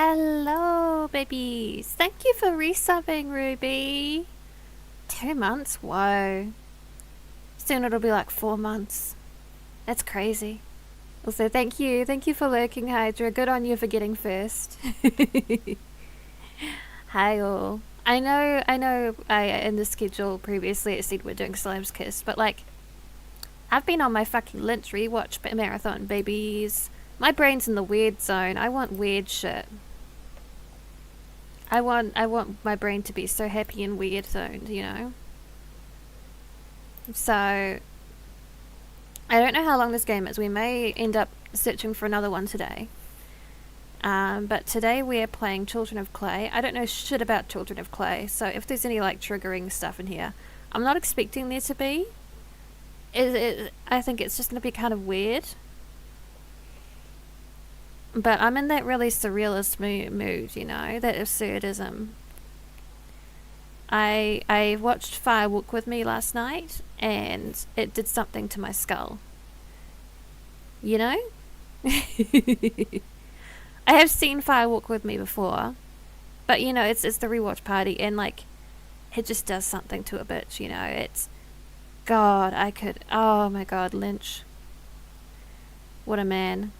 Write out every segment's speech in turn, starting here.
Hello, babies. Thank you for resubbing, Ruby. 2 months? Whoa. Soon it'll be like 4 months. That's crazy. Also, thank you. Thank you for lurking, Hydra. Good on you for getting first. Hi, all. I know, in the schedule previously it said we're doing Slime's Kiss, but like, I've been on my fucking Lynch rewatch marathon, babies. My brain's in the weird zone. I want weird shit. I want my brain to be so happy and weird zoned, you know? So, I don't know how long this game is. We may end up searching for another one today. But today we're playing Children of Clay. I don't know shit about Children of Clay, so if there's any like triggering stuff in here, I'm not expecting there to be. I think it's just going to be kind of weird. But I'm in that really surrealist mood, you know, that absurdism. I watched Fire Walk With Me last night, and it did something to my skull. You know? I have seen Fire Walk With Me before, but you know, it's the rewatch party, and like, it just does something to a bitch, you know. It's, God, oh my God, Lynch. What a man.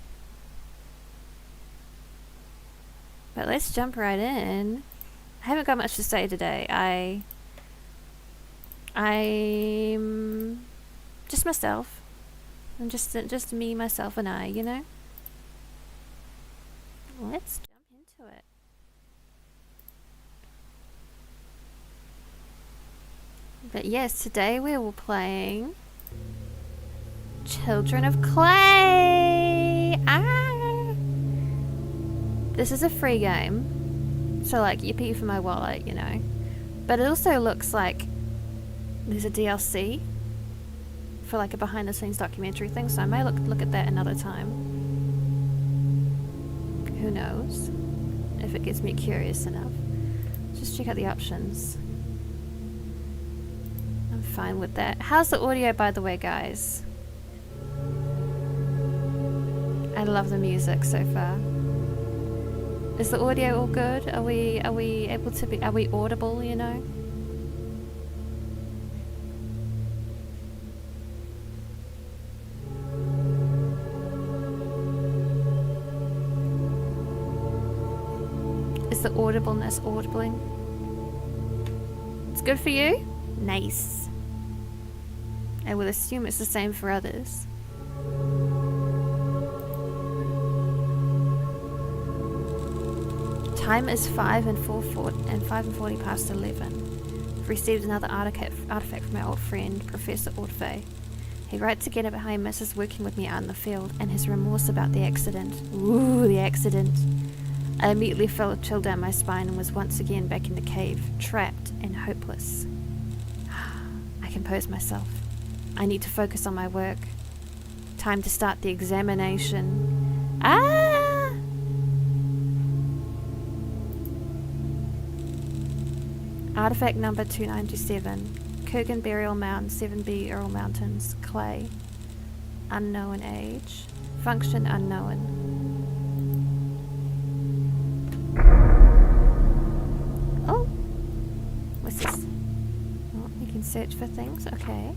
But let's jump right in. I haven't got much to say today. I'm just myself. I'm just me, myself, and I, you know? Let's jump into it. But yes, today we were playing Children of Clay! This is a free game, so like, yippee for my wallet, you know. But it also looks like there's a DLC for like a behind the scenes documentary thing, so I may look at that another time. Who knows? If it gets me curious enough. Just check out the options. I'm fine with that. How's the audio, by the way, guys? I love the music so far. Is the audio all good? Are we able to be, are we audible, you know? Is the audibleness audibling? It's good for you? Nice. I will assume it's the same for others. Time is 5 and 40 past 11. I've received another artifact from my old friend, Professor Ordfay. He writes again about how he misses working with me out in the field, and his remorse about the accident. Ooh, the accident. I immediately felt a chill down my spine and was once again back in the cave, trapped and hopeless. I compose myself. I need to focus on my work. Time to start the examination. Artifact number 297. Kurgan Burial Mound, 7B Earl Mountains, Clay. Unknown age. Function unknown. Oh! What's this? Oh, you can search for things. Okay.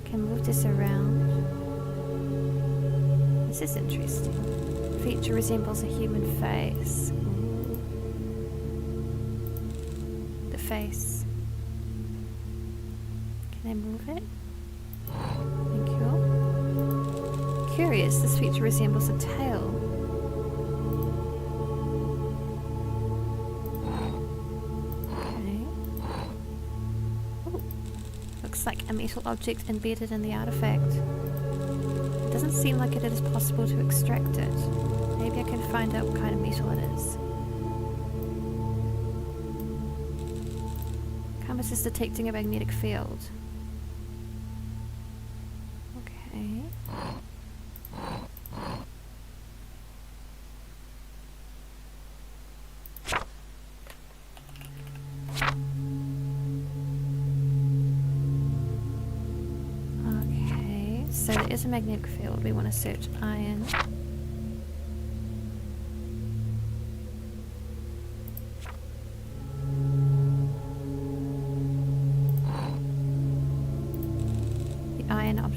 Can move this around. This is interesting. Feature resembles a human face. Face. Can I move it? Thank you. Curious, this feature resembles a tail. Okay. Ooh. Looks like a metal object embedded in the artifact. It doesn't seem like it is possible to extract it. Maybe I can find out what kind of metal it is. Compass is detecting a magnetic field. Okay. Okay, so there is a magnetic field. We want to search iron.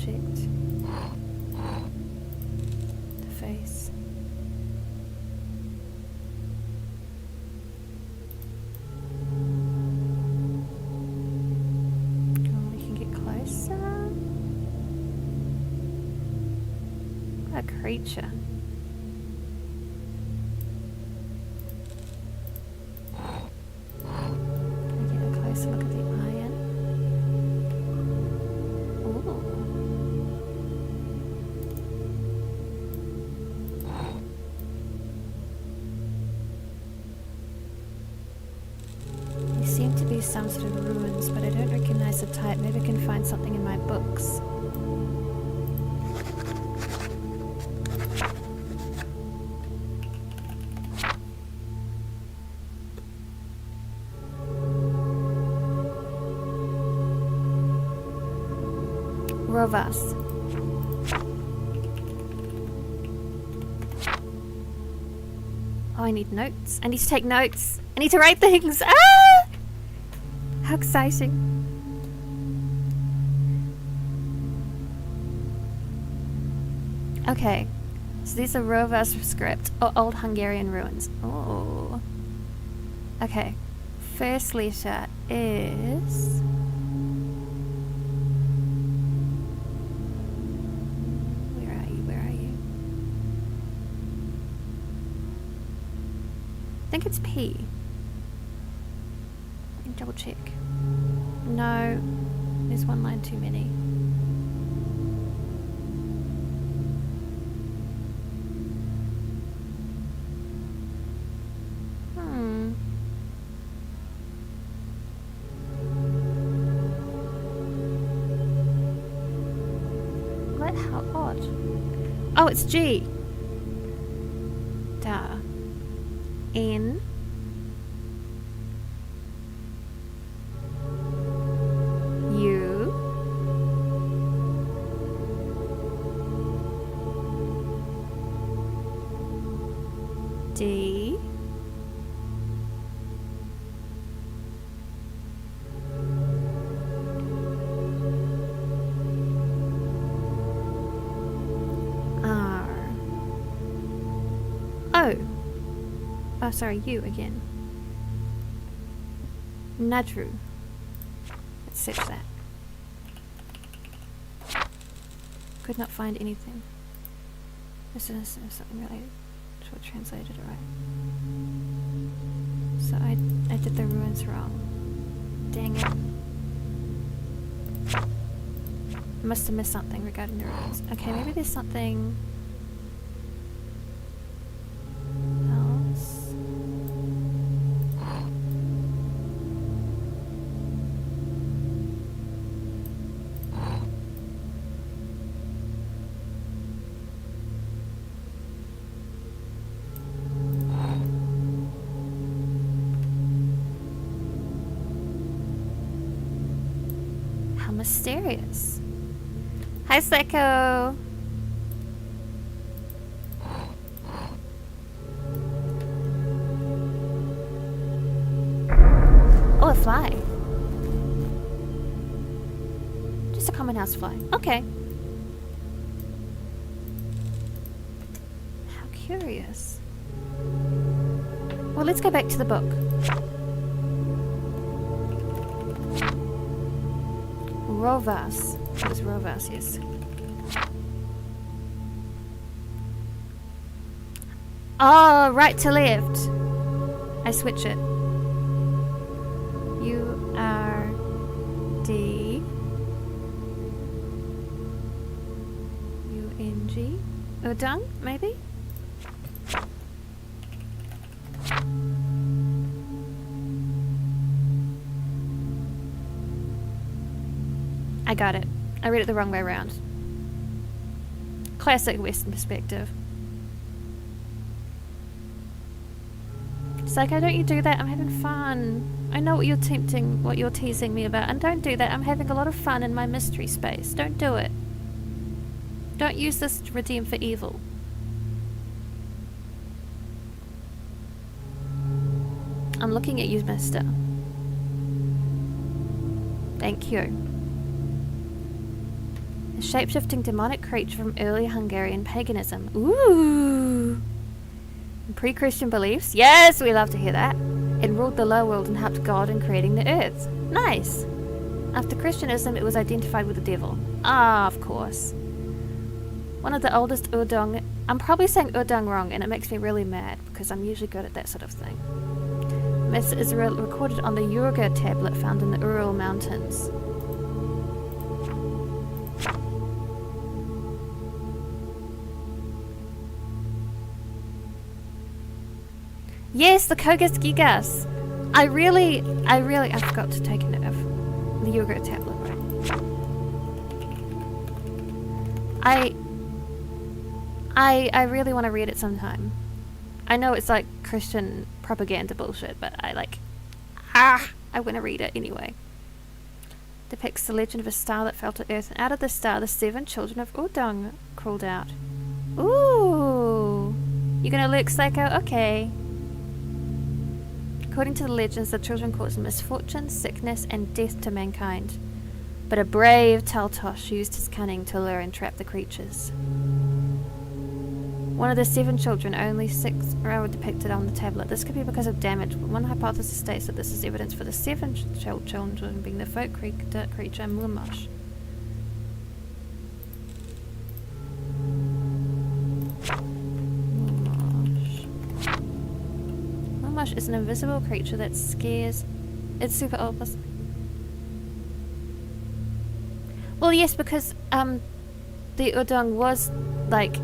checked. The face. Oh, we can get closer. What a creature. Look at the iron. Ooh. These seem to be some sort of ruins, but I don't recognize the type. Maybe I can find something in my books. Rovas. Oh, I need notes. I need to take notes. I need to write things. Ah! How exciting. Okay. So these are Rovas script or Old Hungarian ruins. Oh. Okay. First letter is... I think it's P. Let me double check. No, there's one line too many. What? How odd. Oh, it's G. Duh. N U D R O. Oh, sorry, you again. Nadru. Let's search that. Could not find anything. This is something related to what translated it right. So I did the ruins wrong. Dang it. I must have missed something regarding the ruins. Okay, maybe there's something... mysterious. Hi, Psycho. Oh, a fly. Just a common house fly. Okay. How curious. Well, let's go back to the book. Rovas. It was Rovas, yes. Oh, right to left. I switch it. U-R-D U-N-G. Udang, maybe? I got it. I read it the wrong way around. Classic Western perspective. Psycho, don't you do that? I'm having fun. I know what you're teasing me about, and don't do that. I'm having a lot of fun in my mystery space. Don't do it. Don't use this to redeem for evil. I'm looking at you, mister. Thank you. A shape-shifting demonic creature from early Hungarian paganism. Ooh! Pre-Christian beliefs? Yes, we love to hear that. It ruled the lower world and helped God in creating the earth. Nice! After Christianism, it was identified with the devil. Ah, of course. One of the oldest Udong... I'm probably saying Udong wrong, and it makes me really mad, because I'm usually good at that sort of thing. Myth is recorded on the Yurga tablet found in the Ural Mountains. Yes, the Kogas Gigas! I forgot to take a note of the Yurga tablet, right? I really want to read it sometime. I know it's like Christian propaganda bullshit, but I want to read it anyway. Depicts the legend of a star that fell to earth, and out of the star the 7 children of Udong crawled out. Ooh! You're gonna look psycho? Okay. According to the legends, the children caused misfortune, sickness, and death to mankind. But a brave Taltosh used his cunning to lure and trap the creatures. One of the 7 children, only 6 are depicted on the tablet. This could be because of damage, but one hypothesis states that this is evidence for the 7 children being the folk creature Mumosh. Mumosh is an invisible creature that scares... It's super old. Well, yes, because the Udong was like...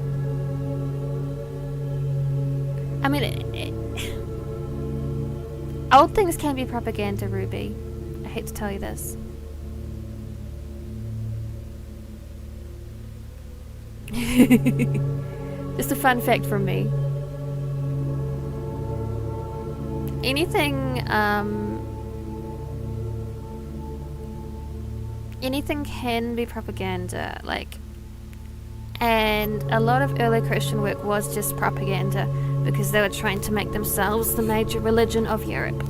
I mean, old things can be propaganda, Ruby. I hate to tell you this. Just a fun fact from me. Anything can be propaganda, like, and a lot of early Christian work was just propaganda because they were trying to make themselves the major religion of Europe.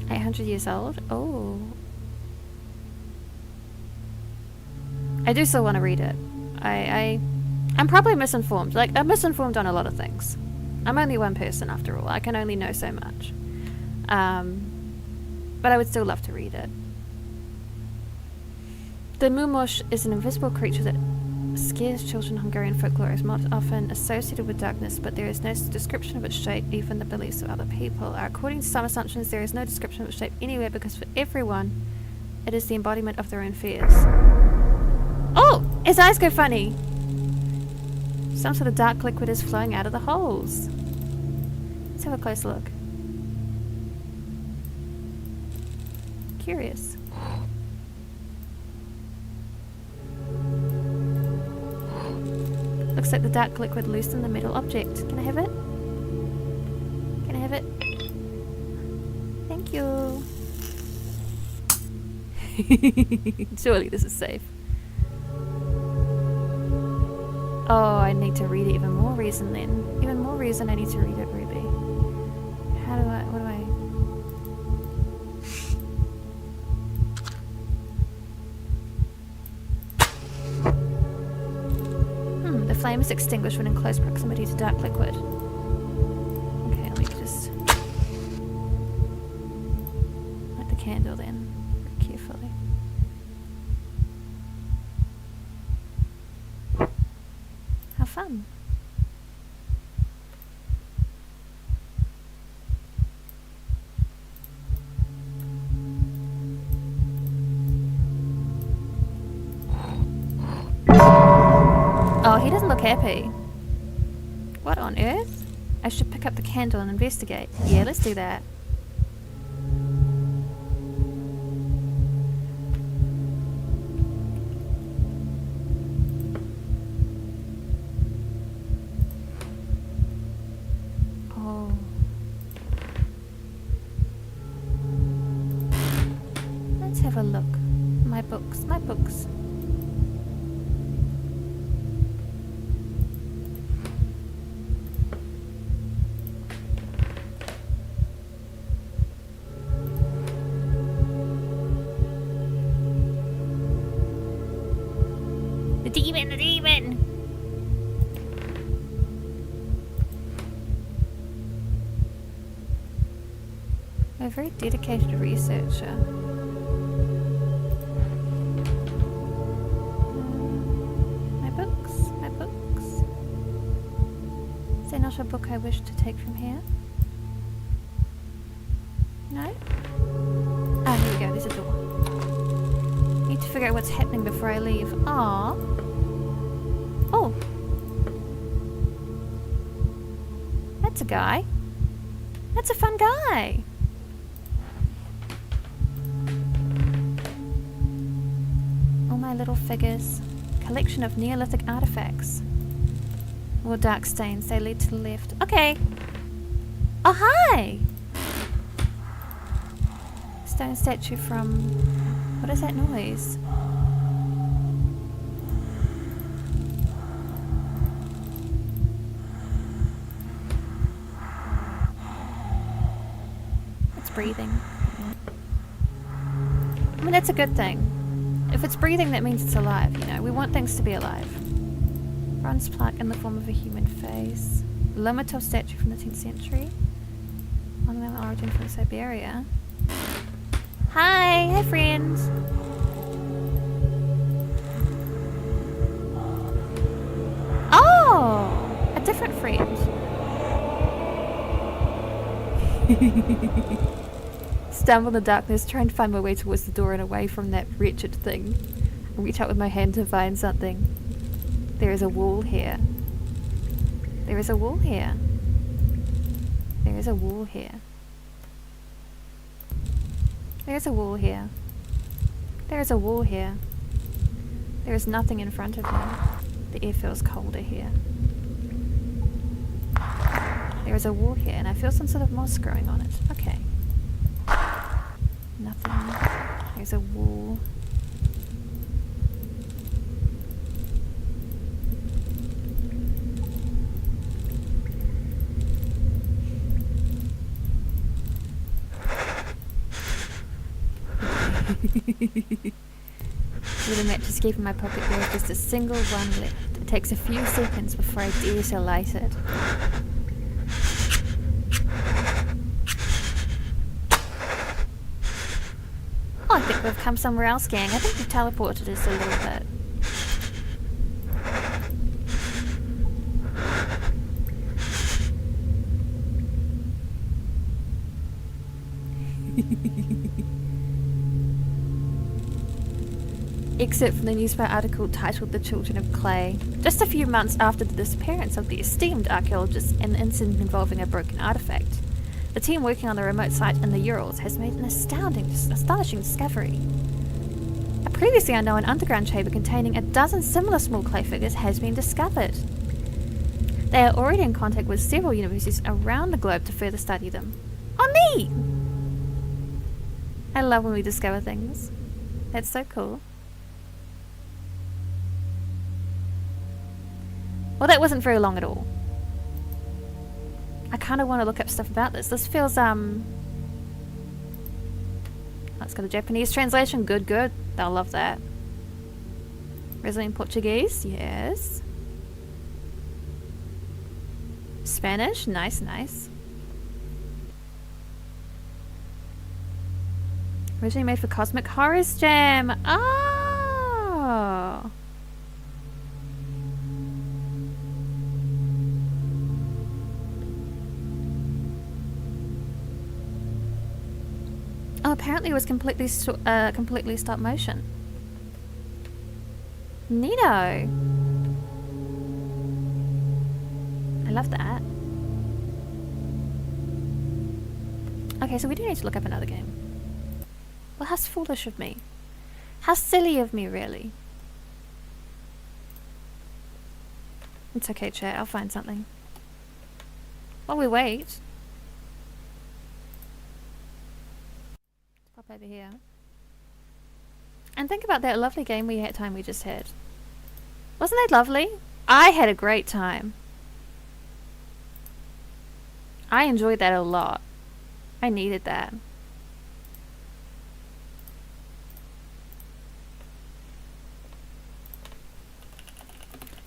800 years old? Oh. I do still want to read it. I'm probably misinformed. Like, I'm misinformed on a lot of things. I'm only one person after all. I can only know so much. But I would still love to read it. The Mumosh is an invisible creature that scares children. Hungarian folklore is most often associated with darkness, but there is no description of its shape. Even the beliefs of other people are, according to some assumptions, there is no description of its shape anywhere because for everyone, it is the embodiment of their own fears. Oh! His eyes go funny! Some sort of dark liquid is flowing out of the holes. Let's have a close look. Curious. Looks like the dark liquid loosened the metal object. Can I have it? Can I have it? Thank you. Surely this is safe. Oh, I need to read it. Even more reason then. Even more reason I need to read it, Ruby. How do I... what do I... The flame is extinguished when in close proximity to dark liquid. Okay, let me just... light the candle then, very carefully. How fun. Oh, he doesn't look happy. What on earth? I should pick up the candle and investigate. Yeah, let's do that. Oh. Let's have a look. My books, my books. a very dedicated researcher. My books, my books. Is there not a book I wish to take from here? No? Ah, here we go, there's a door. Need to figure out what's happening before I leave. Ah. Oh. That's a guy. That's a fun guy. All my little figures. Collection of Neolithic artifacts. More dark stains. They lead to the left. Okay. Oh, hi! Stone statue from... What is that noise? It's breathing. I mean, that's a good thing. If it's breathing, that means it's alive, you know? We want things to be alive. Bronze plaque in the form of a human face. Lomatov statue from the 10th century. Unknown origin from Siberia. Hi! Hi, friends! Oh! A different friend. Stumble in the darkness, trying to find my way towards the door and away from that wretched thing. I reach out with my hand to find something. There is a wall here. There is a wall here. There is a wall here. There's a wall here. There is a wall here. There is nothing in front of me. The air feels colder here. There is a wall here, and I feel some sort of moss growing on it. Okay. Nothing. There's a wall. Little match escape in my pocket. There is just a single one left. It takes a few seconds before I dare to light it. Oh, I think we've come somewhere else, gang. I think we've teleported us a little bit. Excerpt from the newspaper article titled The Children of Clay. Just a few months after the disappearance of the esteemed archaeologist and an incident involving a broken artifact, the team working on the remote site in the Urals has made an astonishing discovery. A previously unknown underground chamber containing a dozen similar small clay figures has been discovered. They are already in contact with several universities around the globe to further study them. Oh, neat! I love when we discover things. That's so cool. Well, that wasn't very long at all. I kind of want to look up stuff about this. This feels, oh, it's got a Japanese translation. Good, good. They'll love that. Brazilian Portuguese. Yes. Spanish. Nice, nice. Originally made for Cosmic Horrors Jam. Oh! Oh, apparently it was completely stop motion. Neato. I love that. Okay, so we do need to look up another game. Well, how foolish of me. How silly of me, really. It's okay, chat. I'll find something. While we wait. Over here. And think about that lovely game we just had. Wasn't that lovely? I had a great time. I enjoyed that a lot. I needed that.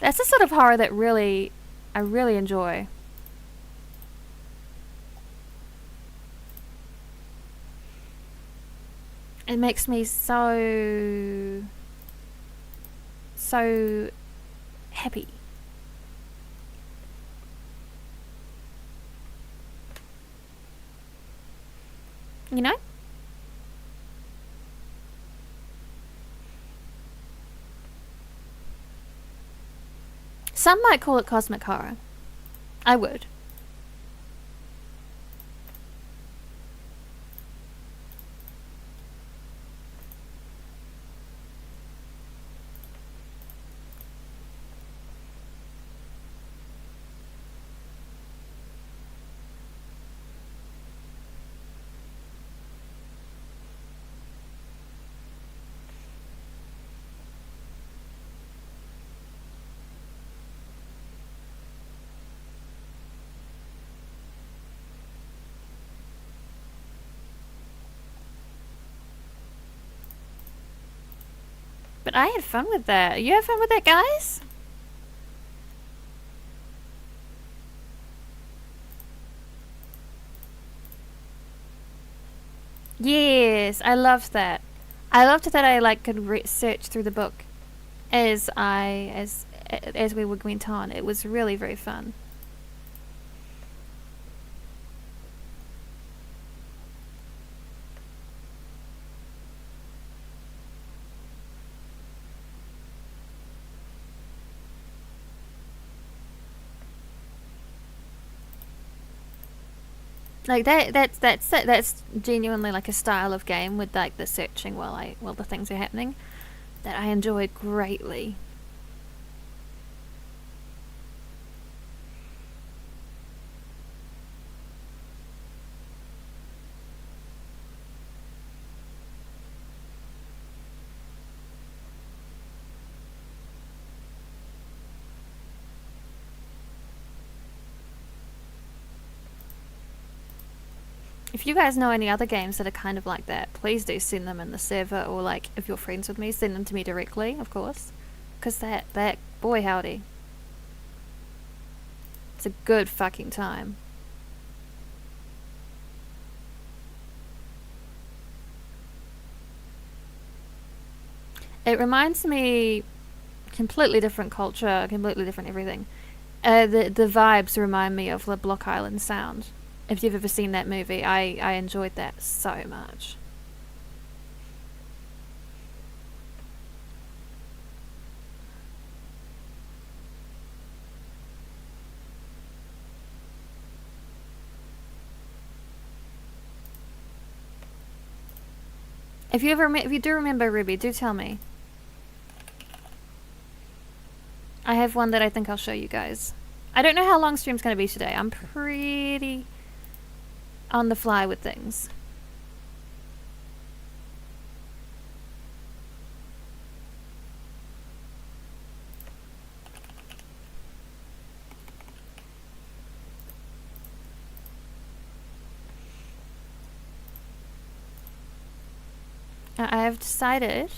That's the sort of horror that I really enjoy. It makes me so happy. You know? Some might call it cosmic horror. I would. But I had fun with that. You had fun with that, guys? Yes, I loved that. I loved that I like could search through the book as we went on. It was really very fun. Like that's genuinely like a style of game with like the searching while the things are happening that I enjoyed greatly. If you guys know any other games that are kind of like that, please do send them in the server, or like if you're friends with me, send them to me directly, of course. Because that boy howdy. It's a good fucking time. It reminds me, completely different culture, completely different everything. The vibes remind me of the Block Island Sound. If you've ever seen that movie, I enjoyed that so much. If you do remember Ruby, do tell me. I have one that I think I'll show you guys. I don't know how long stream's going to be today. I'm pretty on the fly with things. I have decided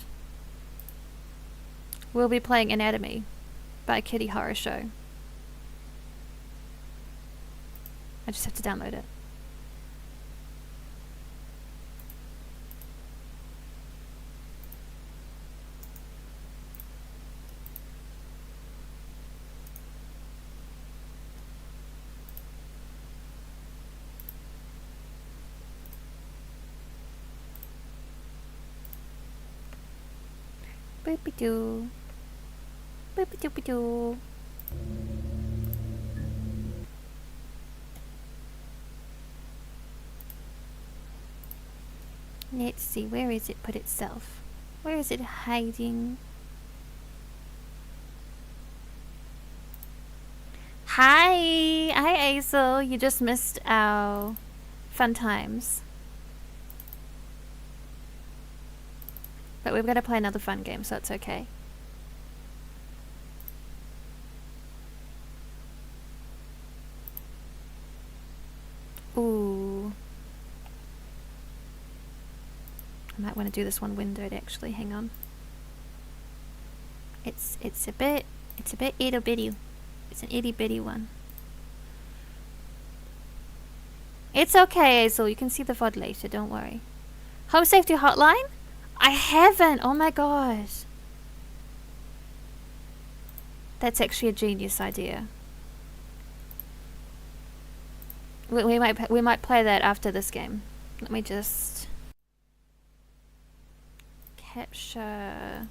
we'll be playing Anatomy by Kitty Horror Show. I just have to download it. Boopy-doo. Boopy-doopy-doo. Let's see, where is it put itself? Where is it hiding? Hi! Hi, Azel. You just missed our fun times. But we've got to play another fun game, so it's okay. Ooh. I might want to do this one windowed actually, hang on. It's a bit itty bitty. It's an itty bitty one. It's okay, Azel, you can see the VOD later, don't worry. Home safety hotline? I haven't. Oh my gosh. That's actually a genius idea. We might play that after this game. Let me just capture.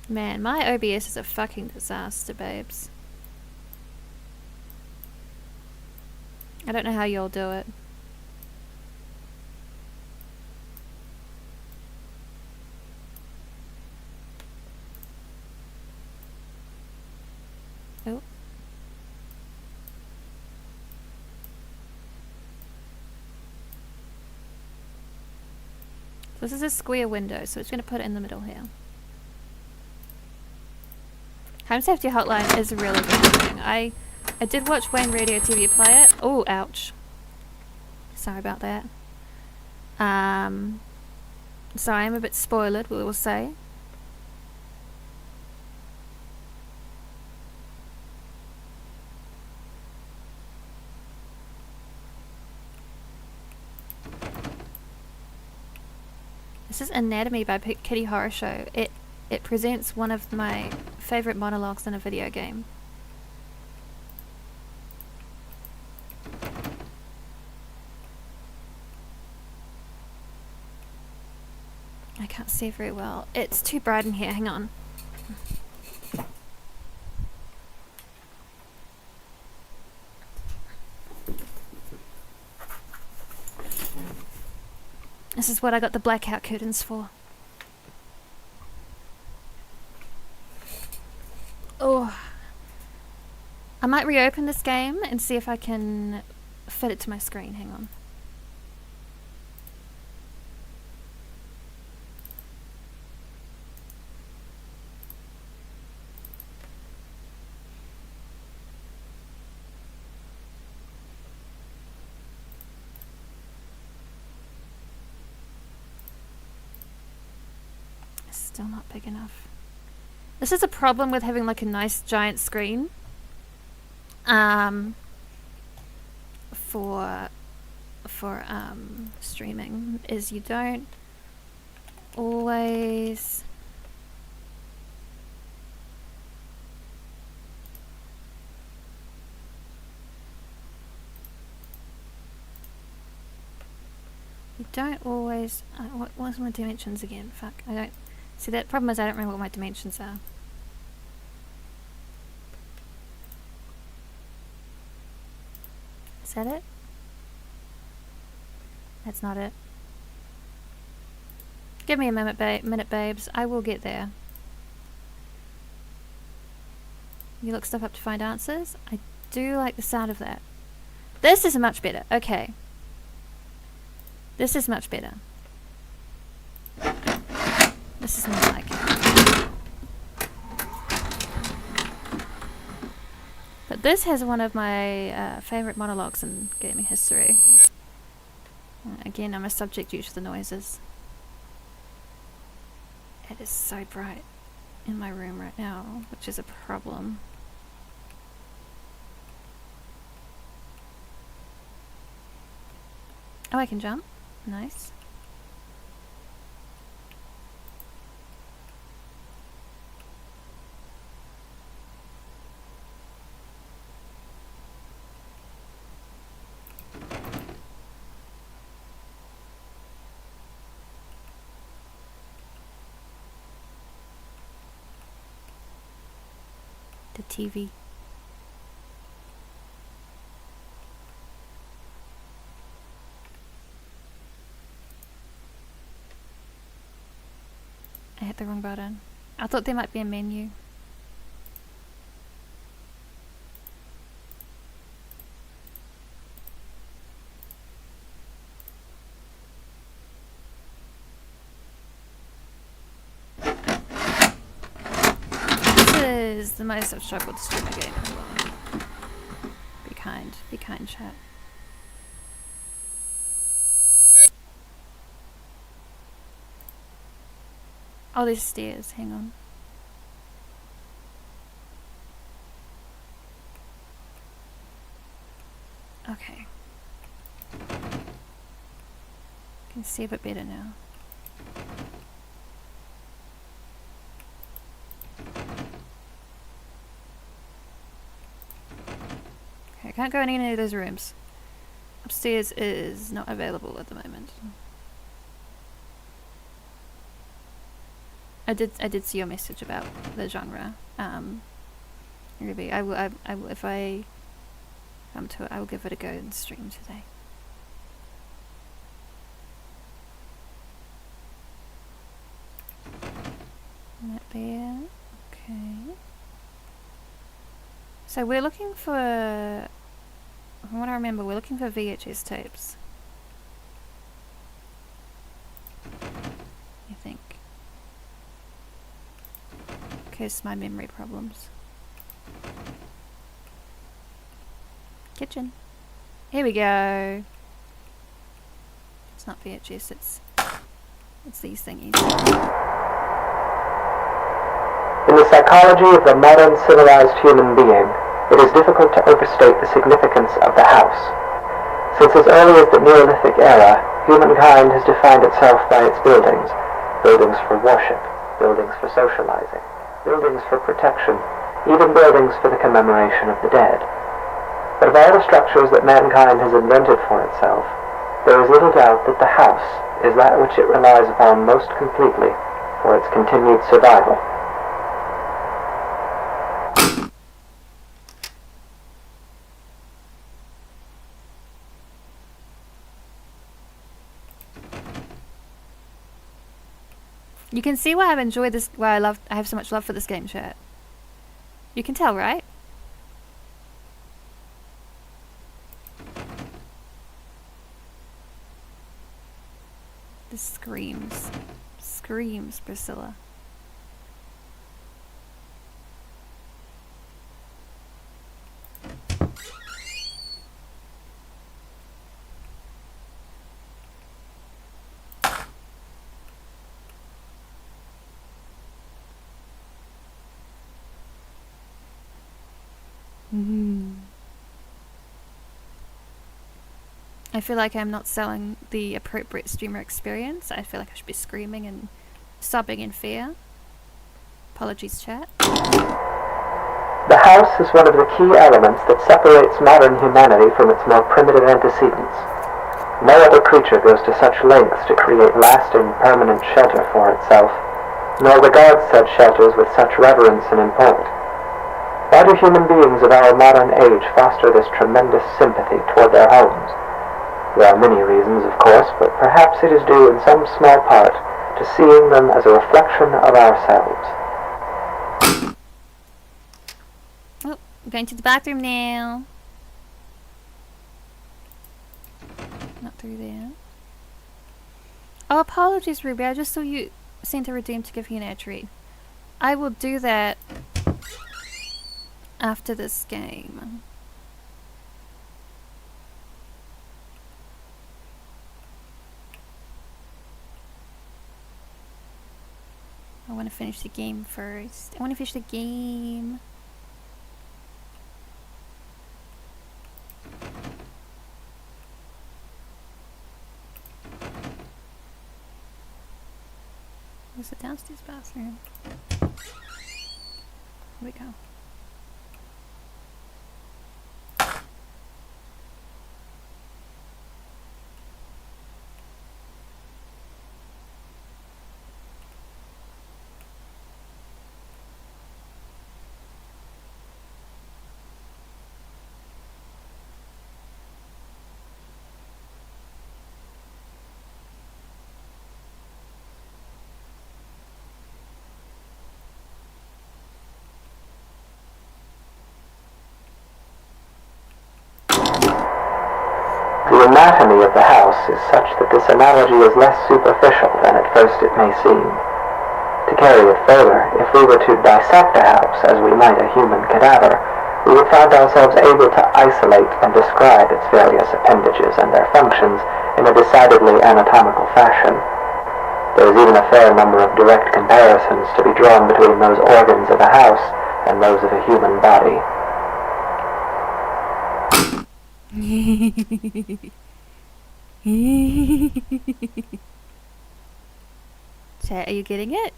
Man, my OBS is a fucking disaster, babes. I don't know how y'all do it. Oh. This is a square window, so it's going to put it in the middle here. Home Safety Hotline is a really good thing. I did watch Wayne Radio TV play it. Oh, ouch. Sorry about that. So I am a bit spoiled, we will say. This is Anatomy by Kitty Horror Show. It presents one of my favorite monologues in a video game. I can't see very well. It's too bright in here, hang on. This is what I got the blackout curtains for. Oh, I might reopen this game and see if I can fit it to my screen. Hang on. It's still not big enough. This is a problem with having like a nice giant screen. For streaming is you don't always what was my dimensions again? Fuck, I don't see. That problem is I don't remember what my dimensions are. Is that it? That's not it. Give me a minute, babes. I will get there. You look stuff up to find answers. I do like the sound of that. This is much better. Okay. This is much better. This is more like it. But this has one of my favorite monologues in gaming history. Again, I'm a subject due to the noises. It is so bright in my room right now, which is a problem. Oh, I can jump. Nice. The TV. I hit the wrong button. I thought there might be a menu. is the most I've struggled to stream a game in a while. Be kind, chat. Oh, there's stairs, hang on. Okay. Can see a bit better now. Okay, I can't go in any of those rooms. Upstairs is not available at the moment. I did see your message about the genre. Ruby, I will if I come to it, I will give it a go and stream today. That there. Okay. So we're looking for, from what I remember, we're looking for VHS tapes. I think. Curse my memory problems. Kitchen. Here we go. It's not VHS, it's these thingies. In the psychology of the modern civilized human being, it is difficult to overstate the significance of the house. Since as early as the Neolithic era, humankind has defined itself by its buildings. Buildings for worship, buildings for socializing, buildings for protection, even buildings for the commemoration of the dead. But of all the structures that mankind has invented for itself, there is little doubt that the house is that which it relies upon most completely for its continued survival. You can see why I've enjoyed this, why I have so much love for this game, chat. You can tell, right? This screams. Screams, Priscilla. I feel like I'm not selling the appropriate streamer experience. I feel like I should be screaming and sobbing in fear. Apologies, chat. The house is one of the key elements that separates modern humanity from its more primitive antecedents. No other creature goes to such lengths to create lasting, permanent shelter for itself, nor regards such shelters with such reverence and import. Why do human beings of our modern age foster this tremendous sympathy toward their homes? There are many reasons, of course, but perhaps it is due in some small part to seeing them as a reflection of ourselves. Oh, I'm going to the bathroom now. Not through there. Oh, apologies, Ruby. I just saw you sent a redeem to give you an ad read. I will do that after this game. I want to finish the game first. I want to finish the game. Where's the downstairs bathroom? Here we go. The anatomy of the house is such that this analogy is less superficial than at first it may seem. To carry it further, if we were to dissect a house as we might a human cadaver, we would find ourselves able to isolate and describe its various appendages and their functions in a decidedly anatomical fashion. There is even a fair number of direct comparisons to be drawn between those organs of a house and those of a human body. Chat, are you getting it?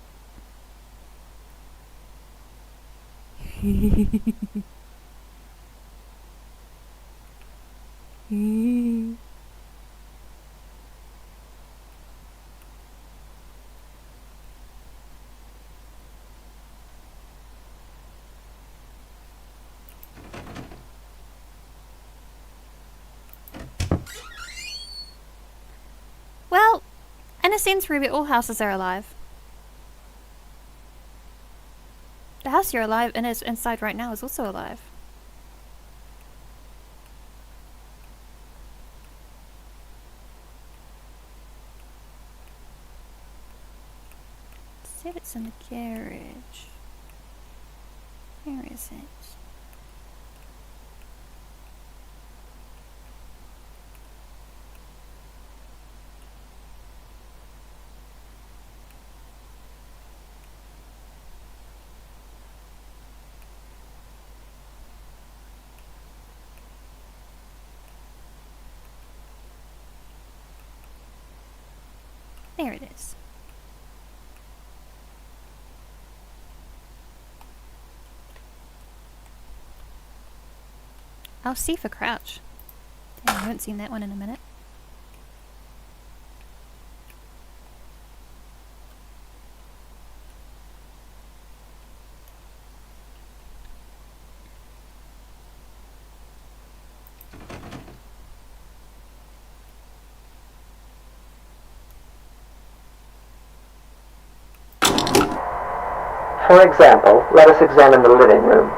Well, in a sense, Ruby, all houses are alive. The house you're alive in is inside right now is also alive. It said it's in the garage. Where is it? There it is. Oh, C for crouch. Damn, I haven't seen that one in a minute. For example, let us examine the living room.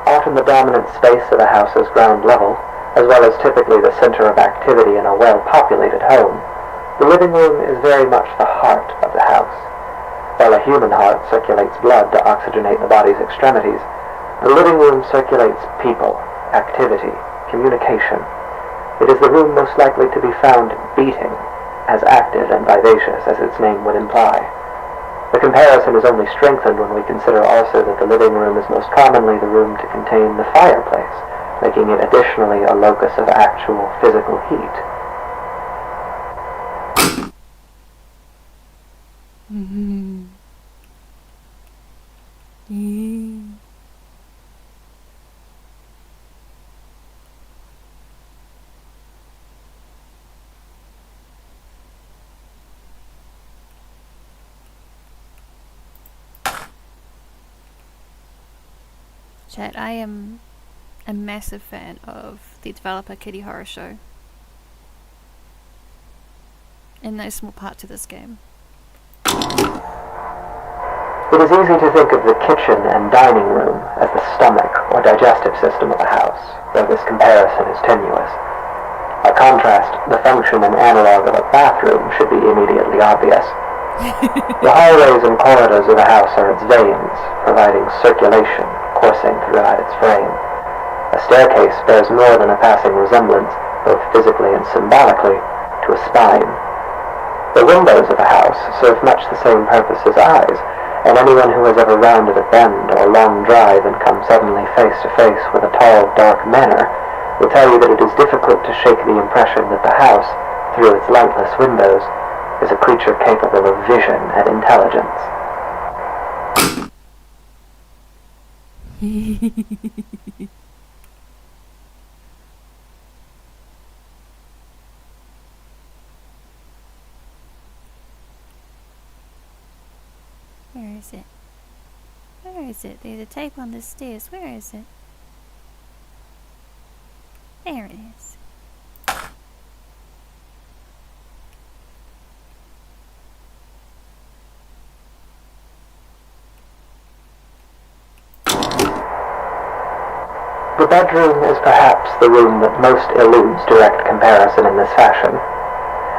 Often the dominant space of a house's ground level, as well as typically the center of activity in a well-populated home, the living room is very much the heart of the house. While a human heart circulates blood to oxygenate the body's extremities, the living room circulates people, activity, communication. It is the room most likely to be found beating, as active and vivacious as its name would imply. The comparison is only strengthened when we consider also that the living room is most commonly the room to contain the fireplace, making it additionally a locus of actual physical heat. Chat, I am a massive fan of the developer Kitty Horror Show. In no small part to this game. It is easy to think of the kitchen and dining room as the stomach or digestive system of a house, though this comparison is tenuous. By contrast, the function and analog of a bathroom should be immediately obvious. The hallways and corridors of a house are its veins, providing circulation coursing throughout its frame. A staircase bears more than a passing resemblance, both physically and symbolically, to a spine. The windows of a house serve much the same purpose as eyes, and anyone who has ever rounded a bend or long drive and come suddenly face to face with a tall, dark manor will tell you that it is difficult to shake the impression that the house, through its lightless windows, is a creature capable of vision and intelligence. Where is it? Where is it? There's a tape on the stairs. Where is it? There it is. The bedroom is perhaps the room that most eludes direct comparison in this fashion.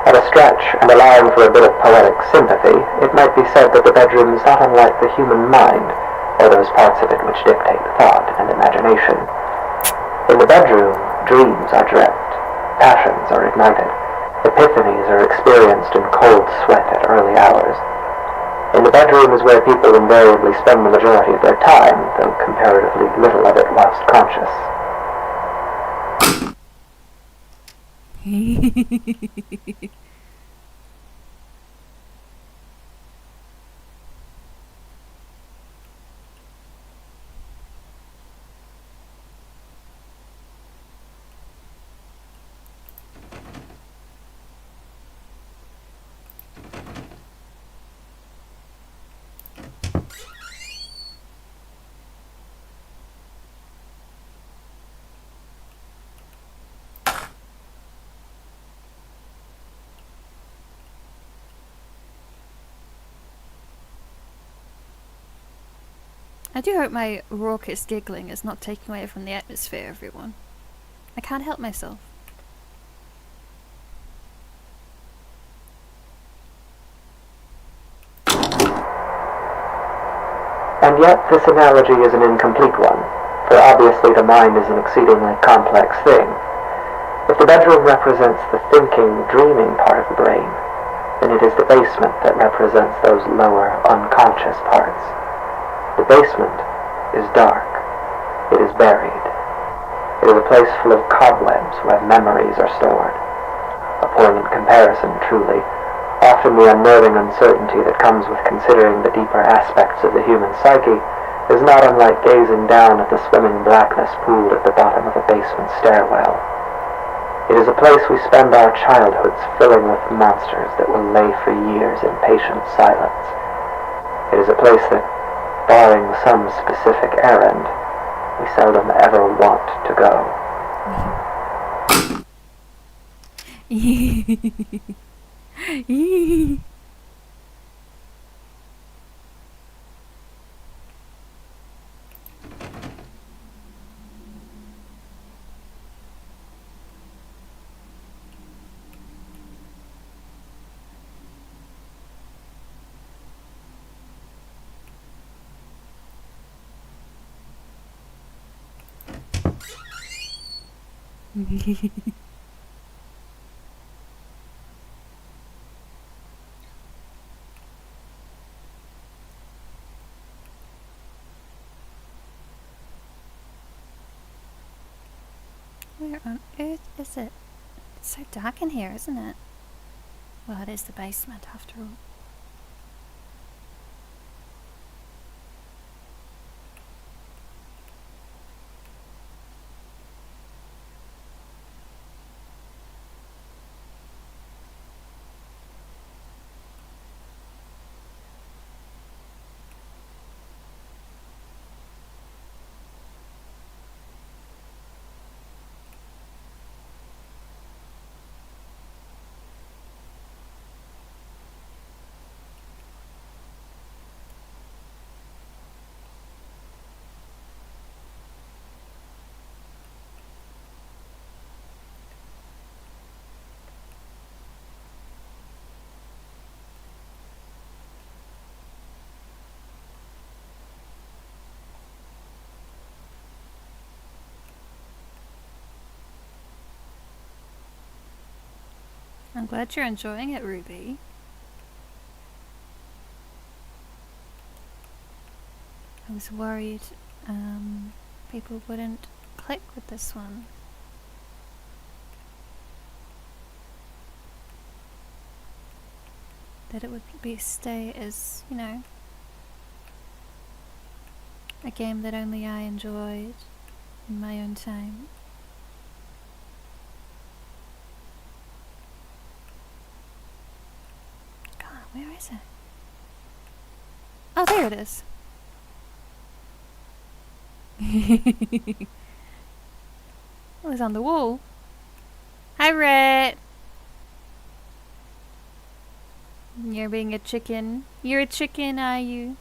At a stretch, and allowing for a bit of poetic sympathy, it might be said that the bedroom is not unlike the human mind, or those parts of it which dictate thought and imagination. In the bedroom, dreams are dreamt, passions are ignited, epiphanies are experienced in cold sweat at early hours. In the bedroom is where people invariably spend the majority of their time, though comparatively little of it whilst conscious. I do hope my raucous giggling is not taking away from the atmosphere, everyone. I can't help myself. And yet this analogy is an incomplete one, for obviously the mind is an exceedingly complex thing. If the bedroom represents the thinking, dreaming part of the brain, then it is the basement that represents those lower, unconscious parts. The basement is dark. It is buried. It is a place full of cobwebs where memories are stored. A poignant comparison, truly. Often the unnerving uncertainty that comes with considering the deeper aspects of the human psyche is not unlike gazing down at the swimming blackness pooled at the bottom of a basement stairwell. It is a place we spend our childhoods filling with monsters that will lay for years in patient silence. It is a place that, barring some specific errand, we seldom ever want to go. Where on earth is it? It's so dark in here, isn't it? Well, it is the basement after all. I'm glad you're enjoying it, Ruby. I was worried people wouldn't click with this one. That it would stay as, you know, a game that only I enjoyed in my own time. God, where is it? Oh, there it is. It was on the wall. Hi, Rhett. You're being a chicken. You're a chicken, are you?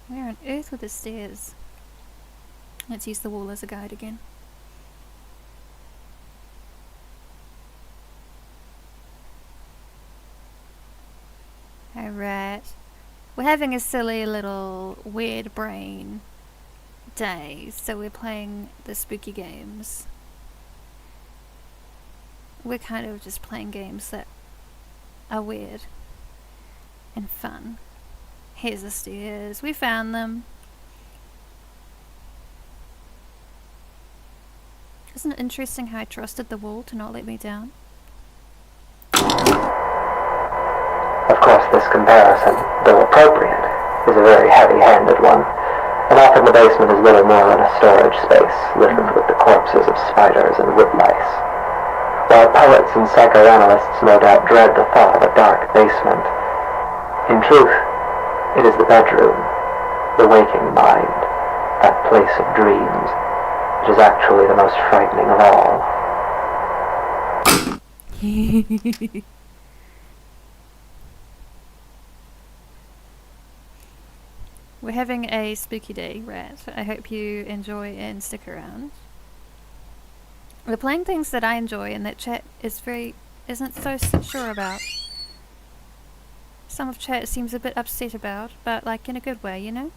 Where on earth were the stairs? Let's use the wall as a guide again. Alright. We're having a silly little weird brain day, so we're playing the spooky games. We're kind of just playing games that are weird and fun. Here's the stairs. We found them. Isn't it interesting how I trusted the wall to not let me down? Of course, this comparison, though appropriate, is a very heavy-handed one, and often the basement is little more than a storage space littered with the corpses of spiders and woodlice. While poets and psychoanalysts no doubt dread the thought of a dark basement, in truth, it is the bedroom, the waking mind, that place of dreams. It is actually the most frightening of all. We're having a spooky day, Rat. I hope you enjoy and stick around. We're playing things that I enjoy and that chat isn't so sure about. Some of chat seems a bit upset about, but like in a good way, you know?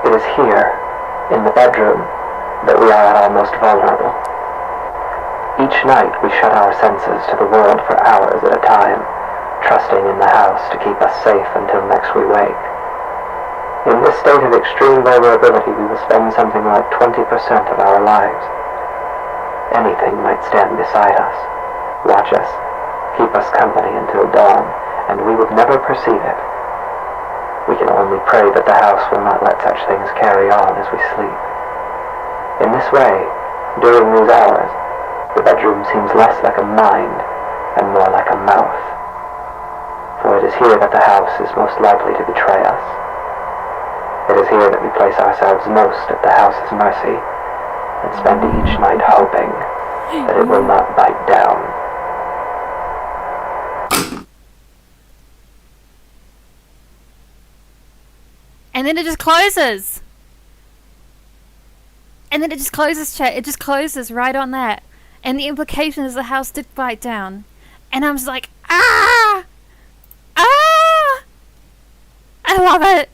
It is here, in the bedroom, that we are at our most vulnerable. Each night we shut our senses to the world for hours at a time, trusting in the house to keep us safe until next we wake. In this state of extreme vulnerability we will spend something like 20% of our lives. Anything might stand beside us, watch us, keep us company until dawn, and we would never perceive it. We can only pray that the house will not let such things carry on as we sleep. In this way, during these hours, the bedroom seems less like a mind and more like a mouth. For it is here that the house is most likely to betray us. It is here that we place ourselves most at the house's mercy and spend each night hoping that it will not bite down. And then it just closes. And then it just closes, chat. It just closes right on that. And the implication is the house did bite down. And I'm just like, ah! Ah! I love it.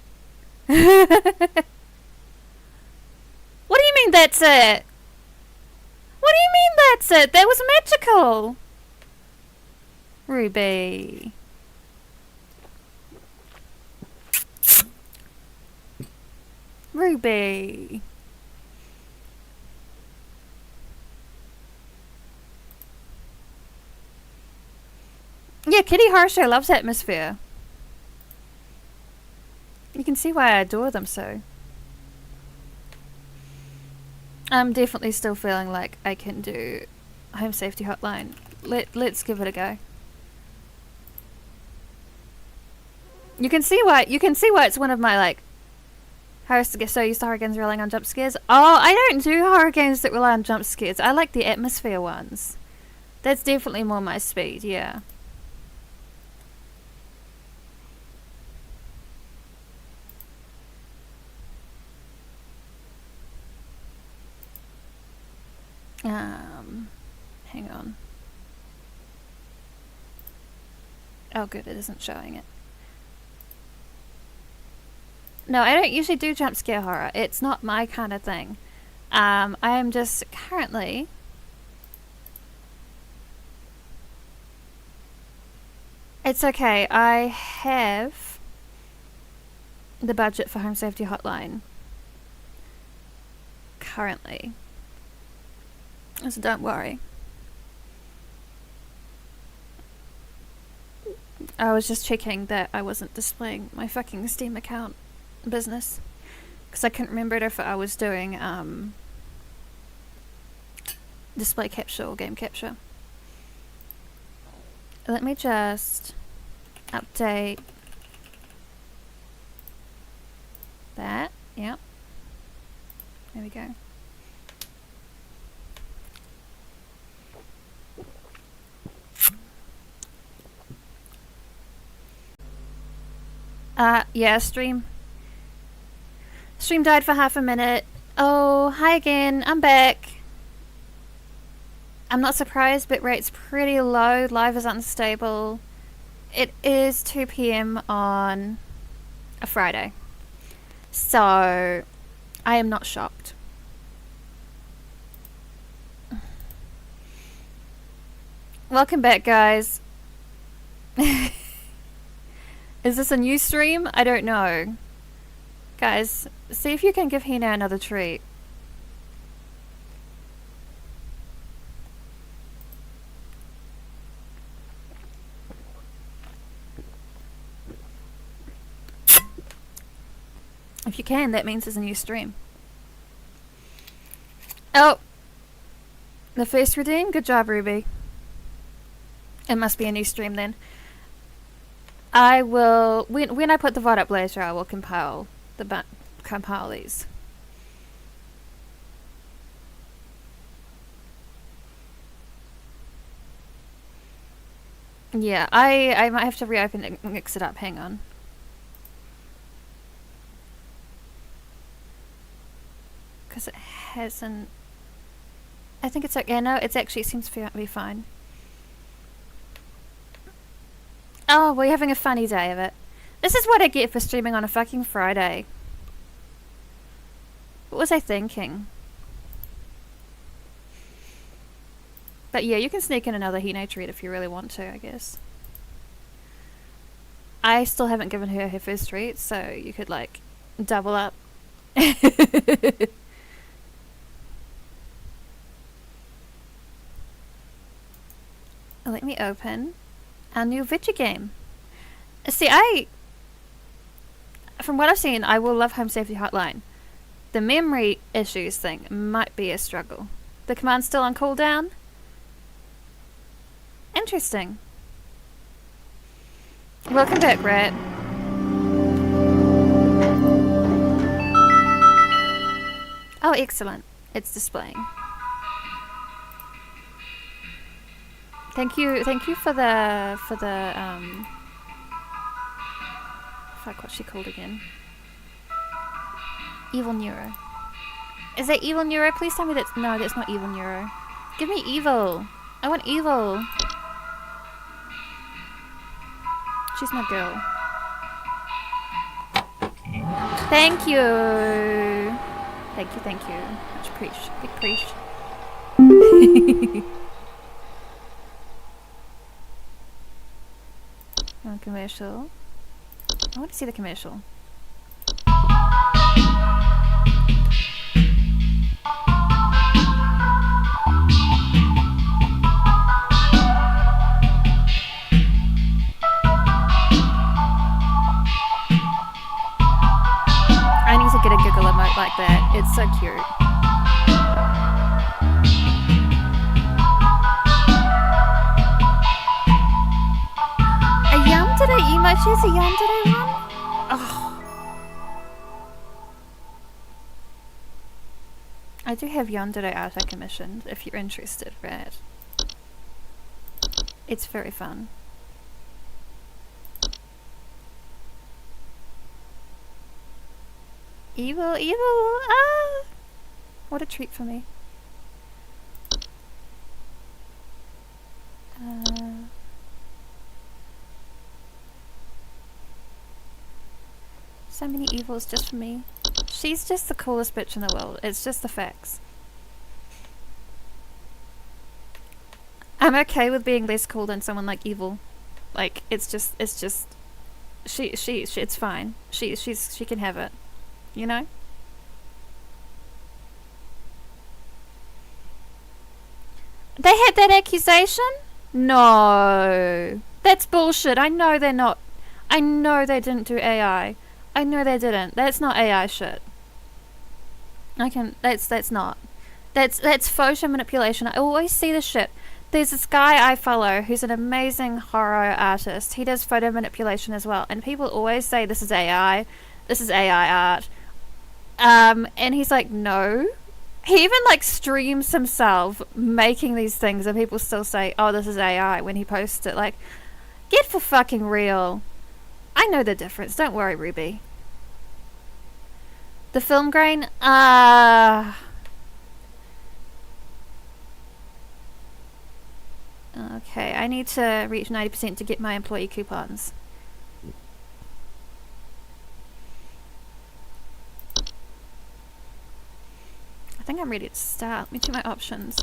What do you mean that's it? What do you mean that's it? That was magical. Ruby. Ruby. Yeah, Kitty Horror Show loves atmosphere. You can see why I adore them so. I'm definitely still feeling like I can do Home Safety Hotline. Let's give it a go. You can see why it's one of my like so used to horror games relying on jump scares. Oh, I don't do horror games that rely on jump scares. I like the atmosphere ones. That's definitely more my speed, yeah. Hang on. Oh good, it isn't showing it. No, I don't usually do jump scare horror. It's not my kind of thing. I am just currently... It's okay, I have the budget for Home Safety Hotline. Currently. So don't worry. I was just checking that I wasn't displaying my fucking Steam account business. Because I couldn't remember if I was doing display capture or game capture. Let me just update that. Yep. There we go. Yeah, stream died for half a minute. Oh, hi again, I'm back. I'm not surprised, bitrate's pretty low, live is unstable. It is 2 PM on a Friday. So, I am not shocked. Welcome back, guys. Is this a new stream? I don't know. Guys, see if you can give Hina another treat. If you can, that means there's a new stream. Oh! The first redeem? Good job, Ruby. It must be a new stream then. I will, when I put the VOD up later, I will compile these. Yeah, I might have to reopen it and mix it up. Hang on. Because it hasn't... I think it's okay. No, it actually seems to be fine. Oh, we're having a funny day of it. This is what I get for streaming on a fucking Friday. What was I thinking? But yeah, you can sneak in another Hino treat if you really want to, I guess. I still haven't given her first treat, so you could, like, double up. Let me open our new Vidya game. See, from what I've seen, I will love Home Safety Hotline. The memory issues thing might be a struggle. The command's still on cooldown? Interesting. Welcome back, Rat. Oh, excellent. It's displaying. Thank you for the fuck, what's she called again? Evil Neuro. Is that Evil Neuro? Please tell me that's... No, that's not Evil Neuro. Give me Evil. I want Evil. She's my girl. Thank you. Thank you. Much appreciated. Big appreciate. Commercial. I want to see the commercial. I need to get a giggle emote like that. It's so cute. Yandere emote? She has a Yandere one? Oh. I do have Yandere art I commissioned, if you're interested, right? It's very fun. Evil, evil! Ah! What a treat for me. So many evils just for me. She's just the coolest bitch in the world. It's just the facts. I'm okay with being less cool than someone like Evil. Like, it's just she it's fine. She can have it. You know? They had that accusation? No. That's bullshit. I know they're not. I know they didn't do AI. I know they didn't. That's not AI shit. That's not. That's photo manipulation. I always see this shit. There's this guy I follow who's an amazing horror artist. He does photo manipulation as well. And people always say this is AI. This is AI art. And he's like, no. He even like streams himself making these things, and people still say, oh, this is AI when he posts it. Like, get for fucking real. I know the difference. Don't worry, Ruby. The film grain, okay, I need to reach 90% to get my employee coupons. I think I'm ready to start. Let me check my options.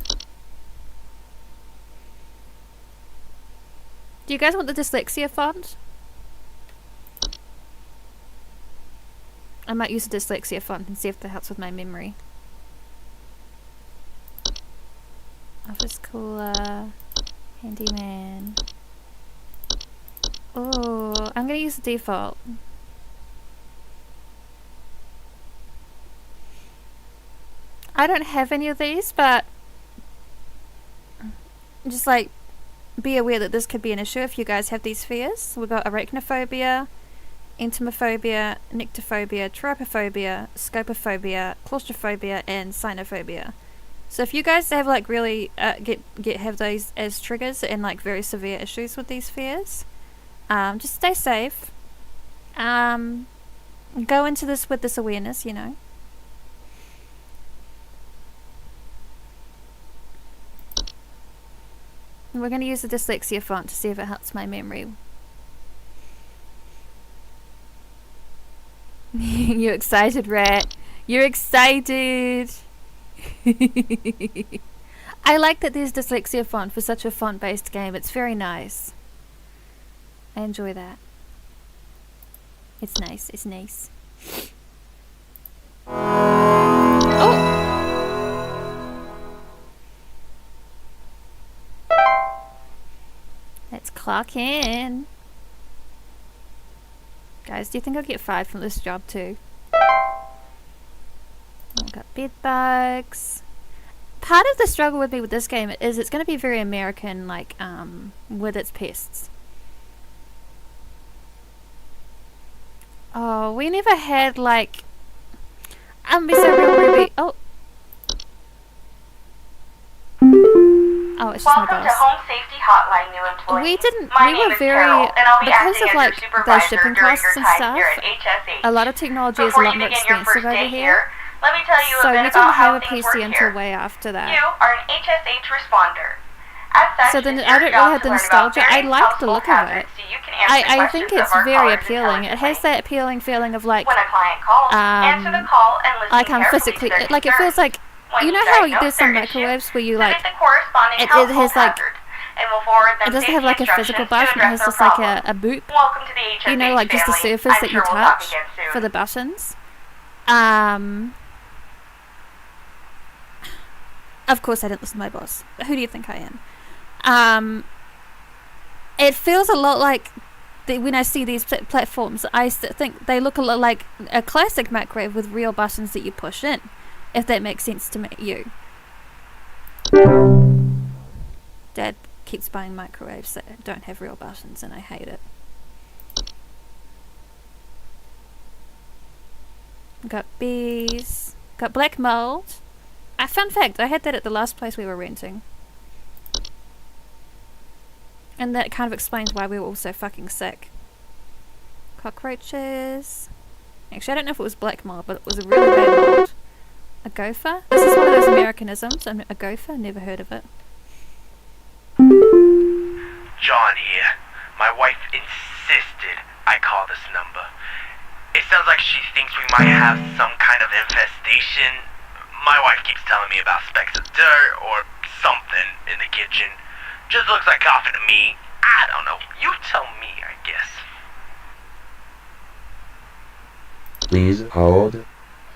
Do you guys want the dyslexia font? I might use a dyslexia font and see if that helps with my memory. Office cooler. Handyman. Oh, I'm gonna use the default. I don't have any of these, but just like be aware that this could be an issue if you guys have these fears. We've got arachnophobia, entomophobia, nyctophobia, trypophobia, scopophobia, claustrophobia, and cynophobia. So if you guys have like really have those as triggers and like very severe issues with these fears, just stay safe. Go into this with this awareness, you know. We're going to use the dyslexia font to see if it helps my memory. You're excited, Rat. You're excited. I like that there's dyslexia font for such a font-based game. It's very nice. I enjoy that. It's nice. It's nice. Oh! Let's clock in. Guys, do you think I'll get fired from this job too? I've got bed bugs. Part of the struggle with me with this game is it's going to be very American, like, with its pests. Oh, we never had, like... I'm so real Ruby. Oh. Oh, it's just Welcome my boss. to Home Safety Hotline, new employee. We didn't, My we name were is very, Carol, and I'll be because acting of as like your the supervisor shipping during costs your and time stuff, here at HSH. a lot of technology is a Before lot you more begin your expensive first over day here. let me tell you So a we bit didn't about have how a things PC work until here. way after that. You are an HSH responder. As such, So then it's I your don't job really have to the learn about nostalgia. I various like the household look of it. hazards so you can answer I questions think of it's our very callers appealing. It has intelligently. that appealing feeling of like, When a client calls, answer the call and listen like I'm carefully physically, to their like it feels concerns. like, When you know you how diagnose there's some their issue, microwaves where you submit like, the corresponding it household has like, hazard, and we'll forward them it doesn't safety have like a physical instructions button, to it address has their just like problem. a boop. Welcome to the HSH You know, like just a family. surface I'm that you sure we'll talk touch again soon. for the buttons. Of course I didn't listen to my boss. Who do you think I am? It feels a lot like when I see these platforms, I think they look a lot like a classic microwave with real buttons that you push in, if that makes sense to you. Dad keeps buying microwaves that don't have real buttons and I hate it. Got bees. Got black mold. Fun fact, I had that at the last place we were renting. And that kind of explains why we were all so fucking sick. Cockroaches. Actually, I don't know if it was black mold, but it was a really bad mold. A gopher? This is one of those Americanisms. A gopher? Never heard of it. John here. My wife insisted I call this number. It sounds like she thinks we might have some kind of infestation. My wife keeps telling me about specks of dirt or something in the kitchen. Just looks like coffee to me. I don't know. You tell me, I guess. Please hold.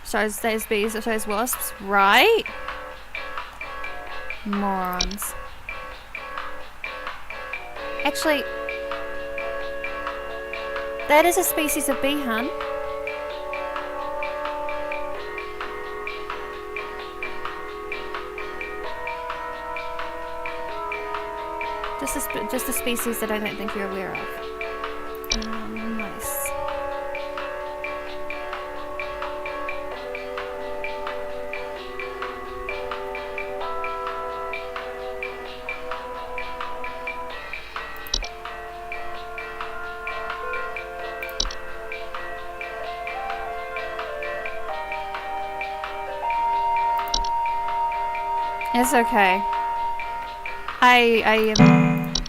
Shows those bees, it shows wasps. Right? Morons. Actually, that is a species of bee, hun. Just a species that I don't think you're aware of. Nice. It's okay. I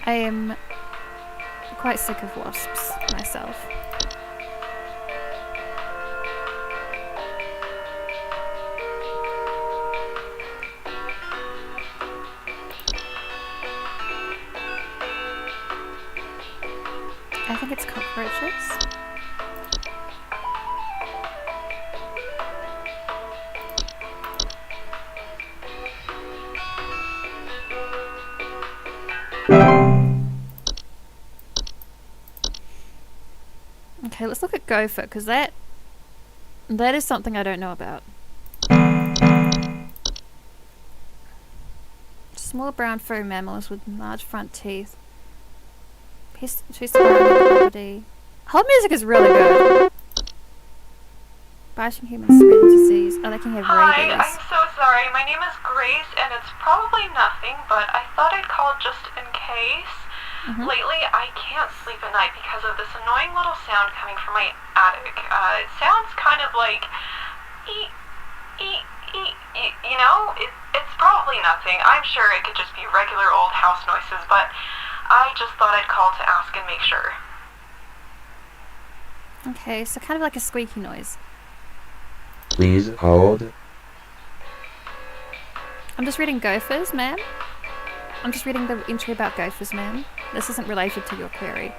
am quite sick of wasps myself. I think it's cockroaches. Okay, let's look at gopher, because that is something I don't know about. Small brown furry mammals with large front teeth. Property. Whole music is really good. Biting humans spreading disease. Oh, they can have Hi, rabies. I'm so sorry. My name is Grace, and it's probably nothing, but I thought I'd call just in case. Lately, I can't sleep at night because of this annoying little sound coming from my attic. It sounds kind of like you know? It's probably nothing. I'm sure it could just be regular old house noises, but I just thought I'd call to ask and make sure. Okay, so kind of like a squeaky noise. Please hold. I'm just reading gophers, ma'am. I'm just reading the entry about gophers, ma'am. This isn't related to your query.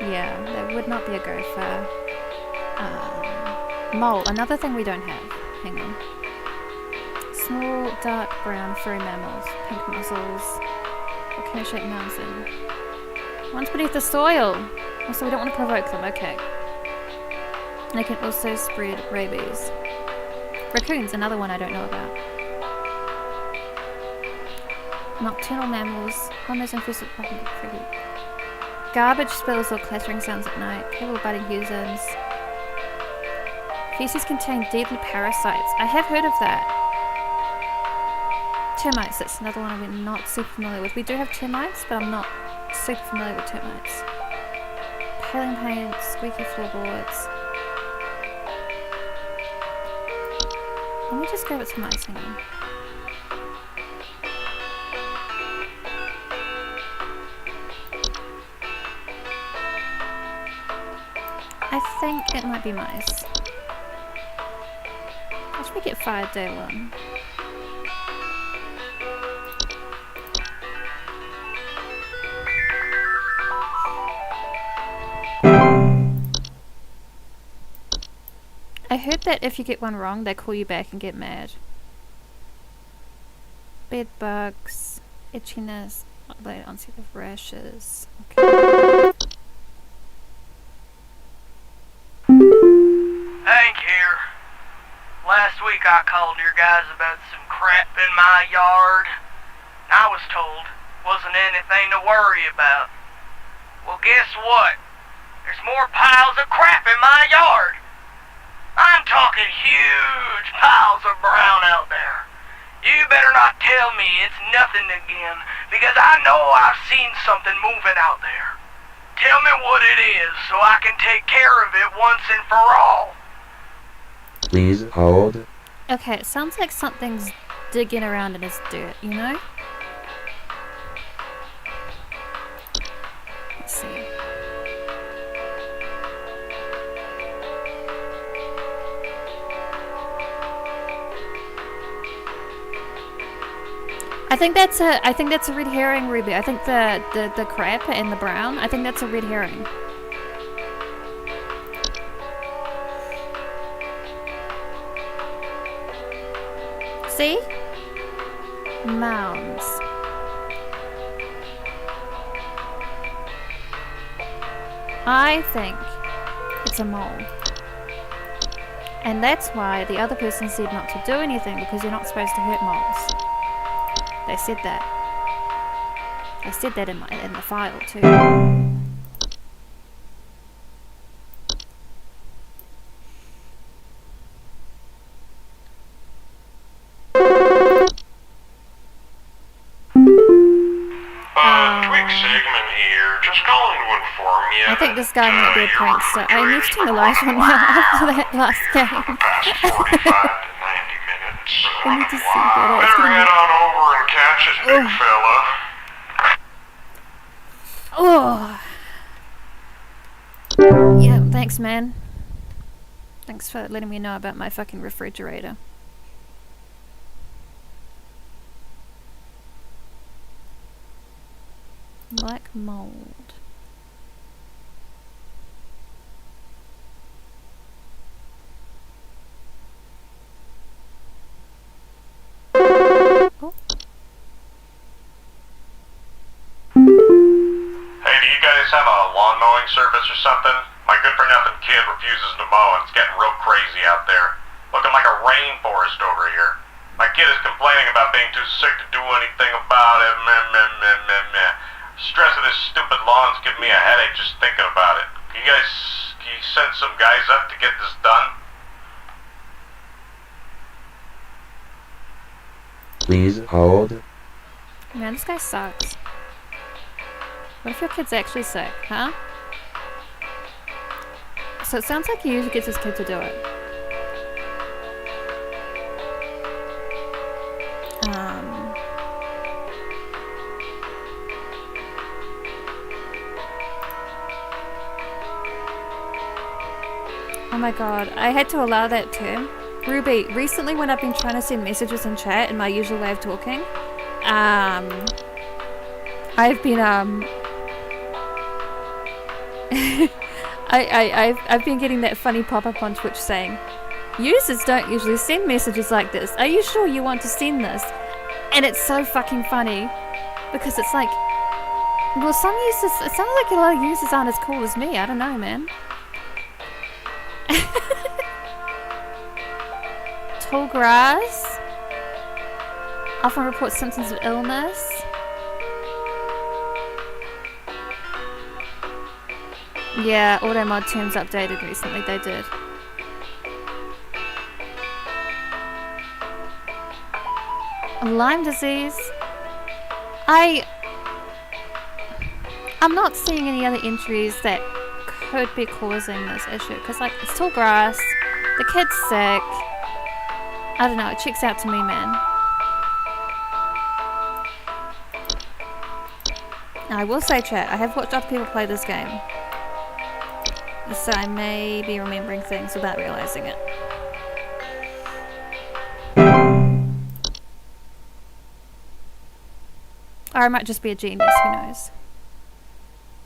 Yeah, that would not be a gopher. Mole, another thing we don't have. Hang on. Small, dark brown furry mammals, pink muzzles, volcano-shaped mountain. One's beneath the soil! Also, we don't want to provoke them, okay. They can also spread rabies. Raccoons, another one I don't know about. Nocturnal mammals, homos infested garbage spills or clattering sounds at night, cable biting users. Feces contain deadly parasites. I have heard of that. Termites, that's another one I'm not super familiar with. We do have termites, but I'm not super familiar with termites. Paling paint, squeaky floorboards. Let me just grab it to my singing. I think it might be mice. How should we get fired day one? I heard that if you get one wrong, they call you back and get mad. Bed bugs, itchiness, late onset of rashes. Okay. Hank here. Last week I called your guys about some crap in my yard. I was told wasn't anything to worry about. Well, guess what? There's more piles of crap in my yard. I'm talking huge piles of brown out there. You better not tell me it's nothing again, because I know I've seen something moving out there. Tell me what it is so I can take care of it once and for all. Please hold. Okay, it sounds like something's digging around in his dirt, you know? Let's see. I think that's a red herring, Ruby. I think the crap and the brown, I think that's a red herring. See? Mounds. I think it's a mole. And that's why the other person said not to do anything, because you're not supposed to hurt moles. They said that. I said that in the file too. Quick segment here. Just calling to inform you. I think this guy might be a prankster. I need to turn the light on now after that last game. Past 45 to 90 minutes. I need to see better. It's Better gonna head be... on over and catch it, big fella. Oh. Yeah, thanks, man. Thanks for letting me know about my fucking refrigerator. Black mold. Oh. Hey, do you guys have a lawn mowing service or something? My good-for-nothing kid refuses to mow and it's getting real crazy out there. Looking like a rainforest over here. My kid is complaining about being too sick to do anything about it. Meh, meh, meh, meh, meh. Stress of this stupid lawn's giving me a headache just thinking about it. Can you send some guys up to get this done? Please hold. Man, this guy sucks. What if your kid's actually sick, huh? So it sounds like he usually gets his kid to do it. Oh my god, I had to allow that term. Ruby, recently when I've been trying to send messages in chat in my usual way of talking, I've been I've been getting that funny pop-up on Twitch saying, users don't usually send messages like this. Are you sure you want to send this? And it's so fucking funny because it's like, well, some users, it sounds like a lot of users aren't as cool as me. I don't know, man. Tall grass often reports symptoms of illness. Yeah, auto-mod terms updated recently, they did. Lyme disease. I'm not seeing any other entries that could be causing this issue, because like, it's tall grass, the kid's sick. I don't know, it checks out to me, man. Now, I will say, chat, I have watched other people play this game, so I may be remembering things without realizing it. Or I might just be a genius, who knows.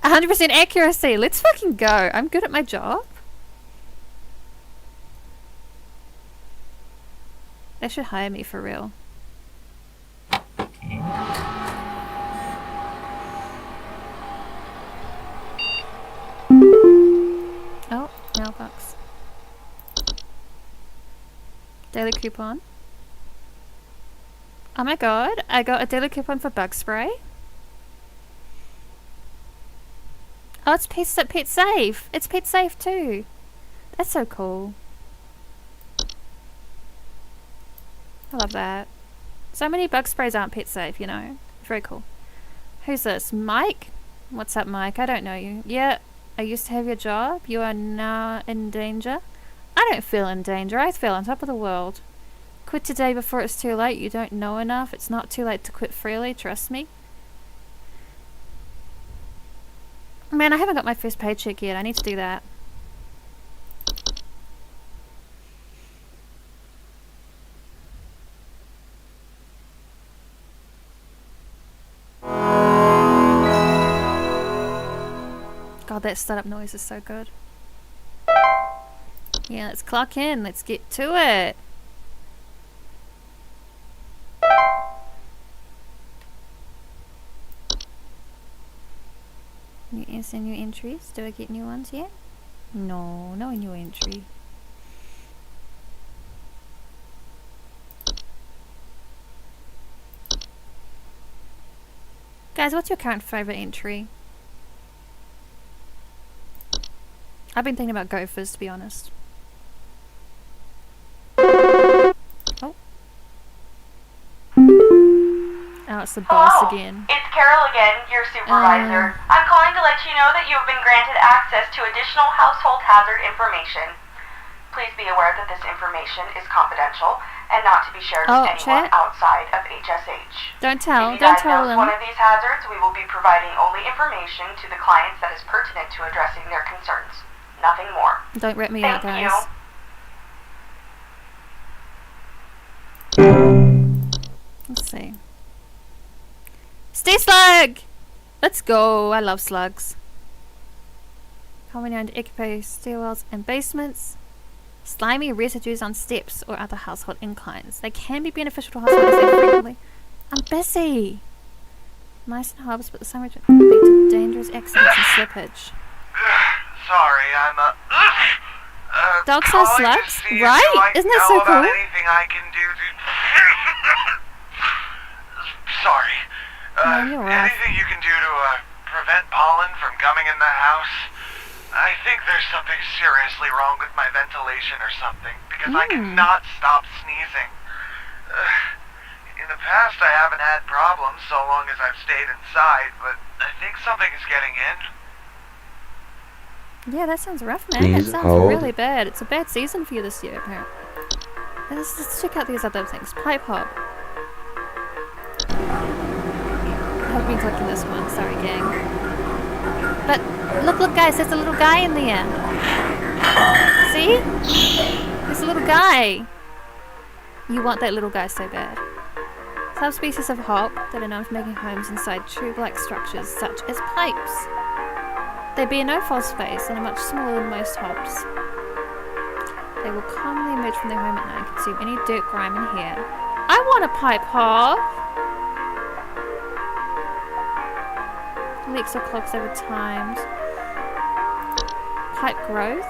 100% accuracy, let's fucking go. I'm good at my job. They should hire me for real. Oh, mailbox. Daily coupon. Oh my god, I got a daily coupon for bug spray. Oh, it's Pet Safe. It's Pet Safe too. That's so cool. I love that. So many bug sprays aren't Pet Safe, you know. Very cool. Who's this? Mike? What's up, Mike? I don't know you. Yeah, I used to have your job. You are now in danger. I don't feel in danger. I feel on top of the world. Quit today before it's too late. You don't know enough. It's not too late to quit freely. Trust me. Man, I haven't got my first paycheck yet. I need to do that. God, that startup noise is so good. Yeah, let's clock in. Let's get to it. New entries. Do I get new ones yet? No, no new entry. Guys, what's your current favorite entry? I've been thinking about Gophers, to be honest. Oh. Oh, it's the boss Hello. again. It's Carol again, your supervisor. I'm calling to let you know that you have been granted access to additional household hazard information. Please be aware that this information is confidential and not to be shared Oh, with anyone chat. outside of HSH. Don't tell. If you Don't tell diagnose one them. of these hazards, we will be providing only information to the clients that is pertinent to addressing their concerns. Nothing more. Don't rip me Thank out, you. guys. Let's see. Stay slug! Let's go. I love slugs. Commonly owned equipe stairwells and basements. Slimy residues on steps or other household inclines. They can be beneficial to households if frequently. I'm busy. Nice and hobs, but the same region can lead to dangerous accidents and slippage. Sorry, I'm Dogs are calling to slugs? see if Right? you'd like to Isn't that know so about cool? anything I can do to... Sorry. No, you're right. Anything you can do to prevent pollen from coming in the house? I think there's something seriously wrong with my ventilation or something, because I cannot stop sneezing. In the past, I haven't had problems so long as I've stayed inside, but I think something is getting in. Yeah, that sounds rough, man. That Please sounds hold. really bad. It's a bad season for you this year, apparently. Let's check out these other things. Pipe hop. I haven't been clicking this one. Sorry, gang. But look, guys. There's a little guy in there. See? There's a little guy. You want that little guy so bad. Subspecies of hop that are known for making homes inside tube-like structures such as pipes. They bear no false face and are much smaller than most hops. They will commonly emerge from their home at night and consume any dirt, grime, and hair. I want a pipe hop! Leaks or clogs over time. Pipe growth.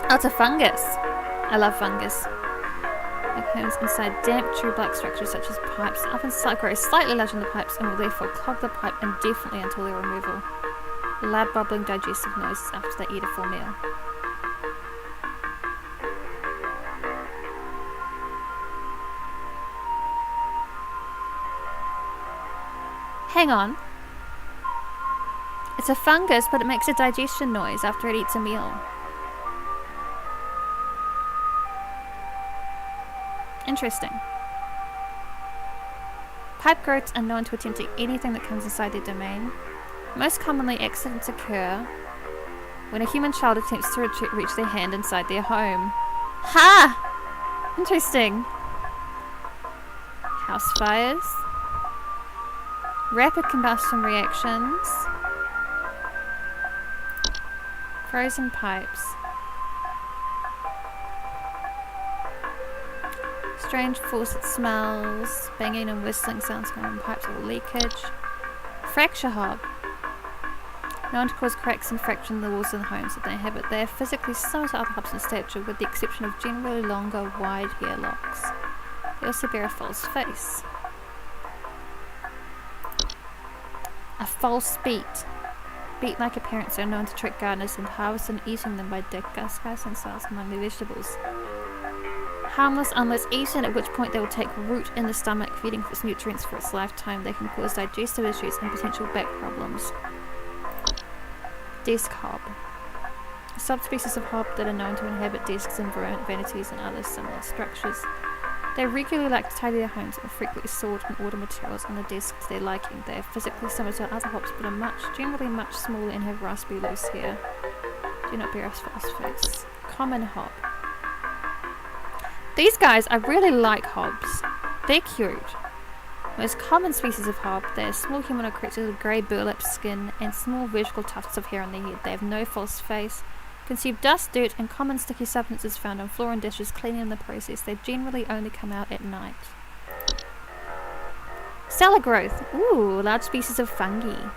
Oh, it's a fungus. I love fungus. It comes inside damp tube-like structures such as pipes. Often grow slightly larger than the pipes and will therefore clog the pipe indefinitely until their removal. Loud bubbling digestive noises after they eat a full meal. Hang on. It's a fungus, but it makes a digestion noise after it eats a meal. Interesting. Pipe growths are known to attempt to eat anything that comes inside their domain. Most commonly, accidents occur when a human child attempts to reach their hand inside their home. Ha! Interesting. House fires. Rapid combustion reactions. Frozen pipes. Strange faucet smells. Banging and whistling sounds coming from pipes or leakage. Fracture hob. Known to cause cracks and fracture in the walls of the homes that they inhabit. They are physically similar to other hobs in stature, with the exception of generally longer, wide hair locks. They also bear a false face. A false beet. Beet-like appearance are known to trick gardeners into harvesting and eating them by disguising themselves among their vegetables. Harmless unless eaten, at which point they will take root in the stomach, feeding its nutrients for its lifetime. They can cause digestive issues and potential back problems. Desk hob. A subspecies of hob that are known to inhabit desks and vanities and other similar structures. They regularly like to tidy their homes and frequently sort and order materials on the desks to their liking. They are physically similar to other hops but are generally much smaller and have raspy loose hair. Do not bear a false face. Common hob. These guys, I really like hobs. They're cute. Most common species of hob, they are small humanoid creatures with grey burlap skin and small vertical tufts of hair on their head. They have no false face, consume dust, dirt, and common sticky substances found on floor and dishes, cleaning in the process. They generally only come out at night. Cellar growth. Ooh, large species of fungi.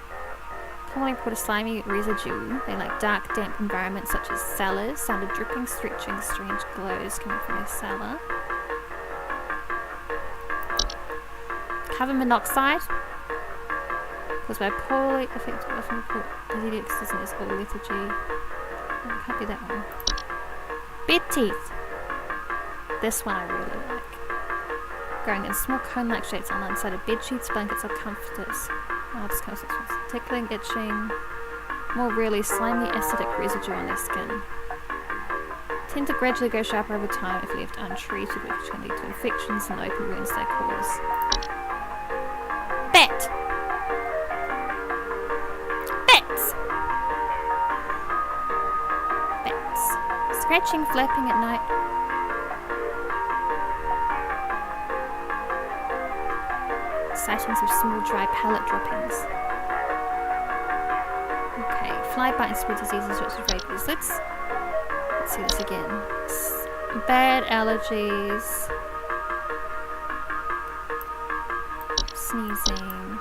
Commonly report a slimy residue. They like dark, damp environments such as cellars. Sound of dripping, stretching, strange glows coming from a cellar. Carbon monoxide. Caused by poorly effective, often report disease existence or lethargy. It can't be that one. Bed teeth. This one I really like. Growing in small cone-like shapes on the inside of bed sheets, blankets, or comforters. Oh, this kind of tickling, itching. More rarely, slimy acidic residue on their skin. Tend to gradually go sharper over time if left untreated, which can lead to infections and open wounds they cause. Bat! Bats! Bats. Scratching, flapping at night. Sightings of small dry pellet droppings. Okay, fly bite and spread diseases such as rabies. Let's see this again. Bad allergies. Sneezing.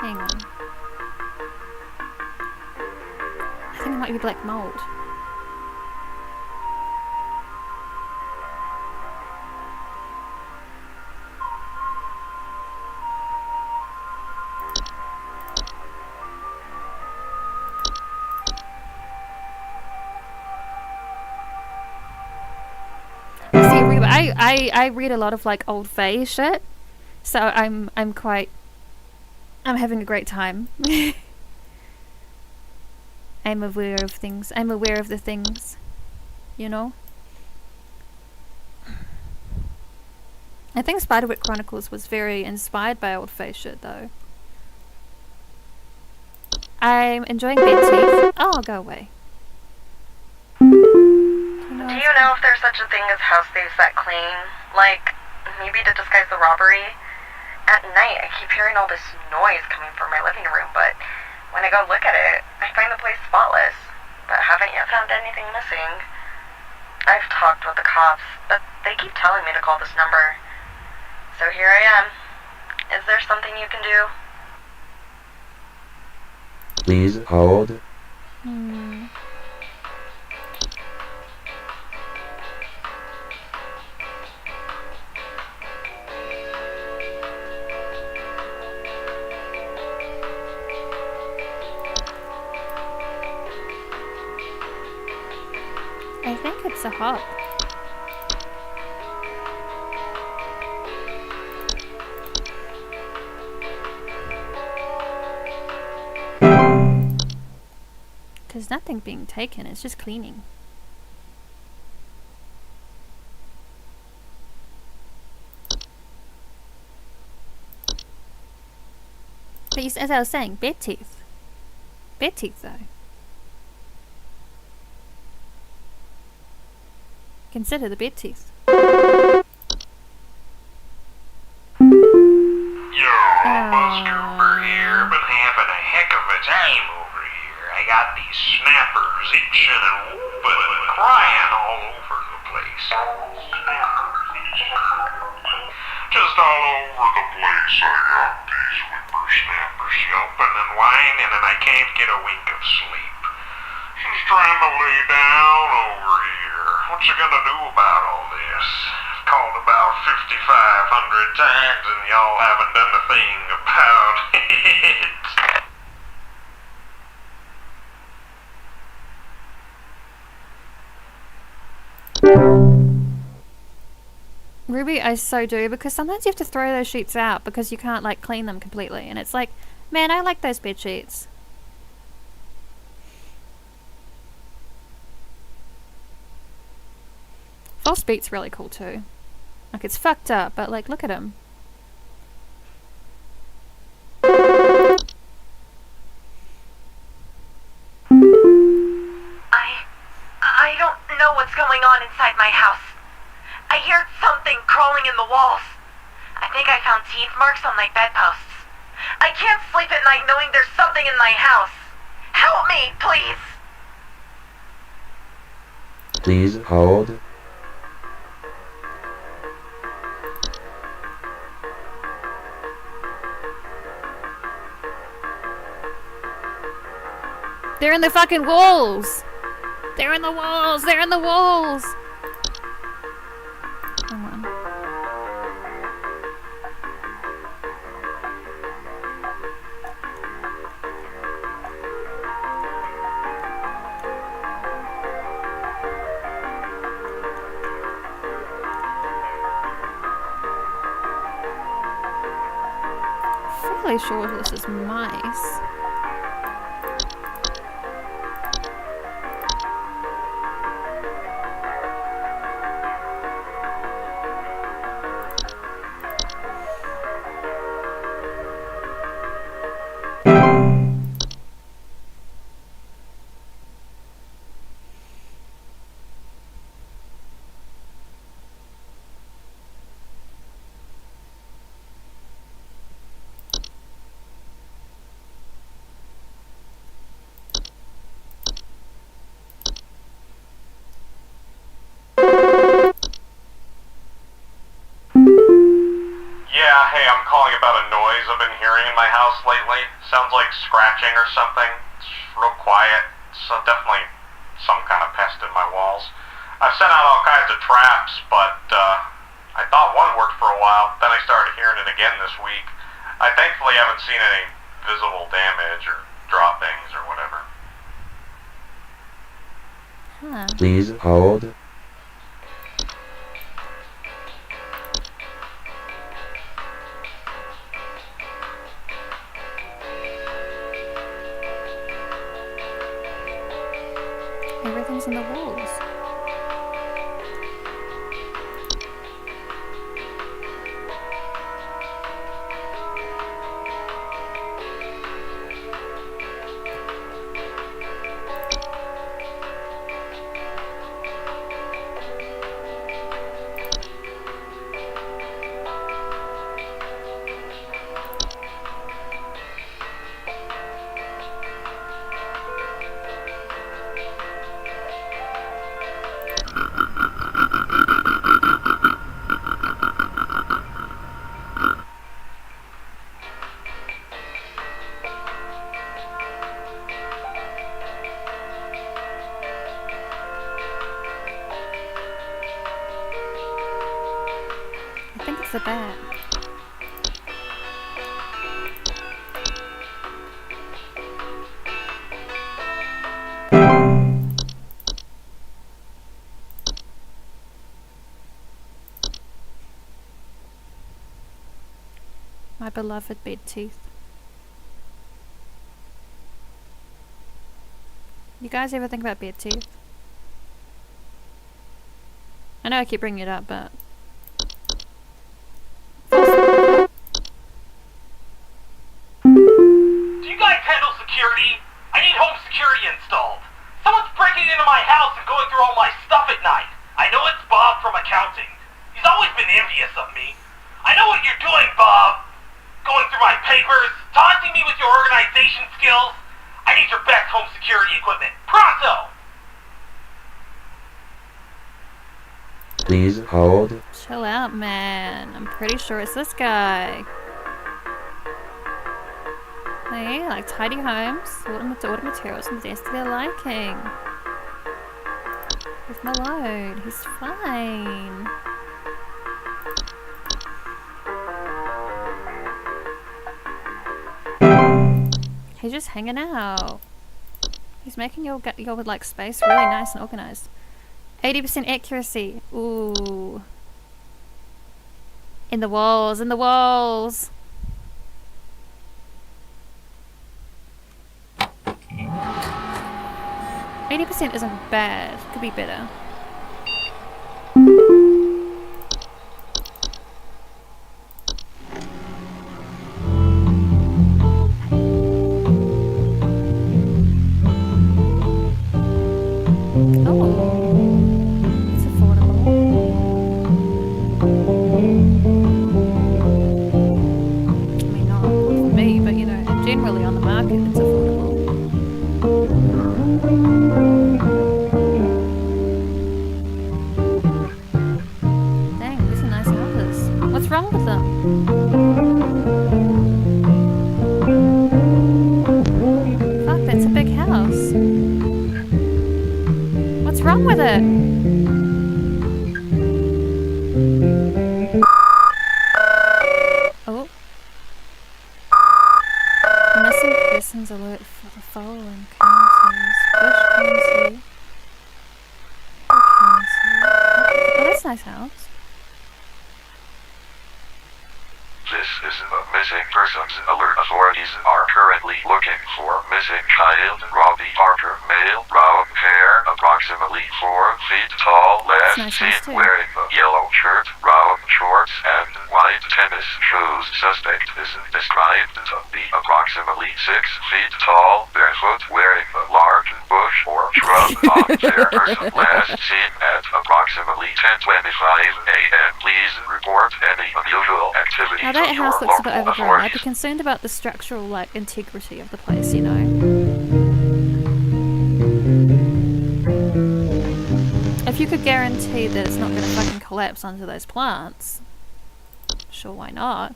Hang on. I think it might be black mold. I read a lot of like old fae shit, so I'm having a great time. I'm aware of things. I'm aware of the things, you know. I think Spiderwick Chronicles was very inspired by old fae shit, though. I'm enjoying Bedteeth. Oh, go away. Do you know if there's such a thing as house thieves that clean? Like, maybe to disguise the robbery? At night, I keep hearing all this noise coming from my living room, but when I go look at it, I find the place spotless, but haven't yet found anything missing. I've talked with the cops, but they keep telling me to call this number. So here I am. Is there something you can do? Please hold. I think it's a hop. There's nothing being taken, it's just cleaning. But as I was saying, Bedteeth. Bedteeth though. Consider the Bedteeth. Yo, Buzzcooper here, been having a heck of a time over here. I got these snappers itching and whooping and crying all over the place. Just all over the place I got these whippersnappers yelping and whining, and I can't get a wink of sleep. She's trying to lay down over here. What's she gonna do about all this? I've called about 5,500 times and y'all haven't done a thing about it. Ruby, I so do, because sometimes you have to throw those sheets out because you can't like clean them completely, and it's like, man, I like those bed sheets. False Beat's really cool too. Like, it's fucked up, but like, look at him. I don't know what's going on inside my house. I hear something crawling in the walls. I think I found teeth marks on my bedposts. I can't sleep at night knowing there's something in my house. Help me, please! Please hold. They're in the fucking walls! They're in the walls! They're in the walls! Come on. Fairly sure this is mice. noise I've been hearing in my house lately. Sounds like scratching or something. It's real quiet. So definitely some kind of pest in my walls. I've sent out all kinds of traps, but I thought one worked for a while. Then I started hearing it again this week. I thankfully haven't seen any visible damage or droppings or whatever. Huh. Please hold. Everything's in the walls. I think it's a bat. My beloved bed teeth. You guys ever think about bed teeth? I know I keep bringing it up, but Do you guys handle security? I need home security installed. Someone's breaking into my house and going through all my stuff at night. I know it's Bob from accounting. He's always been envious of me. I know what you're doing, Bob. Going through my papers, taunting me with your organization skills. I need your best home security equipment. Pronto! Please hold. chill out, man. I'm pretty sure it's this guy. Hey, like tidy homes, order materials and dance to their liking. With Malone, he's fine. He's just hanging out. He's making your like space really nice and organized. 80% accuracy. Ooh. In the walls, in the walls. %80 isn't bad. Could be better. Now that house looks a bit overgrown. I'd be concerned about the structural like integrity of the place, you know. If you could guarantee that it's not going to fucking collapse onto those plants, sure, why not?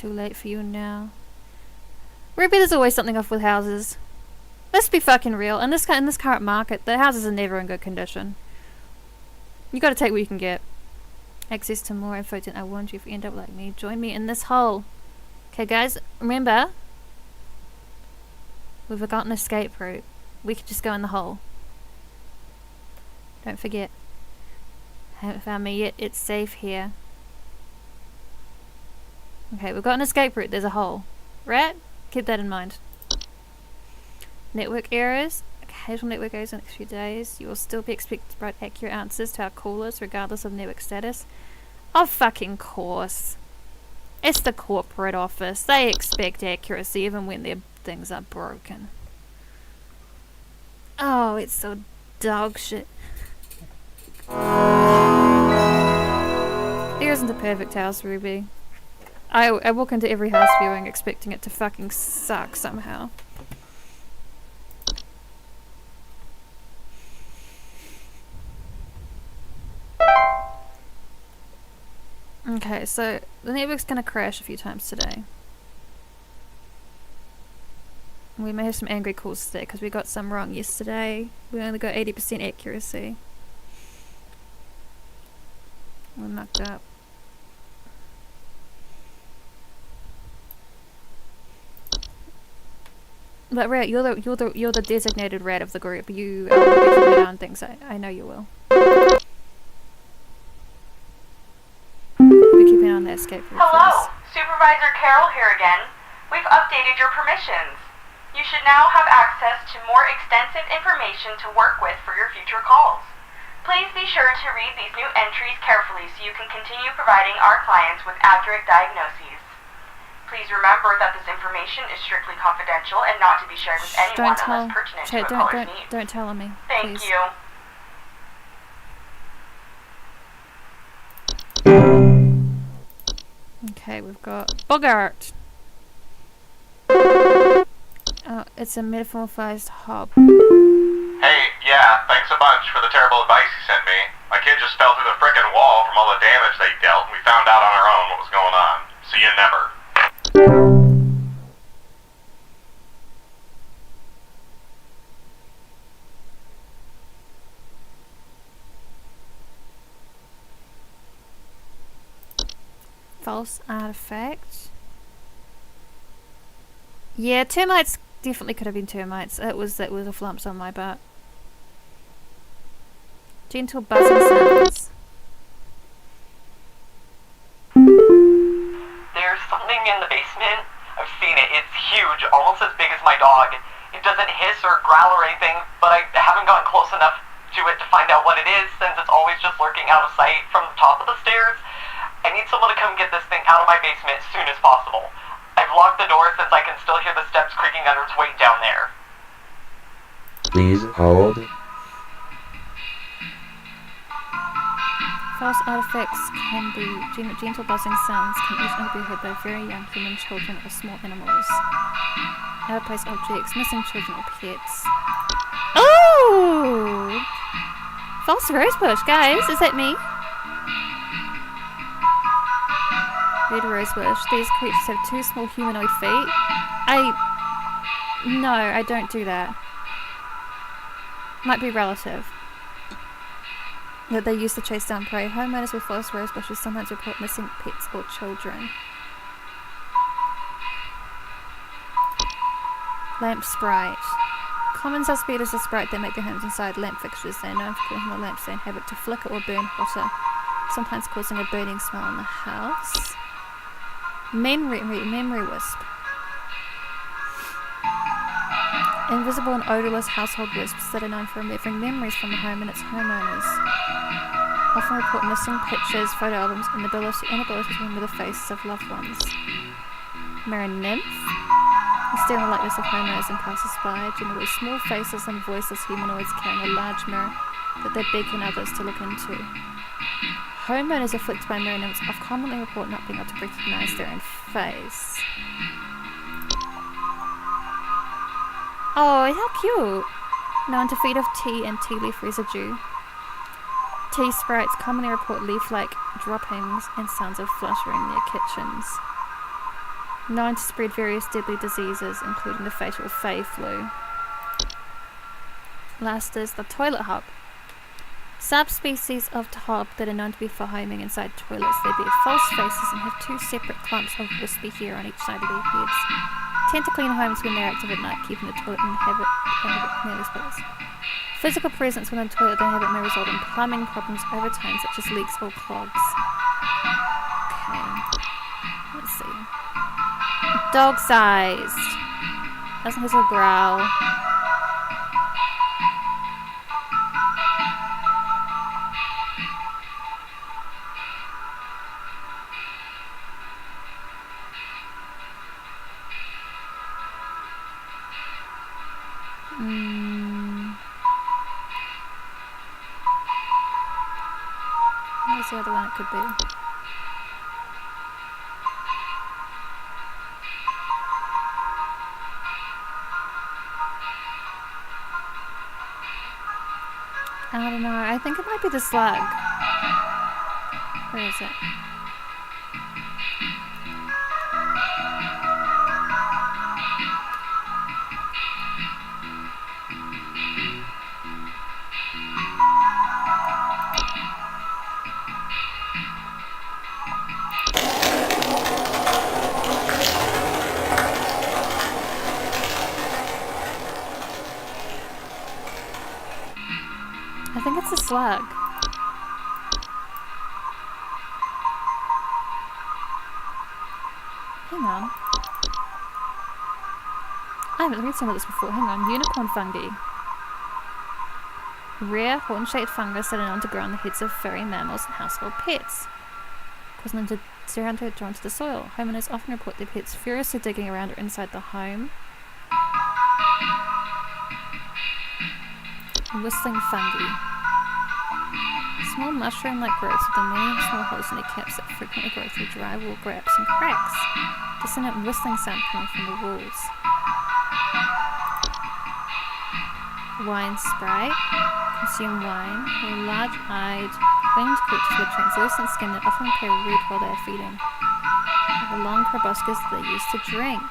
too late for you now. Ruby, there's always something off with houses. Let's be fucking real. In this current market, the houses are never in good condition. You gotta take what you can get. Access to more info. I warned you, if you end up like me, join me in this hole. Okay, guys, remember, we've got an escape route. We could just go in the hole. Don't forget. Haven't found me yet. It's safe here. Okay, we've got an escape route. There's a hole. Right? Keep that in mind. Network errors. Occasional network errors in the next few days. You will still be expected to provide accurate answers to our callers regardless of network status. Of fucking course. It's the corporate office. They expect accuracy even when their things are broken. Oh, it's so dog shit. Here isn't a perfect house, Ruby. I walk into every house viewing expecting it to fucking suck somehow. Okay, so the network's gonna crash a few times today. We may have some angry calls today because we got some wrong yesterday. We only got 80% accuracy. We're mucked up. But Rat, you're the designated rat of the group. You will be keeping an eye on things. I know you will. Be keeping an eye on that escape route. Hello, Supervisor Carol here again. We've updated your permissions. You should now have access to more extensive information to work with for your future calls. Please be sure to read these new entries carefully so you can continue providing our clients with accurate diagnoses. Please remember that this information is strictly confidential and not to be shared with anyone unless pertinent to a caller's needs. Don't tell me. Thank please. you. Okay, we've got Bogart. Oh, it's a metamorphized hob. Hey, yeah, thanks a bunch for the terrible advice you sent me. My kid just fell through the frickin' wall from all the damage they dealt, and we found out on our own what was going on. See you never. False artifact. Yeah, termites definitely could have been termites. It was a flumps on my butt. Gentle buzzing sounds. There's something in the basement. I've seen it. It's huge, almost as big as my dog. It doesn't hiss or growl or anything, but I haven't gotten close enough to it to find out what it is since it's always just lurking out of sight from the top of the stairs. I need someone to come get this thing out of my basement as soon as possible. I've locked the door since I can still hear the steps creaking under its weight down there. Please hold. False artifacts can be gentle buzzing sounds can easily be heard by very young human children or small animals. Out-of-place objects, missing children or pets. Oh! False rosebush, guys, is that me? Red rosebush. These creatures have 2 small humanoid feet. No, I don't do that. Might be relative. That they use to chase down prey. Homeowners with false rosebushes sometimes report missing pets or children. Lamp sprite. Common suspect is a sprite that make their homes inside lamp fixtures. They are known for causing the lamps they inhabit to flicker or burn hotter, sometimes causing a burning smell in the house. Memory wisp. Invisible and odorless household wisps that are known for removing memories from the home and its homeowners. Often report missing pictures, photo albums, and inability to remember the faces of loved ones. Mirror nymph. They steal the likeness of homeowners and passers-by, generally small faces and voiceless humanoids carrying a large mirror that they beckon others to look into. Homeowners afflicted by mirror nymphs often commonly report not being able to recognize their own face. Oh, how cute! Known to feed off tea and tea leaf residue. Tea sprites commonly report leaf-like droppings and sounds of fluttering in their kitchens. known to spread various deadly diseases, including the fatal Fey flu. Last is the toilet hub. Subspecies of hob that are known to be for homing inside toilets. They bear false faces and have two separate clumps of wispy hair on each side of their heads. Tend to clean homes when they're active at night, keeping the toilet in habit nearly spotless. Physical presence within the toilet they inhabit may result in plumbing problems over time, such as leaks or clogs. Okay, let's see. Dog-sized. Doesn't hiss or growl. What's the other one it could be? I don't know. I think it might be the slug. Where is it? I think it's a slug. Hang on. I haven't read some of this before. Hang on. Unicorn fungi. Rare horn-shaped fungus that are known to grow on the heads of furry mammals and household pets, causing them to surround to drawn to the soil. Homeowners often report their pets furiously digging around or inside the home. Whistling fungi. Small mushroom-like growths with many small holes in their caps that frequently grow through drywall gaps and cracks. Dissonant whistling sound coming from the walls. Wine sprite. Consume wine. They're large-eyed, winged creatures with translucent skin that often appear red while they are feeding. They have long proboscis that they use to drink.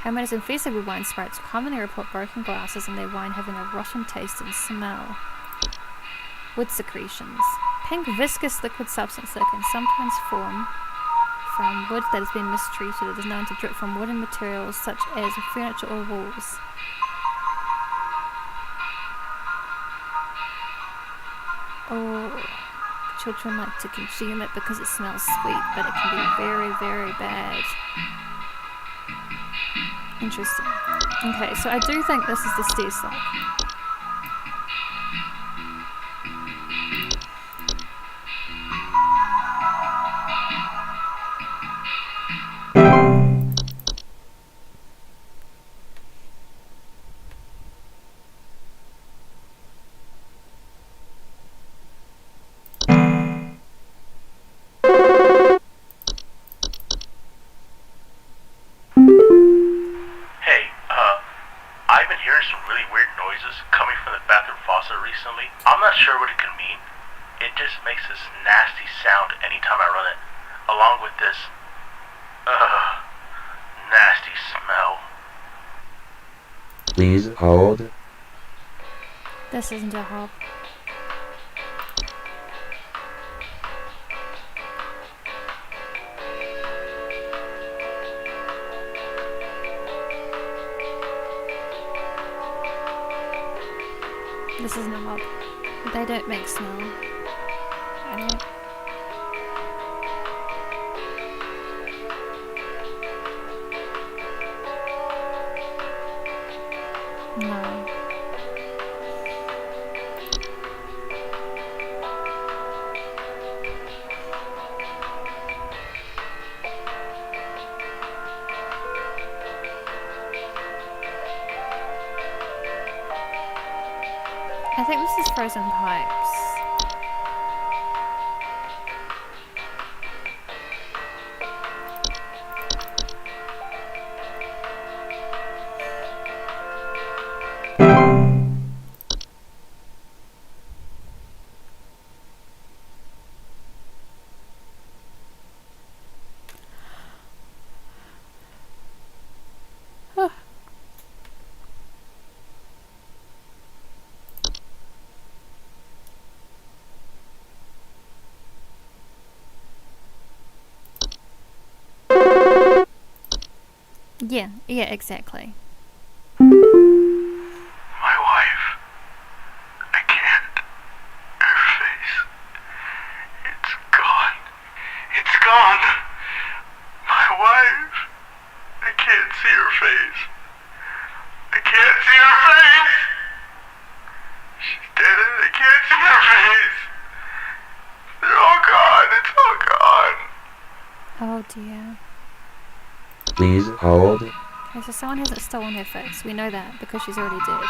Homeowners infested with wine sprites commonly report broken glasses and their wine having a rotten taste and smell. Wood secretions. Pink viscous liquid substance that can sometimes form from wood that has been mistreated. It is known to drip from wooden materials such as furniture or walls. Oh, children like to consume it because it smells sweet, but it can be very, very bad. Interesting. Okay, so I do think this is the stair slug. Recently. I'm not sure what it can mean. It just makes this nasty sound anytime I run it, along with this nasty smell. Please hold. This isn't a hob. This isn't a hob. They don't make smell. Right? No. I think this is frozen pipes. Yeah, exactly. My wife. I can't. Her face. It's gone. It's gone. My wife. I can't see her face. I can't see her face. She's dead and I can't see her face. They're all gone. It's all gone. Oh dear. Please hold. Okay, so someone hasn't stolen her face. We know that because she's already dead.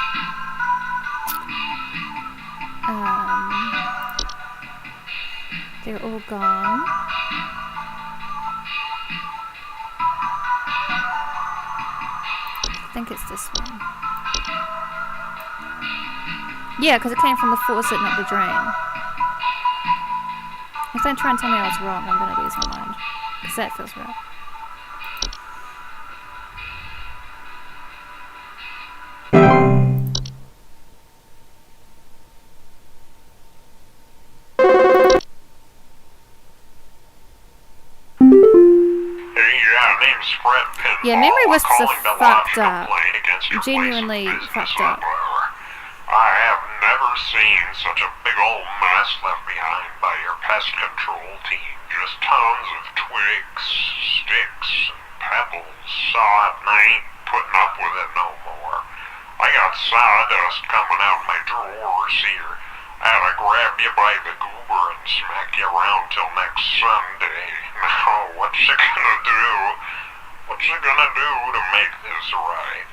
They're all gone. I think it's this one. Yeah, because it came from the faucet, not the drain. If they try and tell me I was wrong, I'm going to lose my mind. Because that feels right. Yeah, memory wisps are fucked up. Genuinely fucked up. I have never seen such a big old mess left behind by your pest control team. Just tons of twigs, sticks, and pebbles. I ain't putting up with it no more. I got sawdust coming out my drawers here. I had to grab you by the goober and smack you around till next Sunday. Now, what you gonna do? What you gonna do to make this right?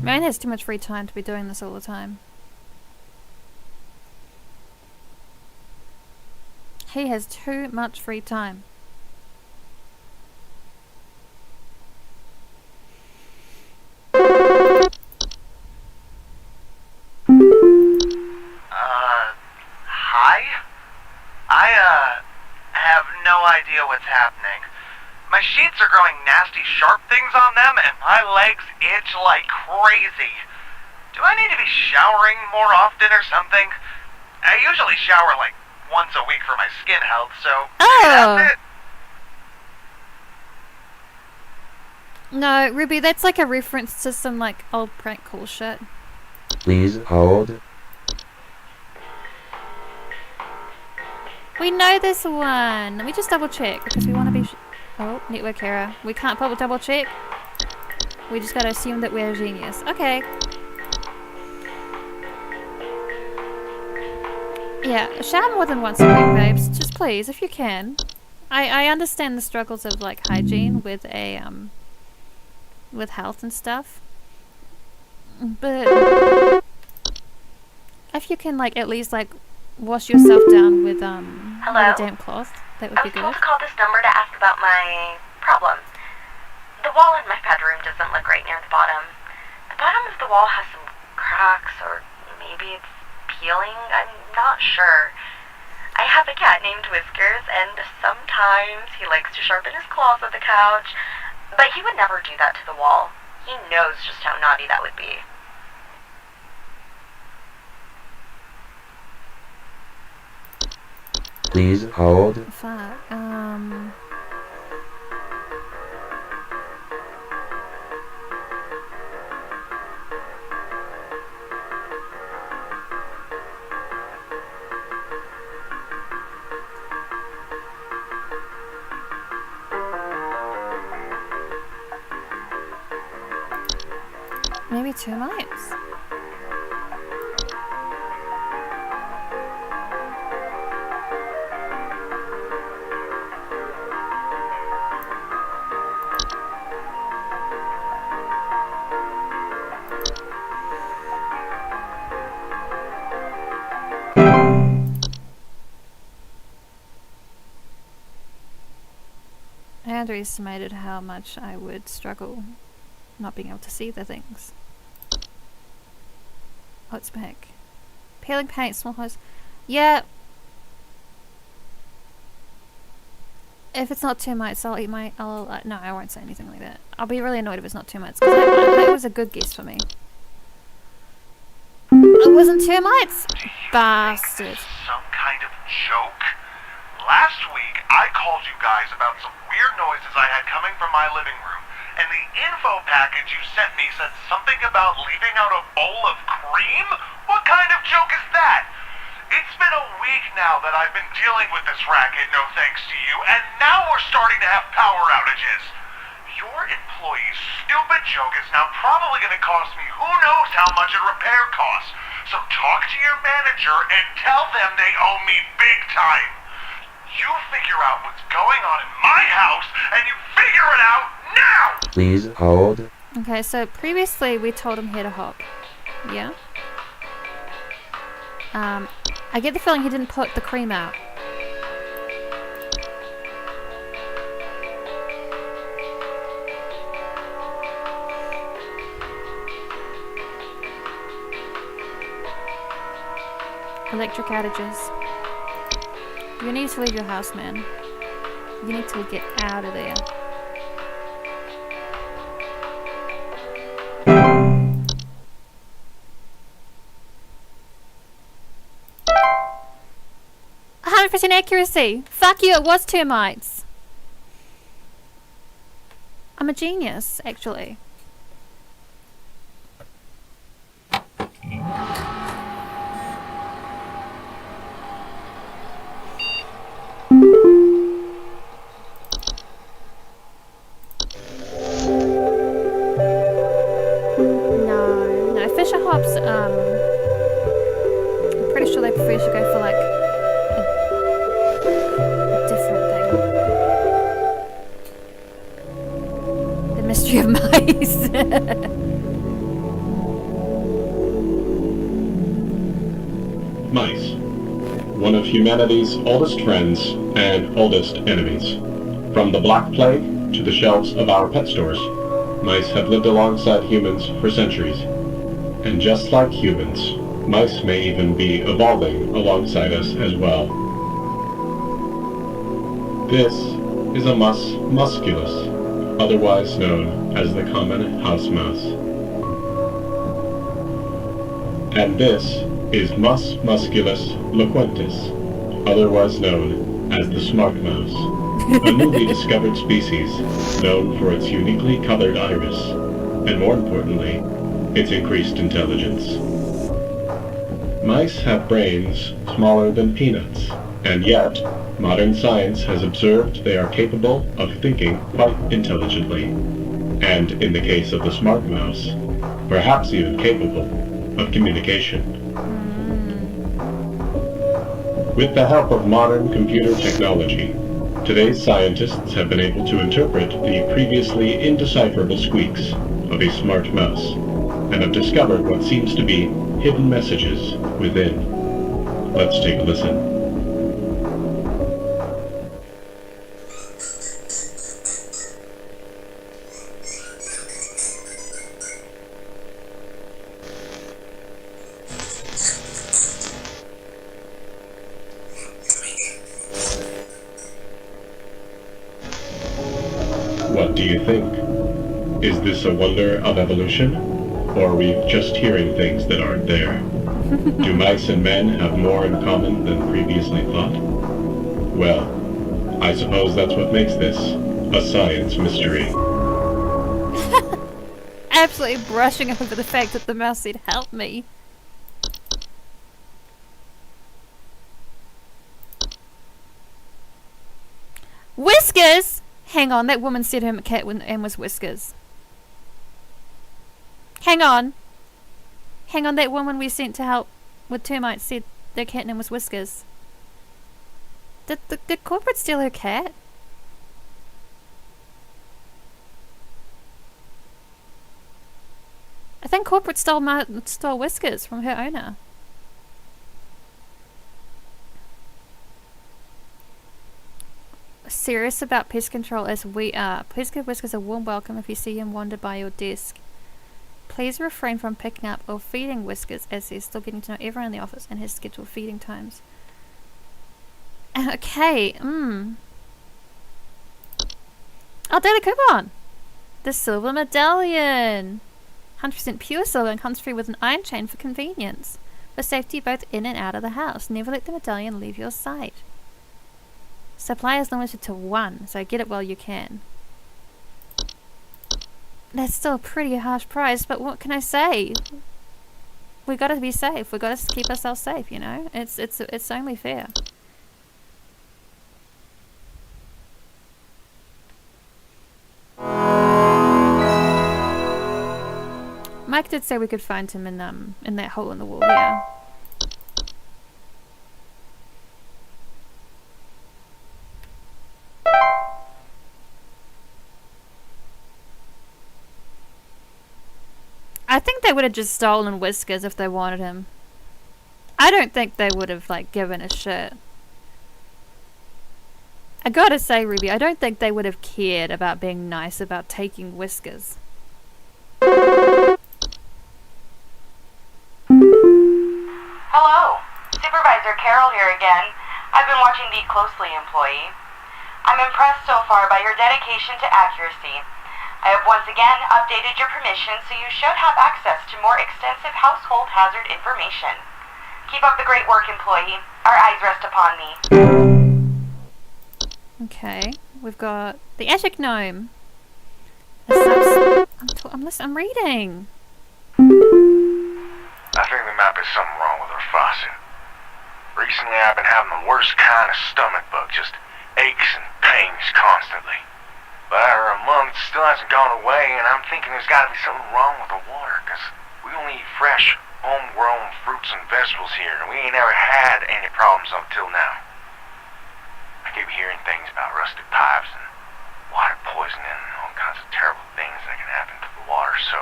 Man has too much free time to be doing this all the time. He has too much free time. Hi? I have no idea what's happening. My sheets are growing nasty sharp things on them, and my legs itch like crazy. Do I need to be showering more often or something? I usually shower like once a week for my skin health, so maybe that's it. No, Ruby, that's like a reference to some like old prank call shit. Please hold. We know this one. Let me just double check because we want to be. Oh, network error. We can't double check. We just gotta assume that we're a genius. Okay. Yeah, shower more than once a week, babes. Just please, if you can. I understand the struggles of like hygiene with a with health and stuff, but if you can like at least like wash yourself down with with a damp cloth, that would be good. I was told to call this number to ask about my problem. The wall in my bedroom doesn't look right near the bottom. The bottom of the wall has some cracks, or maybe it's peeling. I'm not sure. I have a cat named Whiskers, and sometimes he likes to sharpen his claws at the couch, but he would never do that to the wall. He knows just how naughty that would be. Please hold. Fuck. Maybe termites? I underestimated how much I would struggle not being able to see the things. Oh, it's back. Peeling paint, small hose. Yeah. If it's not termites, I'll eat my... no, I won't say anything like that. I'll be really annoyed if it's not termites, because that was a good guess for me. It wasn't termites! Bastard. Some kind of joke? Last week, I called you guys about some weird noises I had coming from my living room, and the info package you sent me said something about leaving out a bowl of cream? What kind of joke is that? It's been a week now that I've been dealing with this racket, no thanks to you, and now we're starting to have power outages. Your employee's stupid joke is now probably going to cost me who knows how much in repair costs. So talk to your manager and tell them they owe me big time. You figure out what's going on in my house, and you figure it out now! Please hold. Okay, so previously we told him here to hop. Yeah? I get the feeling he didn't put the cream out. Electric outages. You need to leave your house, man. You need to get out of there. %100% accuracy! Fuck you, it was termites! I'm a genius, actually. No, Fisher Hops, I'm pretty sure they prefer to go for like a different thing. The mystery of mice. Mice. One of humanity's oldest friends and oldest enemies. From the Black Plague to the shelves of our pet stores, mice have lived alongside humans for centuries. And just like humans, mice may even be evolving alongside us as well. This is a mus musculus, otherwise known as the common house mouse. And this is Mus musculus loquentis, otherwise known as the smart mouse, a newly discovered species known for its uniquely colored iris, and more importantly, its increased intelligence. Mice have brains smaller than peanuts, and yet, modern science has observed they are capable of thinking quite intelligently, and in the case of the smart mouse, perhaps even capable of communication. With the help of modern computer technology, today's scientists have been able to interpret the previously indecipherable squeaks of a smart mouse, and have discovered what seems to be hidden messages within. Let's take a listen. What do you think? Is this a wonder of evolution? Or are we just hearing things that aren't there? Do mice and men have more in common than previously thought? Well, I suppose that's what makes this a science mystery. Absolutely brushing over the fact that the mouse said, "Help me." Whiskers? Hang on, that woman said her cat and was Whiskers. Hang on. Hang on, that woman we sent to help with termites said their cat name was Whiskers. Did corporate steal her cat? I think corporate stole Whiskers from her owner. Serious about pest control as we are. Please give Whiskers a warm welcome if you see him wander by your desk. Please refrain from picking up or feeding Whiskers as he's still getting to know everyone in the office and his scheduled feeding times. Okay, Oh, daily coupon! The silver medallion! 100% pure silver and comes free with an iron chain for convenience. for safety both in and out of the house. Never let the medallion leave your sight. Supply is limited to 1, so get it while you can. That's still a pretty harsh price, but what can I say? We gotta be safe. We gotta keep ourselves safe, you know? It's only fair. Mike did say we could find him in that hole in the wall, yeah. I think they would have just stolen Whiskers if they wanted him. I don't think they would have, like, given a shit. I gotta say, Ruby, I don't think they would have cared about being nice about taking Whiskers. Hello, Supervisor Carol here again. I've been watching the closely, employee. I'm impressed so far by your dedication to accuracy. I have once again updated your permission, so you should have access to more extensive household hazard information. Keep up the great work, employee. Our eyes rest upon me. Okay, we've got the attic gnome. I'm reading. I think there might be something wrong with her faucet. Recently I've been having the worst kind of stomach bug, just aches and pains constantly. But after a month, it still hasn't gone away, and I'm thinking there's got to be something wrong with the water, because we only eat fresh, homegrown fruits and vegetables here, and we ain't ever had any problems up till now. I keep hearing things about rusted pipes and water poisoning and all kinds of terrible things that can happen to the water, so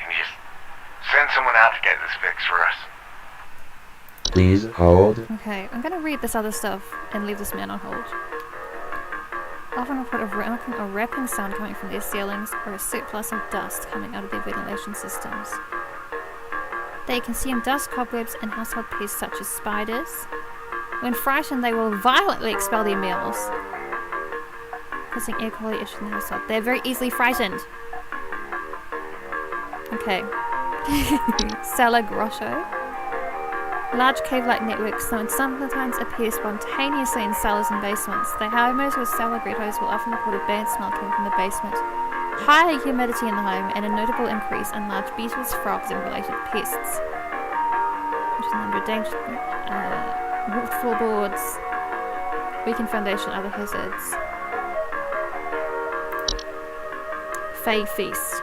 can you just send someone out to get this fixed for us? Please hold. Okay, I'm gonna read this other stuff and leave this man on hold. Often report of a rapping sound coming from their ceilings or a surplus of dust coming out of their ventilation systems. They consume dust, cobwebs, and household pests such as spiders. When frightened, they will violently expel their meals, causing air quality issues in the household. They're very easily frightened. Okay. Cellar grotto. Large cave-like networks sometimes appear spontaneously in cellars and basements. The homeowners with cellar grottos will often report a bad smell coming from the basement, higher humidity in the home, and a notable increase in large beetles, frogs, and related pests. Which is under danger. Warped floorboards, weakened foundation, other hazards. Fey feast.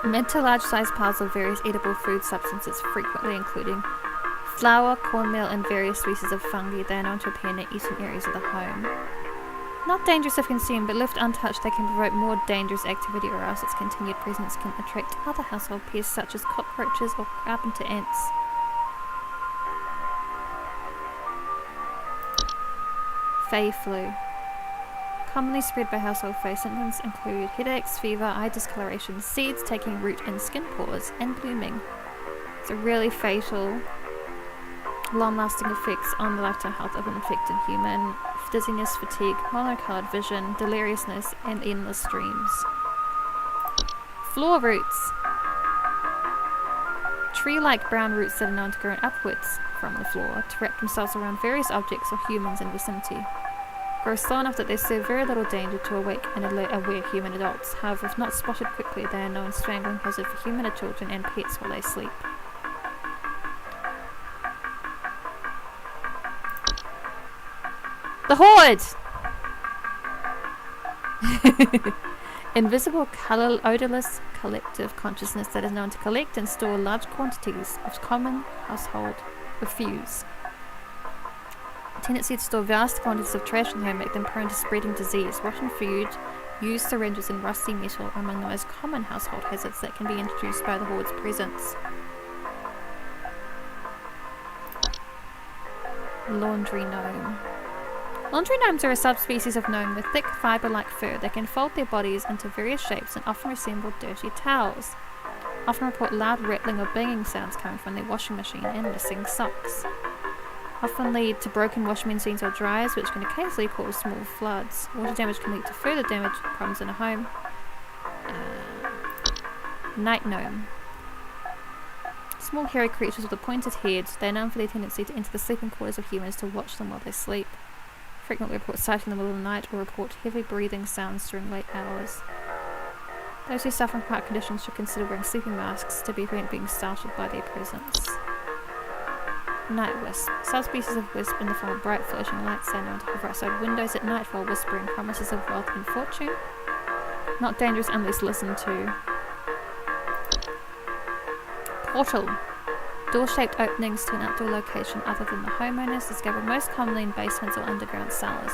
Mid to large sized piles of various edible food substances, frequently including flour, cornmeal, and various species of fungi. They are known to appear in the eating areas of the home. Not dangerous if consumed, but left untouched, they can provoke more dangerous activity, or else its continued presence can attract other household pests such as cockroaches or carpenter ants. Fey flu. Commonly spread by household fey. Symptoms include headaches, fever, eye discoloration, seeds taking root in skin pores, and blooming. It's a really fatal, long-lasting effects on the lifetime health of an infected human. Dizziness, fatigue, mono-coloured vision, deliriousness, and endless dreams. Floor roots. Tree-like brown roots that are known to grow upwards from the floor to wrap themselves around various objects or humans in vicinity. Grow slow enough that they serve very little danger to awake and aware human adults. However, if not spotted quickly, they are known strangling hazard for human and children and pets while they sleep. The Horde! Invisible, odorless collective consciousness that is known to collect and store large quantities of common household refuse. A tendency to store vast quantities of trash in the home make them prone to spreading disease. Rotten food, used syringes, and rusty metal are among the most common household hazards that can be introduced by the Horde's presence. Laundry gnome. Laundry gnomes are a subspecies of gnome with thick, fibre-like fur. They can fold their bodies into various shapes and often resemble dirty towels. Often report loud rattling or banging sounds coming from their washing machine and missing socks. Often lead to broken washing machines or dryers, which can occasionally cause small floods. Water damage can lead to further damage problems in a home. Night gnome. Small hairy creatures with a pointed head, they are known for their tendency to enter the sleeping quarters of humans to watch them while they sleep. Frequently report sighting in the middle of the night or report heavy breathing sounds during late hours. Those who suffer from heart conditions should consider wearing sleeping masks to prevent being startled by their presence. Night wisp. Subspecies of wisp in the form of bright flashing lights are known to hover outside windows at night while whispering promises of wealth and fortune. Not dangerous unless listened to. Portal. Door-shaped openings to an outdoor location other than the homeowners, discovered most commonly in basements or underground cellars.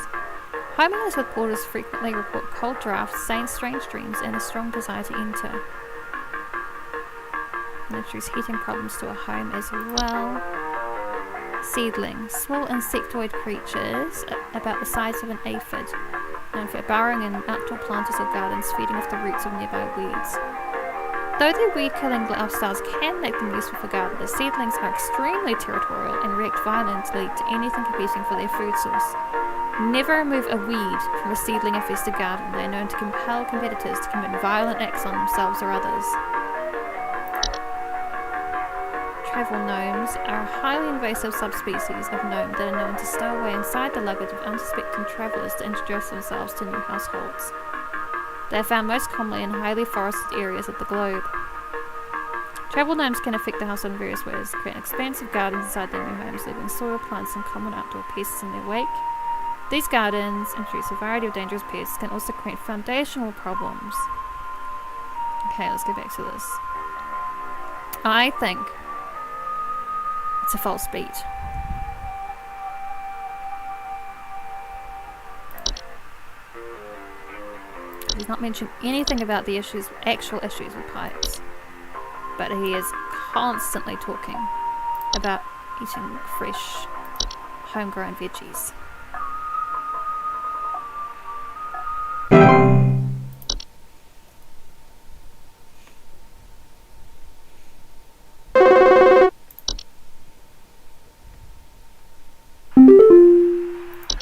Homeowners with portals frequently report cold drafts, saying strange dreams, and a strong desire to enter. And introduce heating problems to a home as well. Seedling. Small insectoid creatures about the size of an aphid, known for burrowing in outdoor planters or gardens, feeding off the roots of nearby weeds. Though their weed-killing lifestyles can make them useful for gardeners, seedlings are extremely territorial and react violently to anything competing for their food source. Never remove a weed from a seedling-infested garden. They are known to compel competitors to commit violent acts on themselves or others. Travel gnomes are a highly invasive subspecies of gnome that are known to stow away inside the luggage of unsuspecting travellers to introduce themselves to new households. They are found most commonly in highly forested areas of the globe. Travel gnomes can affect the household in various ways, creating expansive gardens inside their new homes, leaving soil, plants, and common outdoor pests in their wake. These gardens introduce a variety of dangerous pests, can also create foundational problems. Okay, let's go back to this. I think it's a false beat. He's not mentioned anything about the actual issues with pipes, but he is constantly talking about eating fresh, homegrown veggies.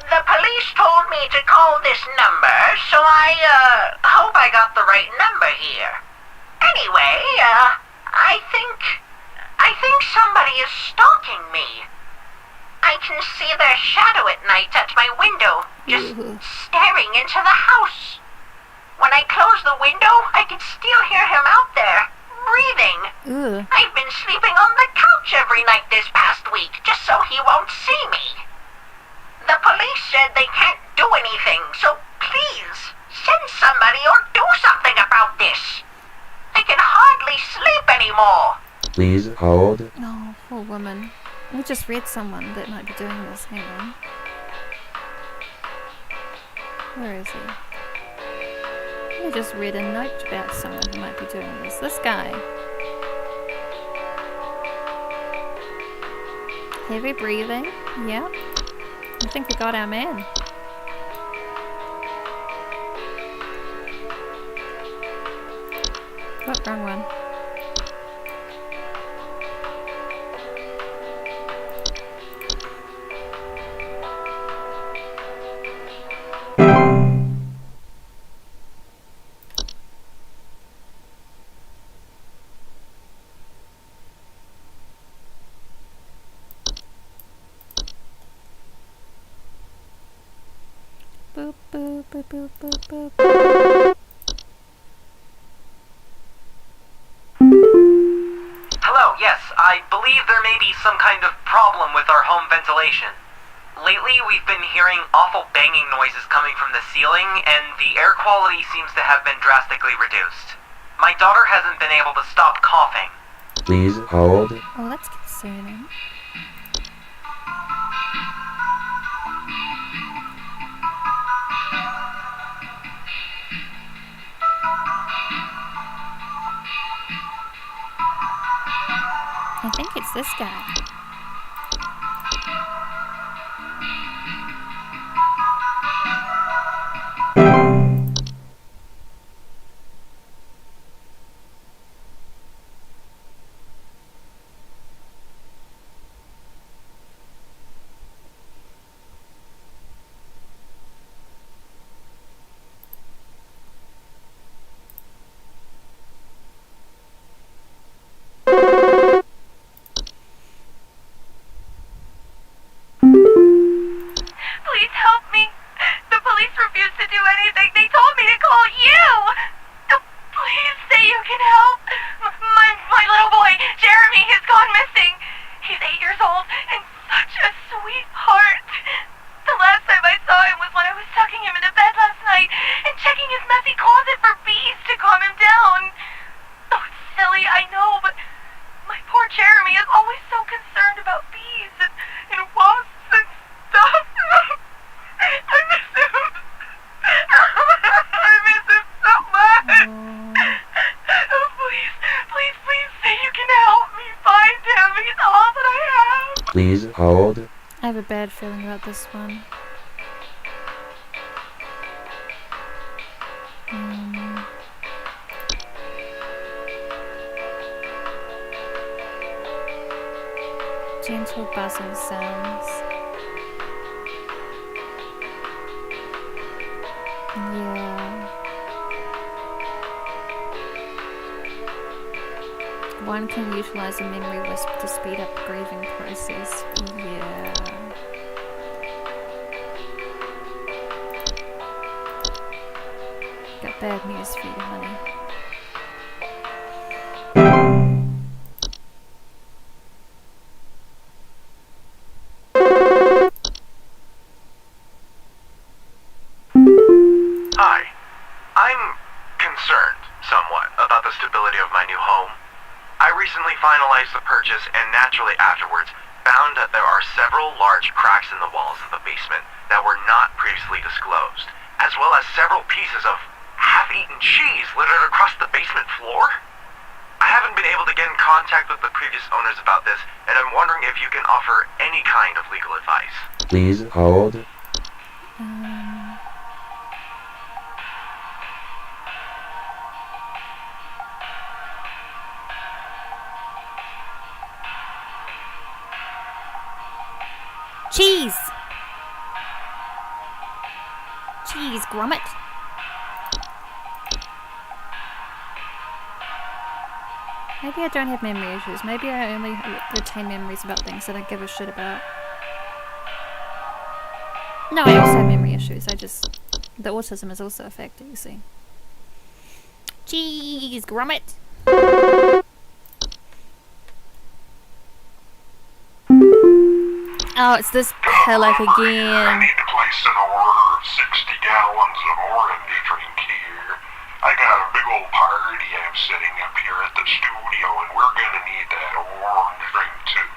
The police told me to call this number, so I hope I got the right number here. Anyway, I think somebody is stalking me. I can see their shadow at night at my window, just staring into the house. When I close the window, I can still hear him out there, breathing. I've been sleeping on the couch every night this past week, just so he won't see me. The police said they can't do anything, so please, send somebody or do something about this. I can hardly sleep anymore. Please hold. Oh, poor woman. We just read someone that might be doing this. Hang on. Where is he? We just read a note about someone who might be doing this. This guy. Heavy breathing. Yep. I think we got our man. What? Wrong one. Boop, boop, boop, boop, boop, boop. Hello, yes, I believe there may be some kind of problem with our home ventilation. Lately, we've been hearing awful banging noises coming from the ceiling, and the air quality seems to have been drastically reduced. My daughter hasn't been able to stop coughing. Please hold. Oh, that's concerning. I think it's this guy. refused to do anything. They told me to call you. Please say you can help. My little boy, Jeremy, has gone missing. He's 8 years old and such a sweetheart. The last time I saw him was when I was tucking him into bed last night and checking his messy closet for bees to calm him down. Oh, it's silly, I know, but my poor Jeremy is always so concerned about bees and wasps and stuff. I miss him. I miss him so much. Oh, please say you can help me find him. He's all that I have. Please hold. I have a bad feeling about this one. Gentle buzzing sounds. Yeah. One can utilize a memory wisp to speed up the grieving process. Yeah. Got bad news for you, honey. Hi. I'm concerned, somewhat, about the stability of my new home. I recently finalized the purchase and naturally afterwards found that there are several large cracks in the walls of the basement that were not previously disclosed, as well as several pieces of half-eaten cheese littered across the basement floor. I haven't been able to get in contact with the previous owners about this, and I'm wondering if you can offer any kind of legal advice. Please hold. Cheese! Cheese, Gromit. Maybe I don't have memory issues. Maybe I only retain memories about things that I give a shit about. No, I also have memory issues. The autism is also a factor, you see. Cheese, Gromit. Oh, it's this hillock again. I need to place an order of 60 gallons of orange drink here. I got a big old party I'm setting up here at the studio, and we're gonna need that orange drink too.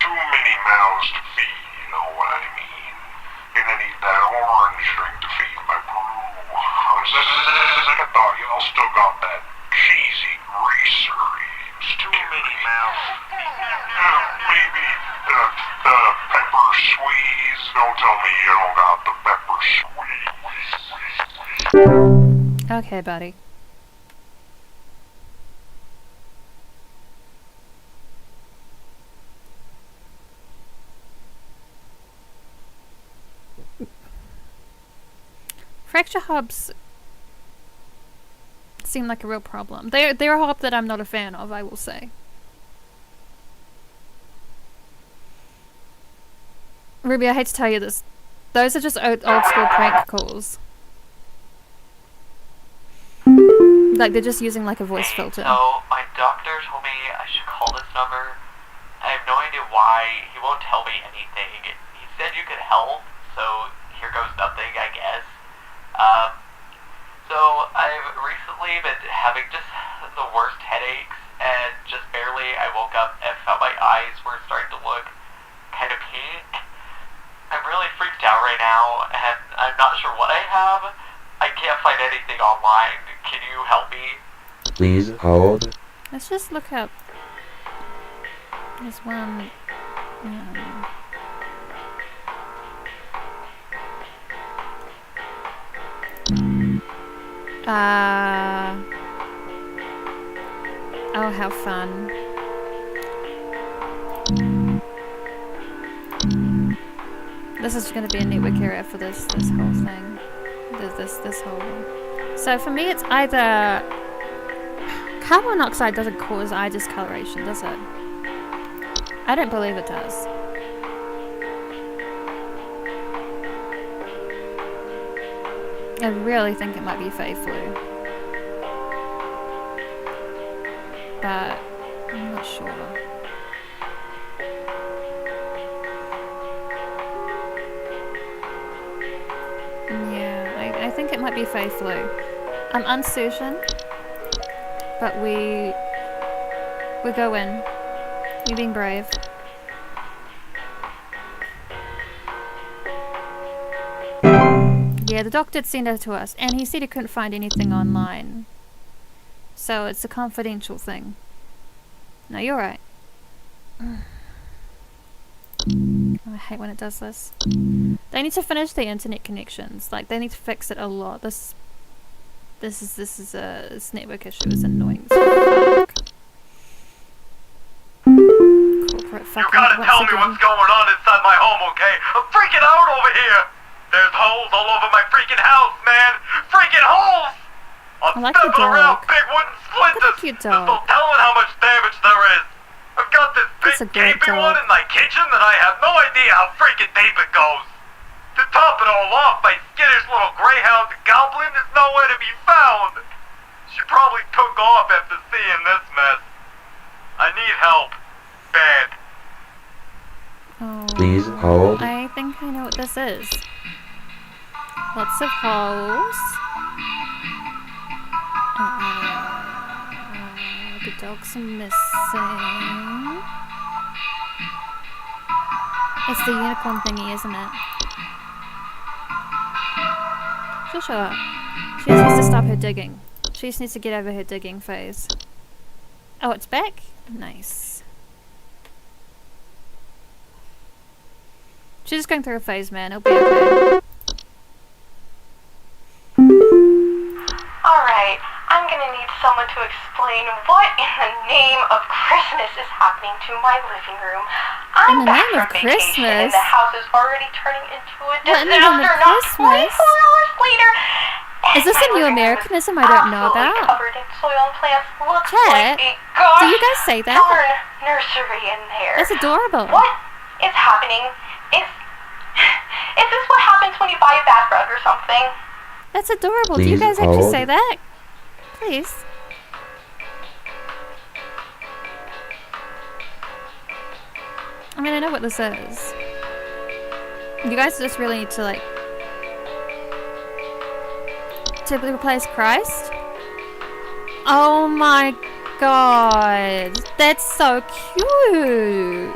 Too many mouths to feed, you know what I mean? Gonna need that orange drink to feed my brew. Second thought, y'all still got that cheesy greaser. Too many mouths. Maybe pepper squeeze. Don't tell me you don't got the pepper squeeze. Okay, buddy. Fracture hubs seem like a real problem. They're a hub that I'm not a fan of, I will say. Ruby, I hate to tell you this. Those are just old school prank calls. Like, they're just using like a voice filter. So, my doctor told me I should call this number. I have no idea why. He won't tell me anything. He said you could help, so here goes nothing, I guess. So I've recently been having just the worst headaches, and just barely I woke up and felt my eyes were starting to look kind of pink. I'm really freaked out right now, and I'm not sure what I have. I can't find anything online. Can you help me? Please hold. Let's just look up. There's one. Oh, how fun. This is going to be a network area for this whole thing. This whole... So for me it's either... Carbon monoxide doesn't cause eye discoloration, does it? I don't believe it does. I really think it might be Fae flu. But I'm not sure. Yeah, I think it might be Fae flu. I'm uncertain, but we go in. You're being brave. Yeah, the doc did send it to us, and he said he couldn't find anything online. So it's a confidential thing. No, you're right. Oh, I hate when it does this. They need to finish the internet connections. Like, they need to fix it a lot. This network issue is annoying. Corporate fucking. You gotta tell me what's going on inside my home, okay? I'm freaking out over here! There's holes all over my freaking house, man! Freaking holes! I'm stepping around big wooden splinters! There's no telling how much damage there is! I've got this big gaping one in my kitchen that I have no idea how freaking deep it goes! To top it all off, my skittish little greyhound goblin is nowhere to be found! She probably took off after seeing this mess. I need help. Bad. Oh, Please hold. I think I know what this is. Lots of holes. The dogs are missing. It's the unicorn thingy, isn't it? She'll show up. She just needs to stop her digging. She just needs to get over her digging phase. Oh, it's back? Nice. She's just going through a phase, man. It'll be okay. Alright, I'm gonna need someone to explain what in the name of Christmas is happening to my living room. I'm back from vacation and the house is already turning into a disaster. Not 24 hours later. Is this a new Americanism I don't know about? Covered in soil and plants. Looks Chat, like a gosh do you guys say that? darn nursery in there. That's adorable. What is happening? Is this what happens when you buy a bad rug or something? That's adorable. Please do you guys actually hold. say that? Please. I mean, I know what this is. You guys just really need to, like, to replace Christ? Oh my god. That's so cute.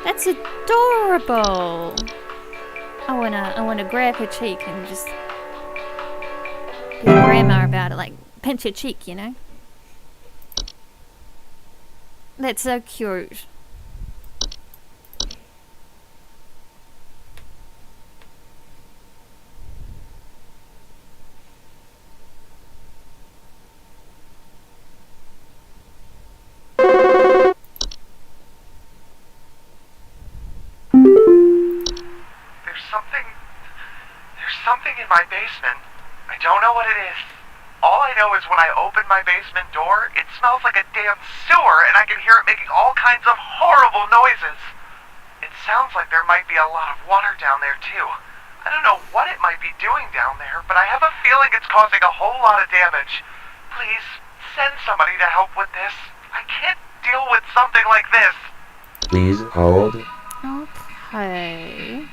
That's adorable. I wanna grab her cheek and just be a grandma about it, like pinch her cheek, you know? That's so cute. There's something in my basement. I don't know what it is. All I know is when I open my basement door, it smells like a damn sewer, and I can hear it making all kinds of horrible noises. It sounds like there might be a lot of water down there, too. I don't know what it might be doing down there, but I have a feeling it's causing a whole lot of damage. Please, send somebody to help with this. I can't deal with something like this. Please hold. Okay.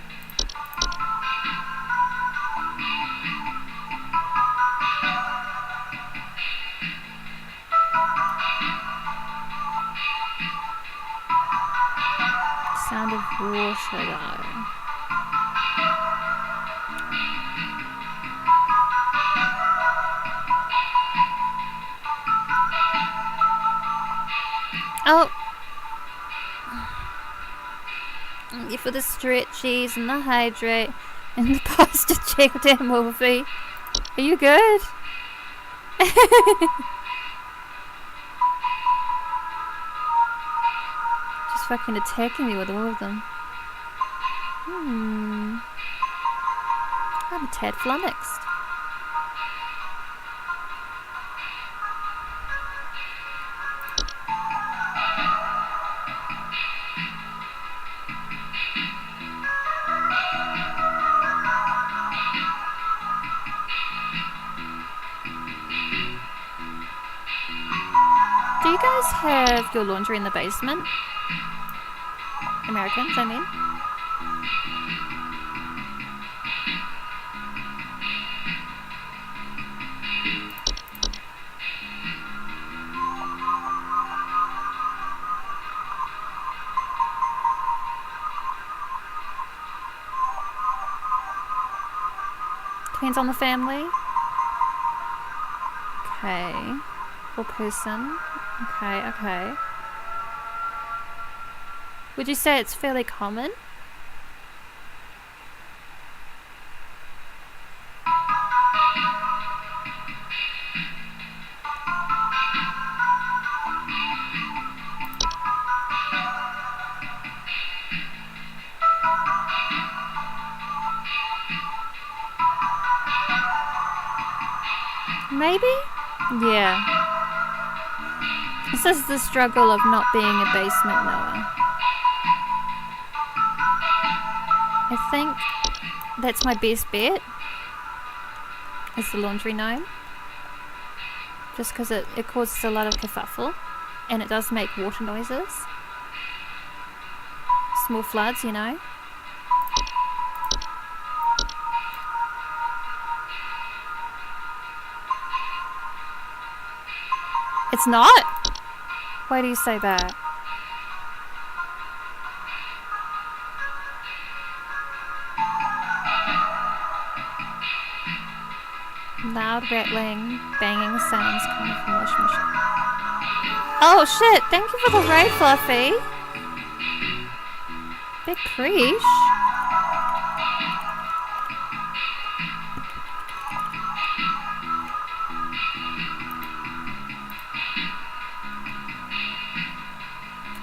Sound of water though. Oh! Yeah, for the stretchies and the hydrate and the posture check down Wolfie. Are you good? Just fucking attacking me with all of them. I'm a tad flummoxed. guys have your laundry in the basement? Americans, I mean. Depends on the family. Okay. Or person. Okay, okay. Would you say it's fairly common? Maybe? Yeah. This is the struggle of not being a basement knower. I think that's my best bet, is the laundry gnome. Just because it causes a lot of kerfuffle, and it does make water noises. Small floods, you know. It's not? Why do you say that? Loud rattling, banging sounds coming from washing machine. Oh shit, thank you for the raid, Fluffy. Big creesh.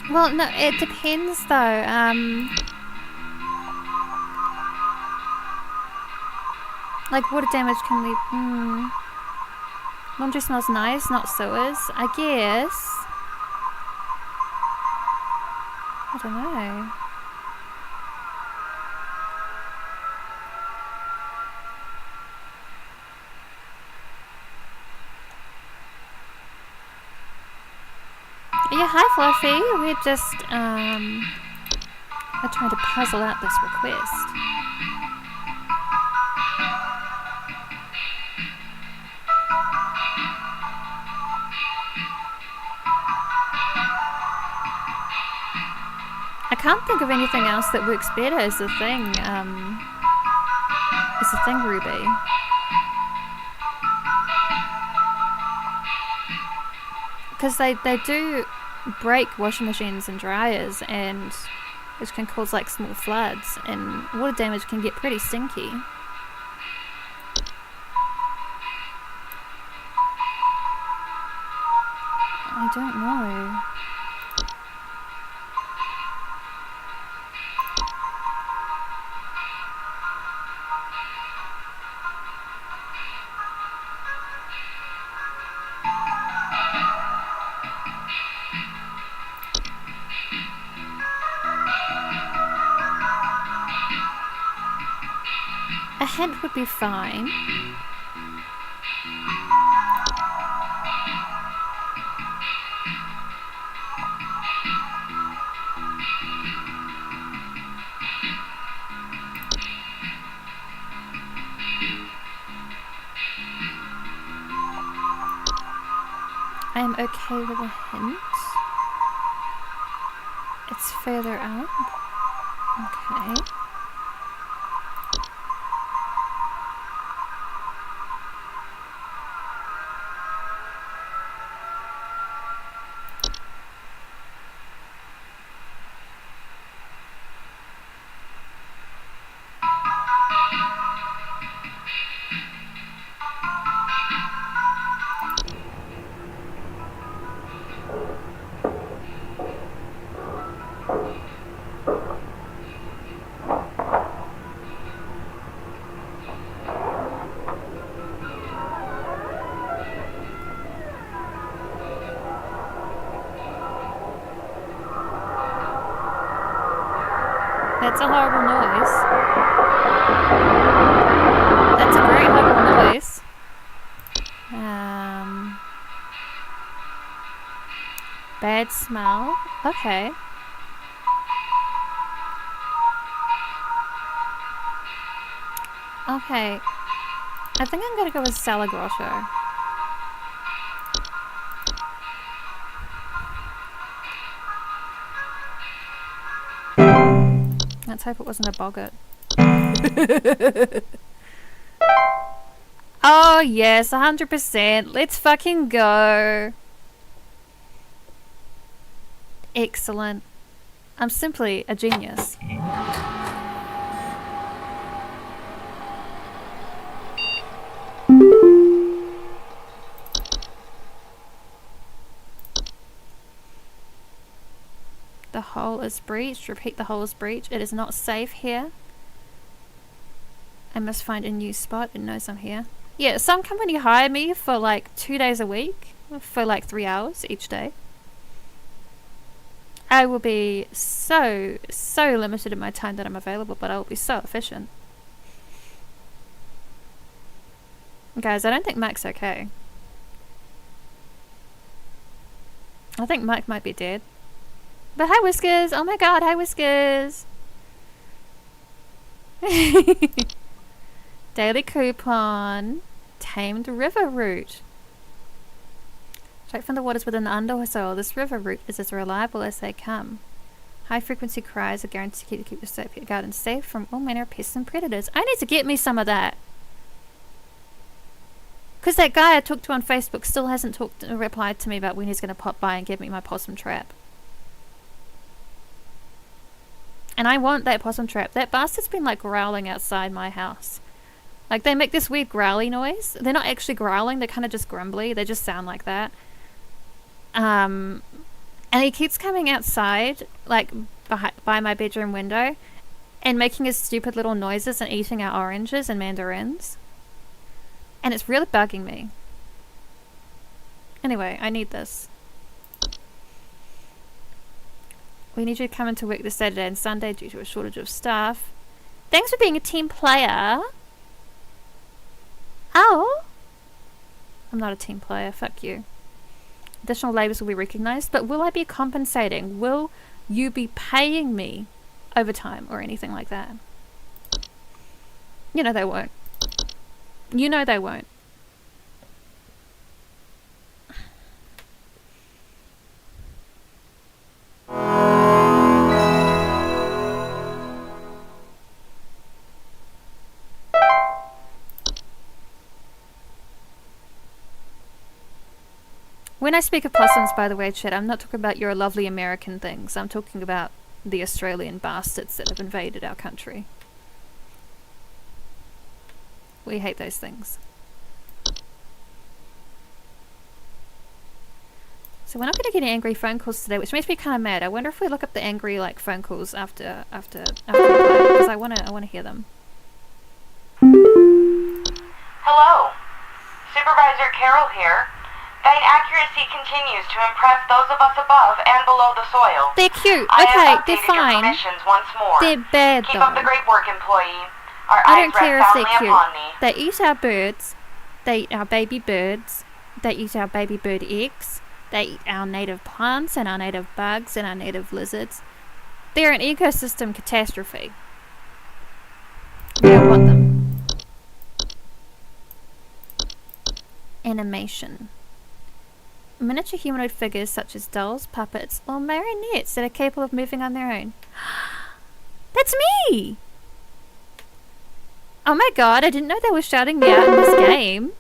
Well, no, it depends though. Like water damage can leave. Laundry smells nice, not sewers. I guess. I don't know. Yeah, hi Fluffy. We're just we're trying to puzzle out this request. I can't think of anything else that works better as a thing. Ruby. Because they do break washing machines and dryers, and which can cause like small floods, and water damage can get pretty stinky. I don't know. A hint would be fine. I am okay with a hint. It's further up. Okay. That's a horrible noise. That's a very horrible noise. bad smell. Okay. Okay. I think I'm gonna go with Cellar Grotto. Let's hope it wasn't a boggart. Oh yes, 100%. Let's fucking go. Excellent. I'm simply a genius. The hole is breached. Repeat, the hole is breached. It is not safe here. I must find a new spot. It knows I'm here. Yeah, some company hired me for like 2 days a week. For like 3 hours each day. I will be so limited in my time that I'm available, but I will be so efficient. Guys, I don't think Mike's okay. I think Mike might be dead. But hi Whiskers! Oh my god, hi Whiskers! Daily coupon. Tamed river route. Straight from the waters within the undersoil, this river route is as reliable as they come. High frequency cries are guaranteed to keep the garden safe from all manner of pests and predators. I need to get me some of that. Because that guy I talked to on Facebook still hasn't replied to me about when he's going to pop by and give me my possum trap. And I want that possum trap. That bastard's been like growling outside my house. Like they make this weird growly noise. They're not actually growling, they're kind of just grumbly. They just sound like that. And he keeps coming outside, like by my bedroom window, and making his stupid little noises and eating our oranges and mandarins. And it's really bugging me. Anyway, I need this. We need you to come into work this Saturday and Sunday due to a shortage of staff. Thanks for being a team player. Oh. I'm not a team player, fuck you. Additional labours will be recognised, but will I be compensating? Will you be paying me overtime or anything like that? You know they won't. You know they won't. When I speak of possums, by the way, chat, I'm not talking about your lovely American things. I'm talking about the Australian bastards that have invaded our country. We hate those things. So we're not going to get any angry phone calls today, which makes me kind of mad. I wonder if we look up the angry like phone calls after we play, because I want to hear them. Hello, Supervisor Carroll here. Thine accuracy continues to impress those of us above and below the soil. They're cute. I Okay, have they're updated your fine. permissions once more. They're bad Keep though. up the great work, employee. Our I eyes don't care rest if they're soundly cute. upon thee. They eat our birds. They eat our baby birds. They eat our baby bird eggs. They eat our native plants and our native bugs and our native lizards. They're an ecosystem catastrophe. We don't want them. Animation. Miniature humanoid figures such as dolls, puppets, or marionettes that are capable of moving on their own. That's me! Oh my god, I didn't know they were shouting me out in this game.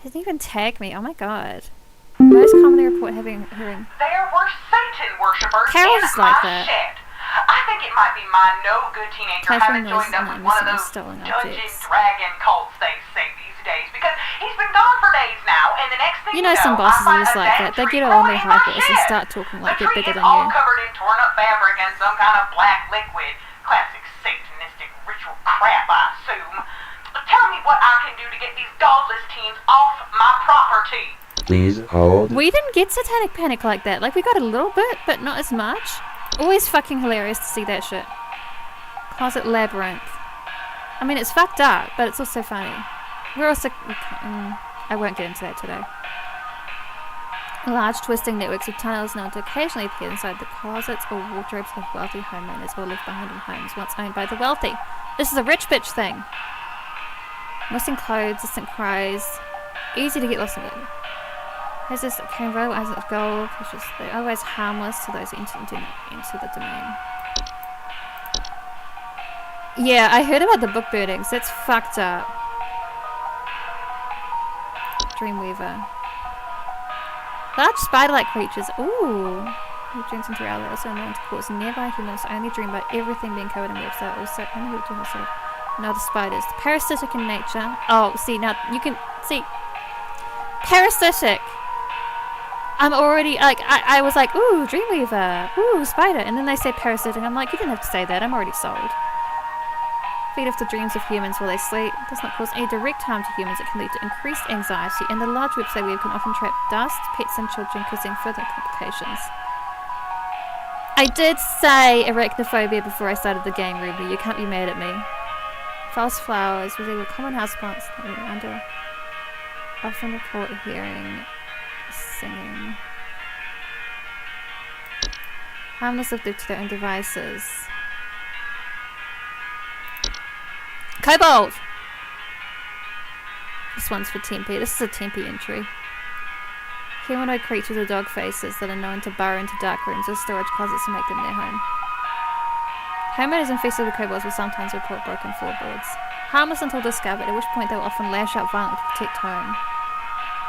They didn't even tag me, oh my god. Most commonly report hearing... There were Satan worshippers Carol's in like my that. shed. I think it might be my no-good teenager Catherine having joined knows up with I'm one of missing those stolen Dungeon objects. Dragon cults they say these days, because he's been gone for days now, and the next thing You know some bosses I are find just a like dead that. They tree get on growing their in my high horse and shed. start talking like The they're tree bigger is than all you. covered in torn-up fabric and some kind of black liquid. Classic satanistic ritual crap, I assume. Tell me what I can do to get these godless teens off my property. Please hold. We didn't get Satanic Panic like that. Like, we got a little bit, but not as much. Always fucking hilarious to see that shit. Closet Labyrinth. I mean, it's fucked up, but it's also funny. We're also... I won't get into that today. Large twisting networks of tunnels known to occasionally appear inside the closets or wardrobes of wealthy homeowners or left behind in homes once owned by the wealthy. This is a rich bitch thing. Missing clothes, distant cries, easy to get lost in it. Hazards that can roll as of gold, which is they're otherwise harmless to those entering into the domain. Yeah, I heard about the book burnings. That's fucked up. Dreamweaver. Large spider-like creatures. Ooh. Who dreams into reality also known to cause nearby humans only dream about everything being covered in webs. They are also only able to also know the spiders. Parasitic in nature. Oh, see, now you can see. Parasitic. I'm already like I was like, ooh, Dreamweaver, ooh, spider, and then they say parasitic. I'm like, you didn't have to say that. I'm already sold. Feed off the dreams of humans while they sleep. It does not cause any direct harm to humans. It can lead to increased anxiety, and the large webs they weave can often trap dust, pets, and children, causing further complications. I did say arachnophobia before I started the game, Ruby. You can't be mad at me. False flowers, were common houseplants under often report hearing singing. Harmless if left to their own devices. Kobold! This one's for Tempe. This is a Tempe entry. Humanoid creatures with dog faces that are known to burrow into dark rooms or storage closets to make them their home. Homeowners infested with kobolds will sometimes report broken floorboards. Harmless until discovered, at which point they will often lash out violently to protect home.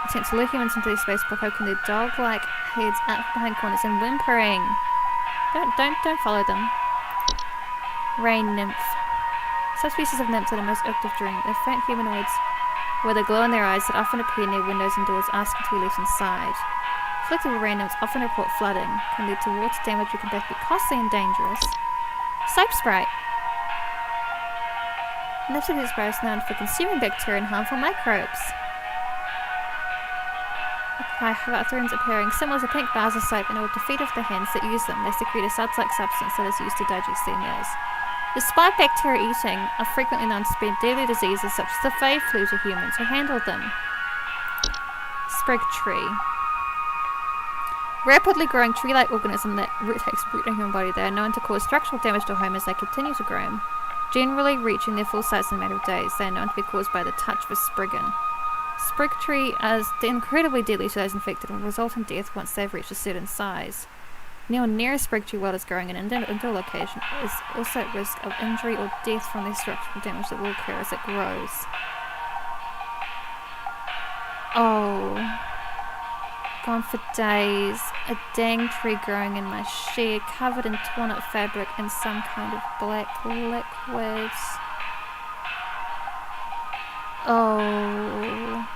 Attempt to lure humans into their space by poking their dog-like heads out behind corners and whimpering. Don't follow them. Rain nymph. Subspecies of nymphs that are most active during they're faint humanoids with a glow in their eyes that often appear near windows and doors asking to be left inside. Afflicted with rain nymphs often report flooding, can lead to water damage which can both be costly and dangerous. Soap spray. Nymphs of spray is known for consuming bacteria and harmful microbes. Bathrooms appearing similar to pink bars of soap in order to feed off the hands that use them. They secrete a suds-like substance that is used to digest their meals. Despite bacteria eating are frequently known to spread deadly diseases such as the Fey flu to humans who handle them. Sprig tree. Rapidly growing tree-like organism that takes root in the human body. They are known to cause structural damage to a home as they continue to grow. Generally reaching their full size in a matter of days, they are known to be caused by the touch of a spriggan. Sprig tree is incredibly deadly to those infected and will result in death once they've reached a certain size. Near a sprig tree while it's growing in an indoor location is also at risk of injury or death from the structural damage that will occur as it grows. Oh. Gone for days. A dang tree growing in my shed, covered in torn up fabric and some kind of black liquid. Oh.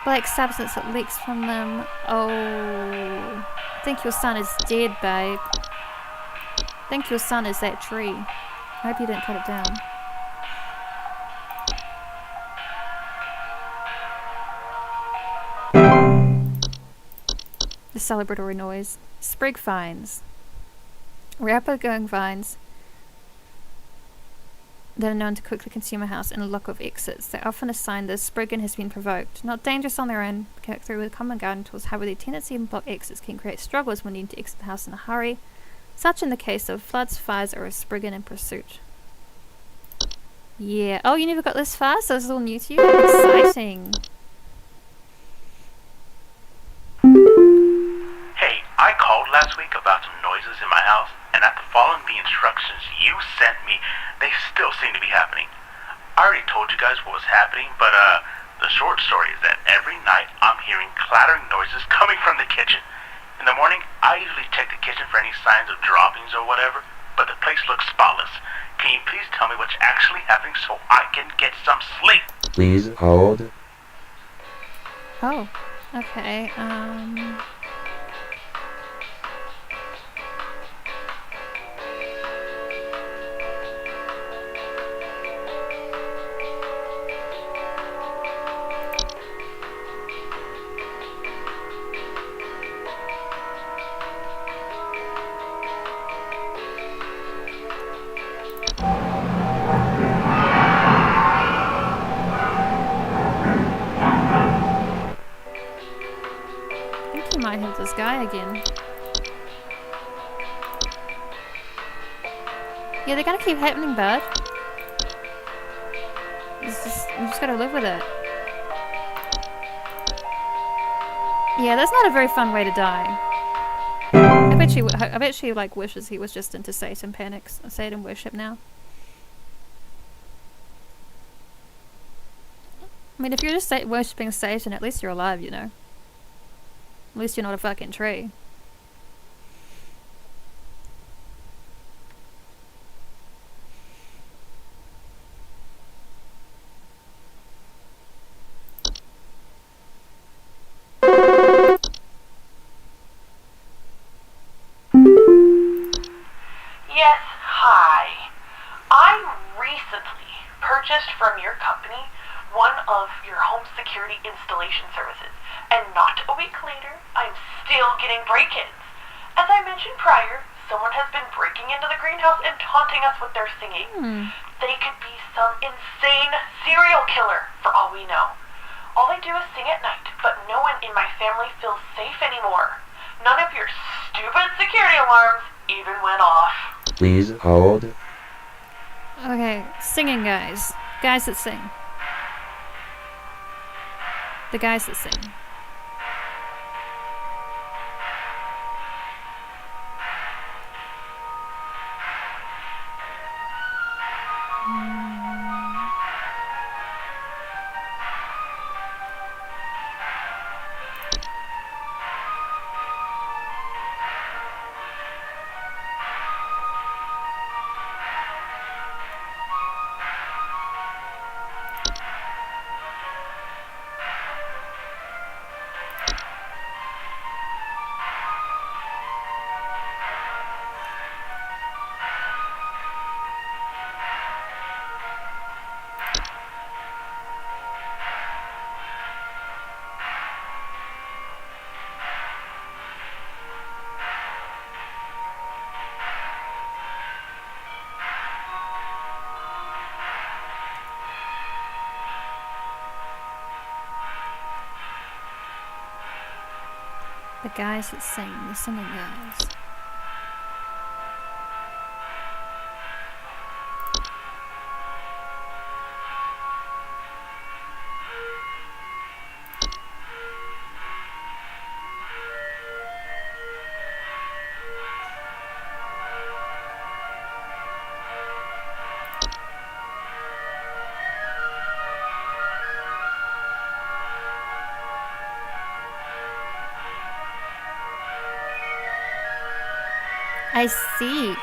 Black substance that leaks from them. Oh. I think your son is dead, babe. I think your son is that tree. I hope you didn't cut it down. The celebratory noise. Sprig vines. Rapid growing vines that are known to quickly consume a house in a lock of exits. They often assign the spriggan has been provoked. Not dangerous on their own, through with common garden tools, however their tendency to block exits can create struggles when needing to exit the house in a hurry, such in the case of floods, fires, or a spriggan in pursuit. Yeah. Oh, you never got this far? So this is all new to you? Exciting. Hey, I called last week about some noises in my house, and after following the instructions you sent me, they still seem to be happening. I already told you guys what was happening, but the short story is that every night I'm hearing clattering noises coming from the kitchen. In the morning, I usually check the kitchen for any signs of droppings or whatever, but the place looks spotless. Can you please tell me what's actually happening so I can get some sleep? Please hold. Oh, okay, might have this guy again. Yeah, they're gonna keep happening, bud. You just gotta live with it. Yeah, that's not a very fun way to die. I bet she like wishes he was just into Satan Satan worship now. I mean, if you're just worshipping Satan, at least you're alive, you know. At least you're not a fucking tree. Yes, hi. I recently purchased from your company one of your home security installation services, and not a week later, I'm still getting break-ins. As I mentioned prior, someone has been breaking into the greenhouse and taunting us with their singing. They could be some insane serial killer, for all we know. All they do is sing at night, but no one in my family feels safe anymore. None of your stupid security alarms even went off. Please hold. Okay, singing guys. Guys that sing. The guys that sing. The guys that sing, the singing guys. I see.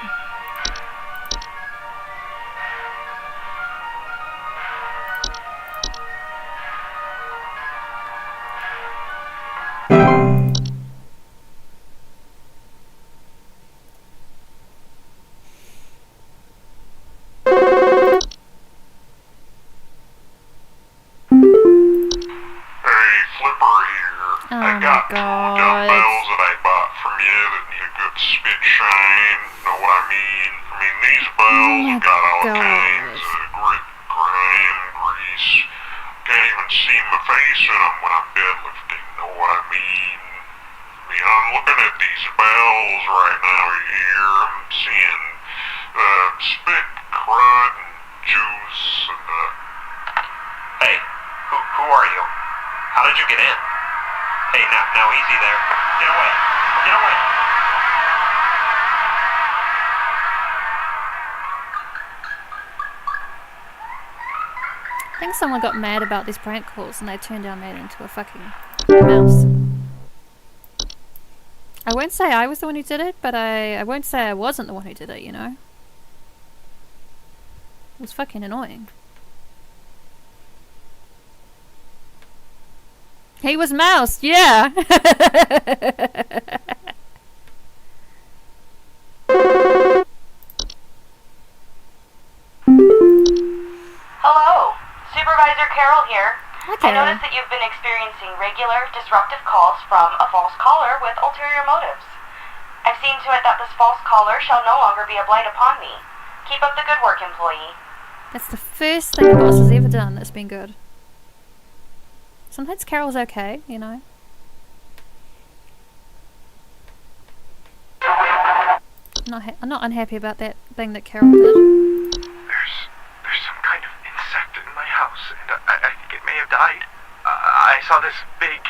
I think someone got mad about these prank calls and they turned our mate into a fucking mouse. I won't say I was the one who did it, but I won't say I wasn't the one who did it, you know? It was fucking annoying. He was mouse, yeah! Hello, Supervisor Carol here. Hi, Carol. I noticed that you've been experiencing regular, disruptive calls from a false caller with ulterior motives. I've seen to it that this false caller shall no longer be a blight upon me. Keep up the good work, employee. That's the first thing the boss has ever done that's been good. Sometimes Carol's okay, you know. I'm not unhappy about that thing that Carol did. There's some kind of insect in my house, and I think it may have died. I saw this big,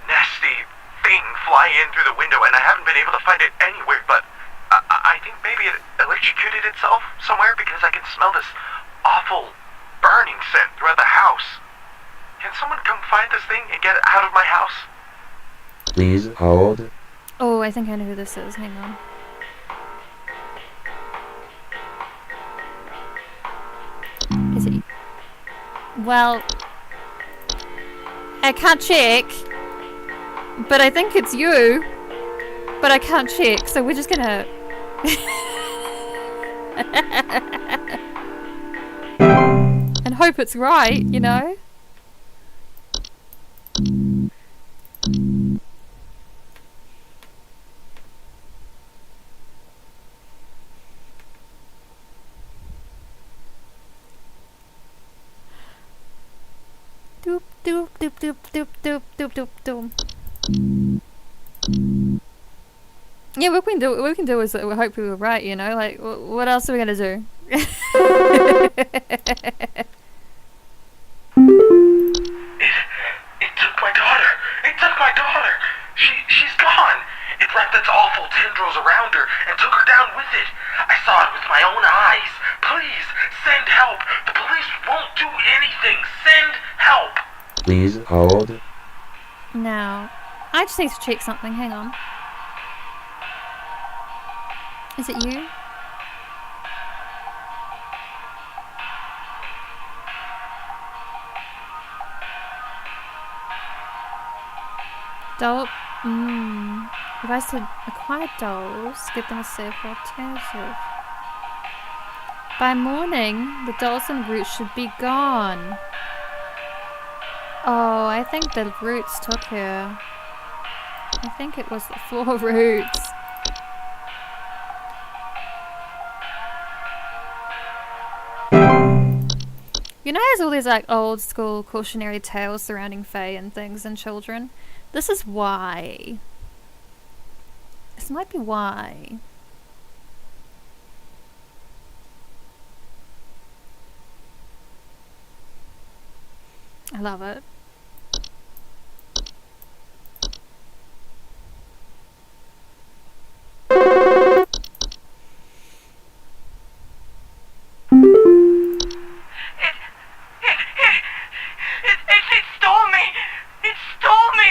nasty thing fly in through the window, and I haven't been able to find it anywhere, but I think maybe it electrocuted itself somewhere because I can smell this awful burning scent throughout the house. Can someone come find this thing and get it out of my house? Please hold. Oh, I think I know who this is. Hang on. Is it? Well, I can't check, but I think it's you. But I can't check, so we're just gonna. And hope it's right, you know? Doop doop doop doop doop doop doop doop doop. Yeah, what we can do is we hope we were right, you know. Like, what else are we gonna do? It took my daughter. It took my daughter. She's gone. It wrapped its awful tendrils around her and took her down with it. I saw it with my own eyes. Please send help. The police won't do anything. Send help. Please hold. Now, I just need to check something. Hang on. Is it you? Doll. Advice to acquire dolls. Give them a safe alternative. By morning, the dolls and roots should be gone. Oh, I think the roots took her. I think it was the floor roots. You know, there's all these like old school cautionary tales surrounding Fae and things and children. This is why. This might be why. I love it. It stole me! It stole me!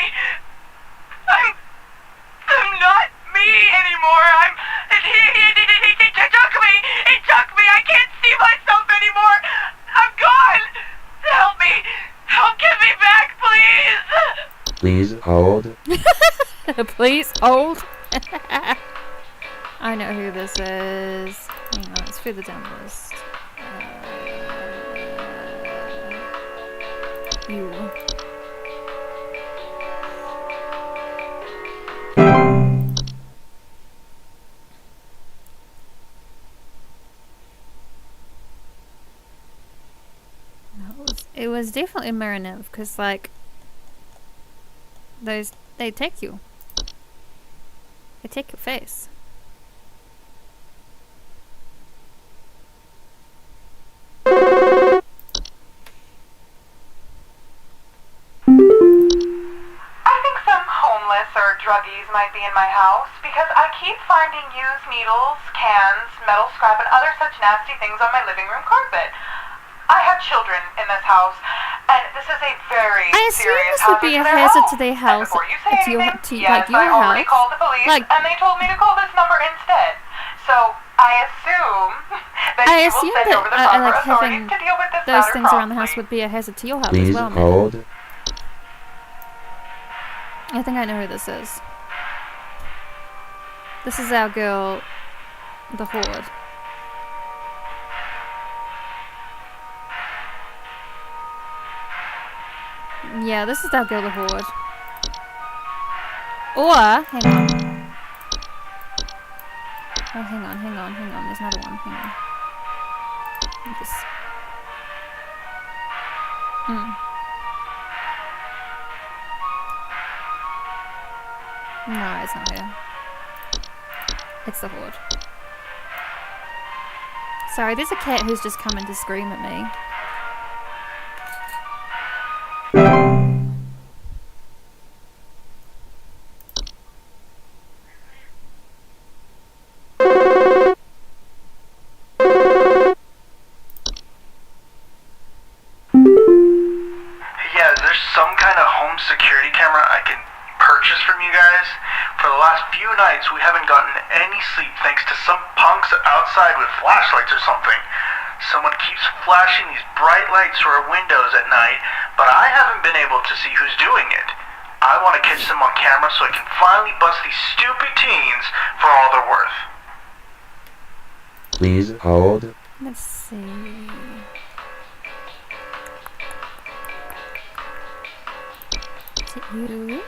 I'm not me anymore! It took me! It took me! I can't see myself anymore! I'm gone! Help me! Help get me back, please! Please hold. Please hold. I know who this is. Hang on, it's further down the list. You. It was definitely Marinov, because like they take you. They take your face. Or druggies might be in my house because I keep finding used needles, cans, metal scrap, and other such nasty things on my living room carpet. I have children in this house, and this is a very serious this would be a hazard to their house. Before you say to anything, your, like your I already house. called the police, Like, and they told me to call this number instead. So I assume that you will send over the proper like authorities having to deal with this those matter things around the promptly. house would be a hazard to your house Please as well. hold. Maybe. I think I know who this is. This is our girl, the Horde. Yeah, this is our girl, the Horde. Or, hang on. Oh, hang on. There's another one. Hang on. Just. No, it's not her. It's the Horde. Sorry, there's a cat who's just coming to scream at me. Yeah, there's some kind of home security camera I can purchase from you guys. For the last few nights, we haven't gotten any sleep thanks to some punks outside with flashlights or something. Someone keeps flashing these bright lights through our windows at night, but I haven't been able to see who's doing it. I want to catch them on camera so I can finally bust these stupid teens for all they're worth. Please hold. Let's see. Is it you?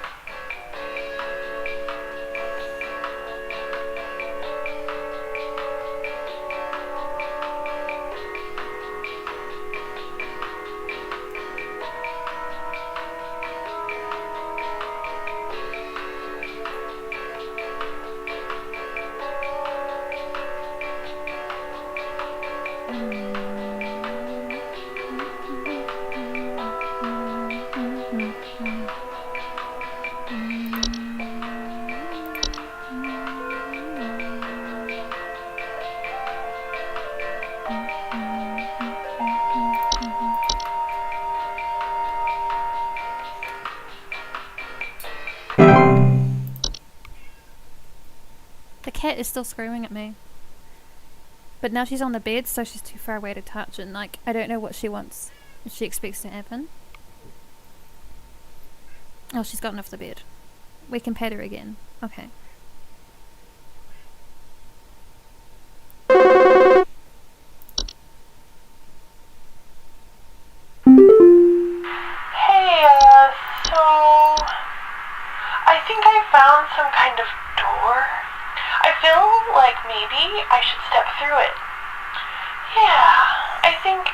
The cat is still screaming at me. But now she's on the bed, so she's too far away to touch, and like, I don't know what she wants. She expects to happen. Oh, she's gotten off the bed. We can pet her again. Okay. Hey, so I think I found some kind of door. I feel like maybe I should step through it. Yeah, I think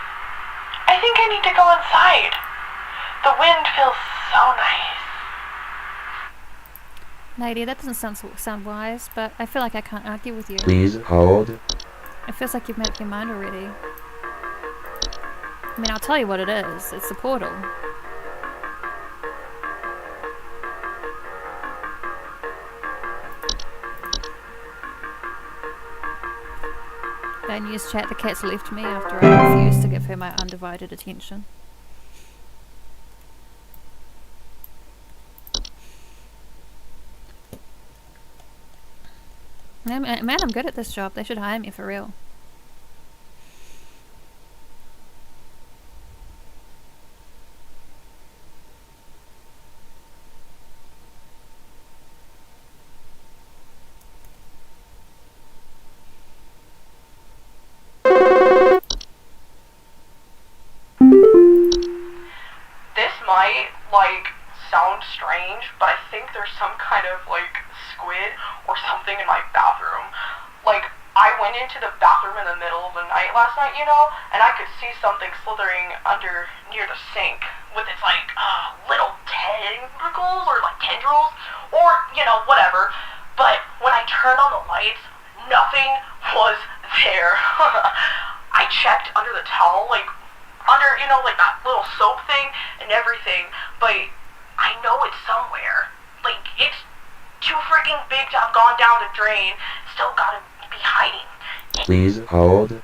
I need to go inside. The wind feels so nice. Lady, that doesn't sound wise, but I feel like I can't argue with you. Please hold. It feels like you've made up your mind already. I mean, I'll tell you what it is. It's a portal. Don't use chat, the cat's left me after I refused to give her my undivided attention. Man, I'm good at this job. They should hire me for real. This might, sound strange, but I think there's some kind of, squid or something in my bathroom. I went into the bathroom in the middle of the night last night, and I could see something slithering under near the sink with its, little tentacles or, tendrils or, whatever. But when I turned on the lights, nothing was there. I checked under the towel, under, that little soap thing and everything, but I know it's somewhere. It's too freaking big to have gone down the drain. Still gotta be hiding. Please hold.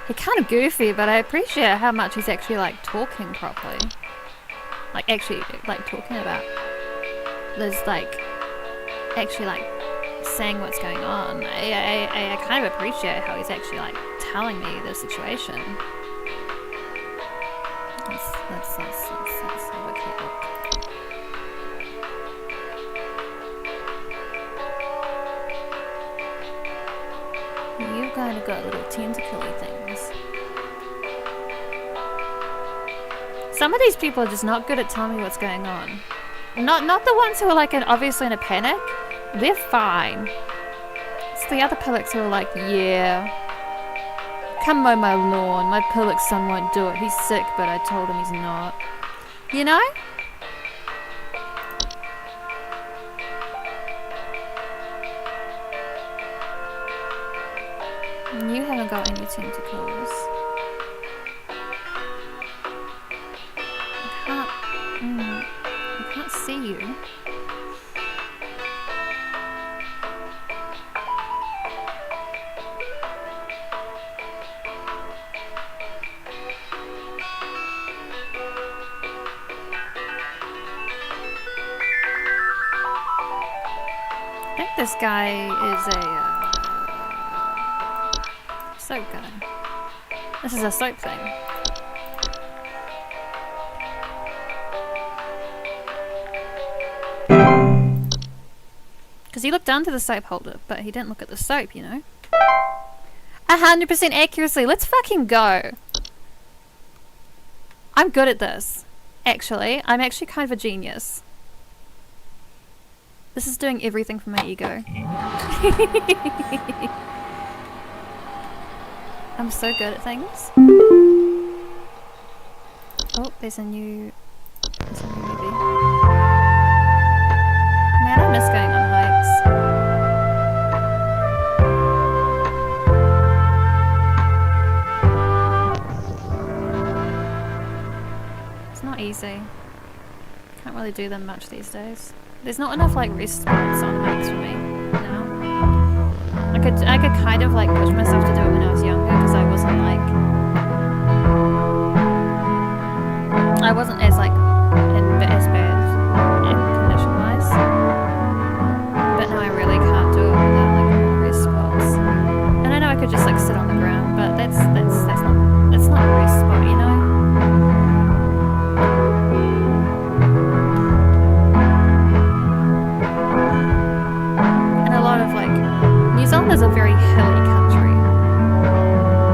He's kind of goofy, but I appreciate how much he's actually, talking properly. Talking about... There's, actually, saying what's going on. I kind of appreciate how he's actually, telling me the situation. Let's have a quick look. You kind of got little tentacle-y things. Some of these people are just not good at telling me what's going on. Not the ones who are obviously in a panic. They're fine. It's the other Pillocks who are yeah. Come mow my lawn. My Pillock son won't do it. He's sick, but I told him he's not. You know? You haven't got any tentacles. I can't see you. I think this guy is a soap guy. This is a soap thing. Because he looked under the soap holder, but he didn't look at the soap, you know? 100% accuracy, let's fucking go! I'm good at this. Actually, I'm actually kind of a genius. This is doing everything for my ego. I'm so good at things. Oh, there's a new movie. Man, I miss going on hikes. It's not easy. Can't really do them much these days. There's not enough like rest spots on hikes for me now. I could kind of like push myself to do it when I was younger because I wasn't as like as bad condition wise. But now I really can't do it without like rest spots. And I know I could just like sit on the ground, but that's not a rest spot, you know? New Zealand is a very hilly country,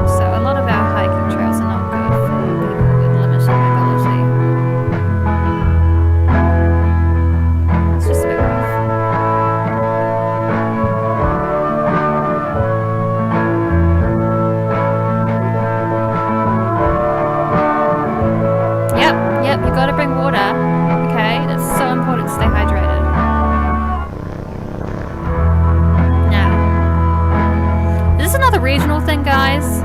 so a lot of our hiking trails are not good for people with limited mobility. It's just a bit rough. Yep, you gotta bring water, okay? It's so important to stay hydrated. Another regional thing, guys,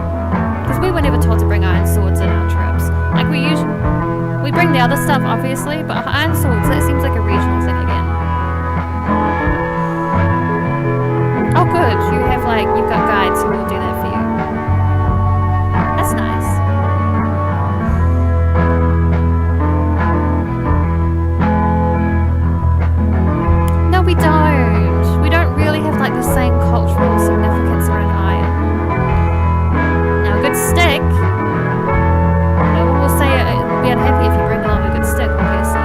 because we were never told to bring iron swords in our trips. Like we bring the other stuff obviously, but iron swords, that seems like a regional thing again. Oh good, you've got guides who will do that for you. That's nice. No, we don't. We don't really have like the same cultural significance around iron. Stick. We'll say we'll be unhappy if you bring along a good stick, obviously.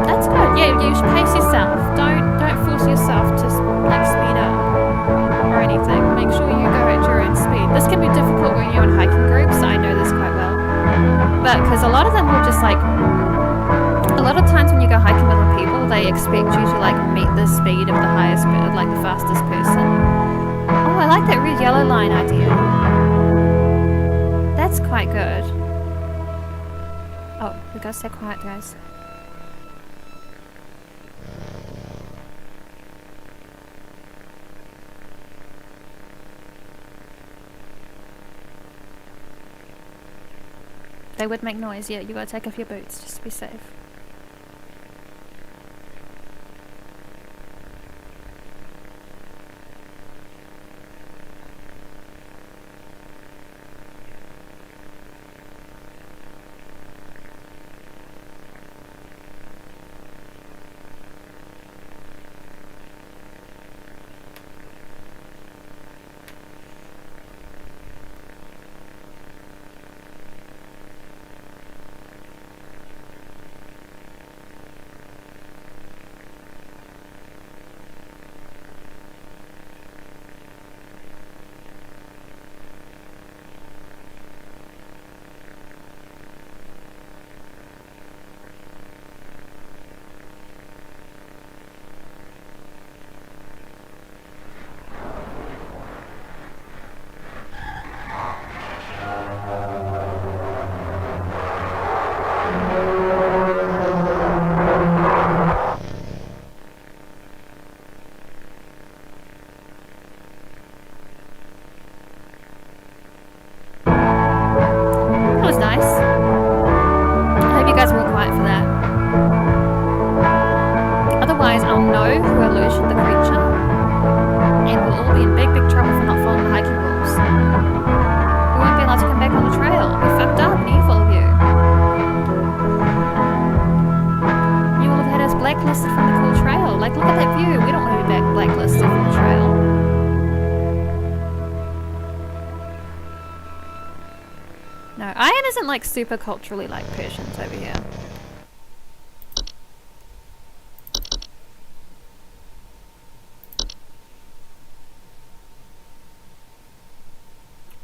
That's good. Yeah, you should pace yourself. Don't force yourself to like speed up or anything. Make sure you go at your own speed. This can be difficult when you're in hiking groups. I know this quite well. But because a lot of them will just like, a lot of times when you go hiking with other people, they expect you to like meet the speed of the the fastest person. Oh, I like that red yellow line idea. That's quite good. Oh, we gotta stay quiet, guys. They would make noise, yeah, you gotta take off your boots just to be safe. know. Iron isn't like super culturally like Persians over here.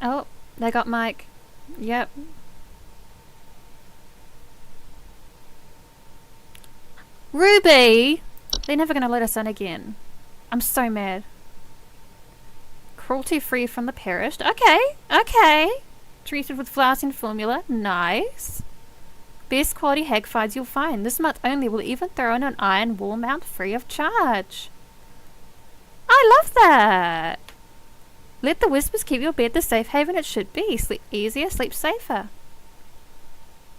Oh, they got Mike. Yep. Ruby! They're never gonna let us in again. I'm so mad. Cruelty free from the perished. Okay, okay. Treated with flowers and formula. Nice. Best quality hag fides you'll find. This month only will even throw in an iron wall mount free of charge. I love that. Let the whispers keep your bed the safe haven it should be. Sleep easier, sleep safer.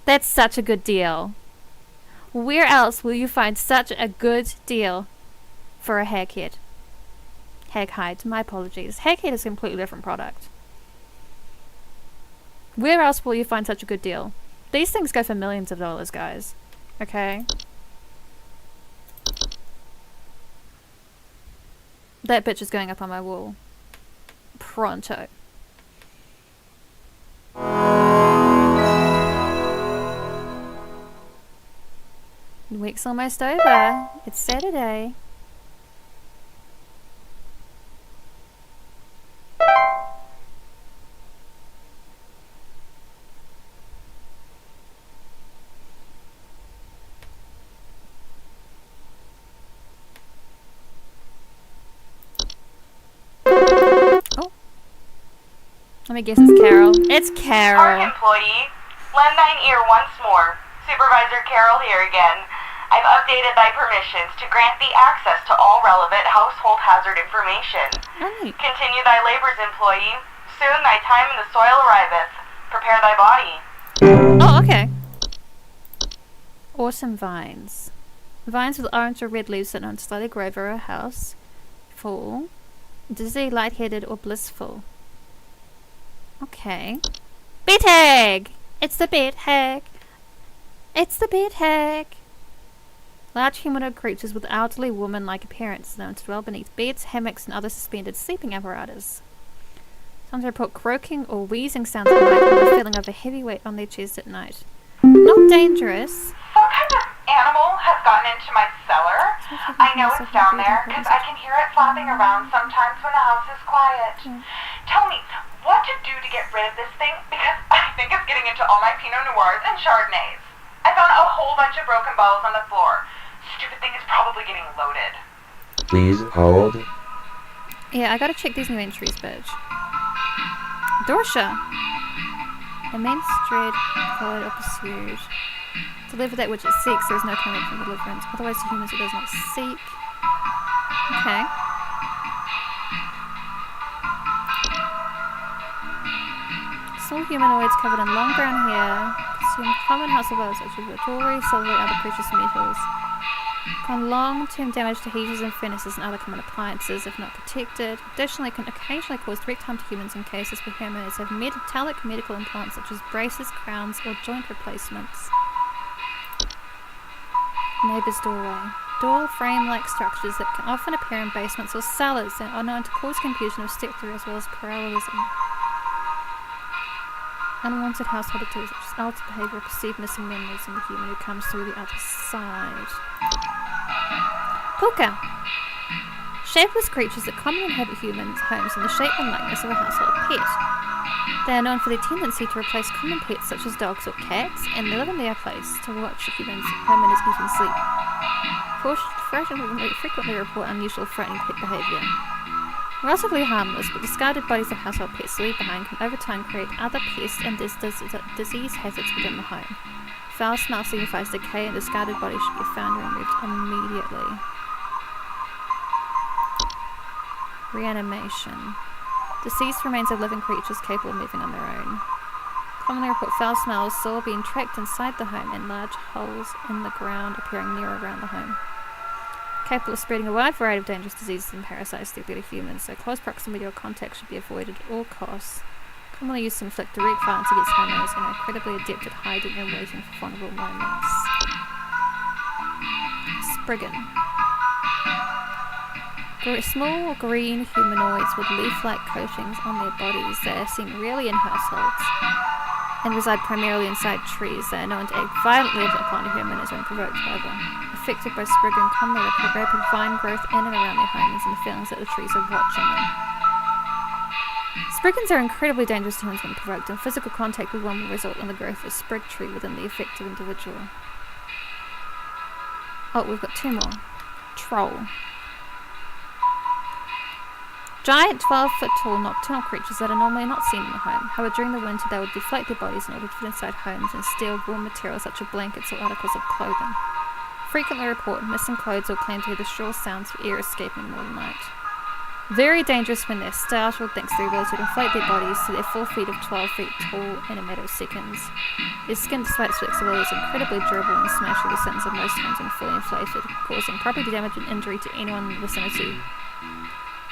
That's such a good deal. Where else will you find such a good deal for a hag head? Hag hide, my apologies. Hag head is a completely different product. Where else will you find such a good deal? These things go for millions of dollars, guys. Okay? That bitch is going up on my wall. Pronto. The week's almost over. It's Saturday. Let me guess, it's Carol. It's Carol. Park employee, lend thine ear once more. Supervisor Carol here again. I've updated thy permissions to grant thee access to all relevant household hazard information. Right. Continue thy labors, employee. Soon thy time in the soil arriveth. Prepare thy body. Oh, okay. Awesome vines. Vines with orange or red leaves that don't slightly grow over a house. Full. Dizzy, lightheaded, or blissful. Okay. Bed hag! It's the bed hag! It's the bed hag! Large humanoid creatures with elderly woman-like appearance known to dwell beneath beds, hammocks, and other suspended sleeping apparatus. Some report croaking or wheezing sounds at night and the feeling of a heavy weight on their chest at night. Not dangerous. Some kind of animal has gotten into my cellar. I know it's down there because I can hear it flopping around sometimes when the house is quiet. Tell me what to do to get rid of this thing because I think it's getting into all my Pinot Noirs and Chardonnays. I found a whole bunch of broken bottles on the floor. Stupid thing is probably getting loaded. Please hold. Yeah, I gotta check these new entries, bitch. Dorsha. Immense dread, followed or pursued. Deliver that which it seeks, there is no coming from deliverance. Otherwise to humans it does not seek. Okay. Small humanoids covered in long brown hair consume common household items such as jewelry, silver, and other precious metals. Can long-term damage to heaters and furnaces and other common appliances if not protected. Additionally, can occasionally cause direct harm to humans in cases where humanoids have metallic medical implants such as braces, crowns, or joint replacements. Neighbour's doorway. Door frame-like structures that can often appear in basements or cellars and are known to cause confusion of step-through as well as parallelism. Unwanted household activities such as altered behaviour or perceived missing memories in the human who comes through the other side. Puka. Shapeless creatures that commonly inhabit humans' homes in the shape and likeness of a household pet. They are known for their tendency to replace common pets such as dogs or cats, and they live in their place to watch humans' homeowners eat and sleep. Frequently report unusual frightening pet behaviour. Relatively harmless, but discarded bodies of household pets leave behind can over time create other pests and disease hazards within the home. Foul smell signifies decay and discarded bodies should be found and removed immediately. Reanimation. Deceased remains of living creatures capable of moving on their own. Commonly report foul smells, soil being trapped inside the home and large holes in the ground appearing near or around the home. Capable of spreading a wide variety of dangerous diseases and parasites through to humans, so close proximity or contact should be avoided at all costs. Commonly used to inflict direct violence against homeowners and are incredibly adept at hiding and waiting for vulnerable moments. Spriggan. Small green humanoids with leaf-like coatings on their bodies. They are seen rarely in households. and reside primarily inside trees. They are known to act violently upon a human as when provoked by them. Affected by Spriggan, commonly report rapid vine growth in and around their homes and the feelings that the trees are watching them. Spriggans are incredibly dangerous to humans when provoked, and physical contact with one will result in the growth of a sprig tree within the affected individual. Oh, we've got 2 more. Troll. Giant 12-foot-tall nocturnal creatures that are normally not seen in the home. However, during the winter they would deflate their bodies in order to fit inside homes and steal raw materials such as blankets or articles of clothing. Frequently report missing clothes or claim to hear the shrill sounds of air escaping in the middle of the night. Very dangerous when they're startled thanks to their ability to inflate their bodies to their 4 feet of 12 feet tall in a matter of seconds. Their skin, despite its flexibility, is incredibly durable and smashed through the skins of most homes when fully inflated, causing property damage and injury to anyone in the vicinity.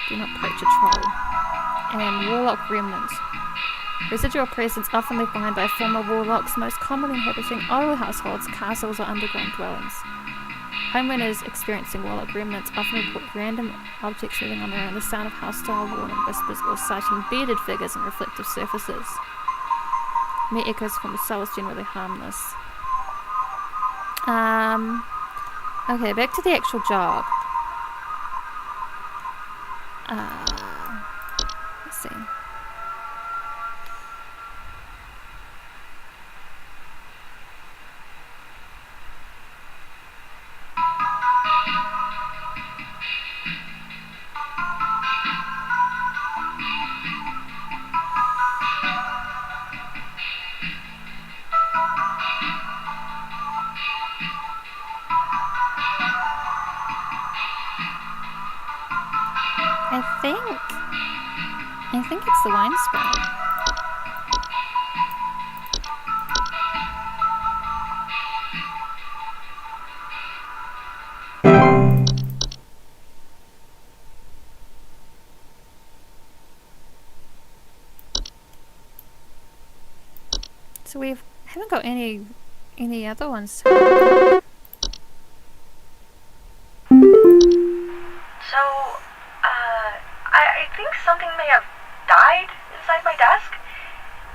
Do not approach a troll. And warlock remnant. Residual presence often left behind by former warlocks, most commonly inhabiting older households, castles, or underground dwellings. Homeowners experiencing warlock remnants often report random objects moving on around, the sound of hostile warning whispers, or sighting bearded figures and reflective surfaces. Mere echoes from the soul is generally harmless. Okay, back to the actual job. Let's see. I think it's the wine spout. So we haven't got any other ones. I think something may have died inside my desk.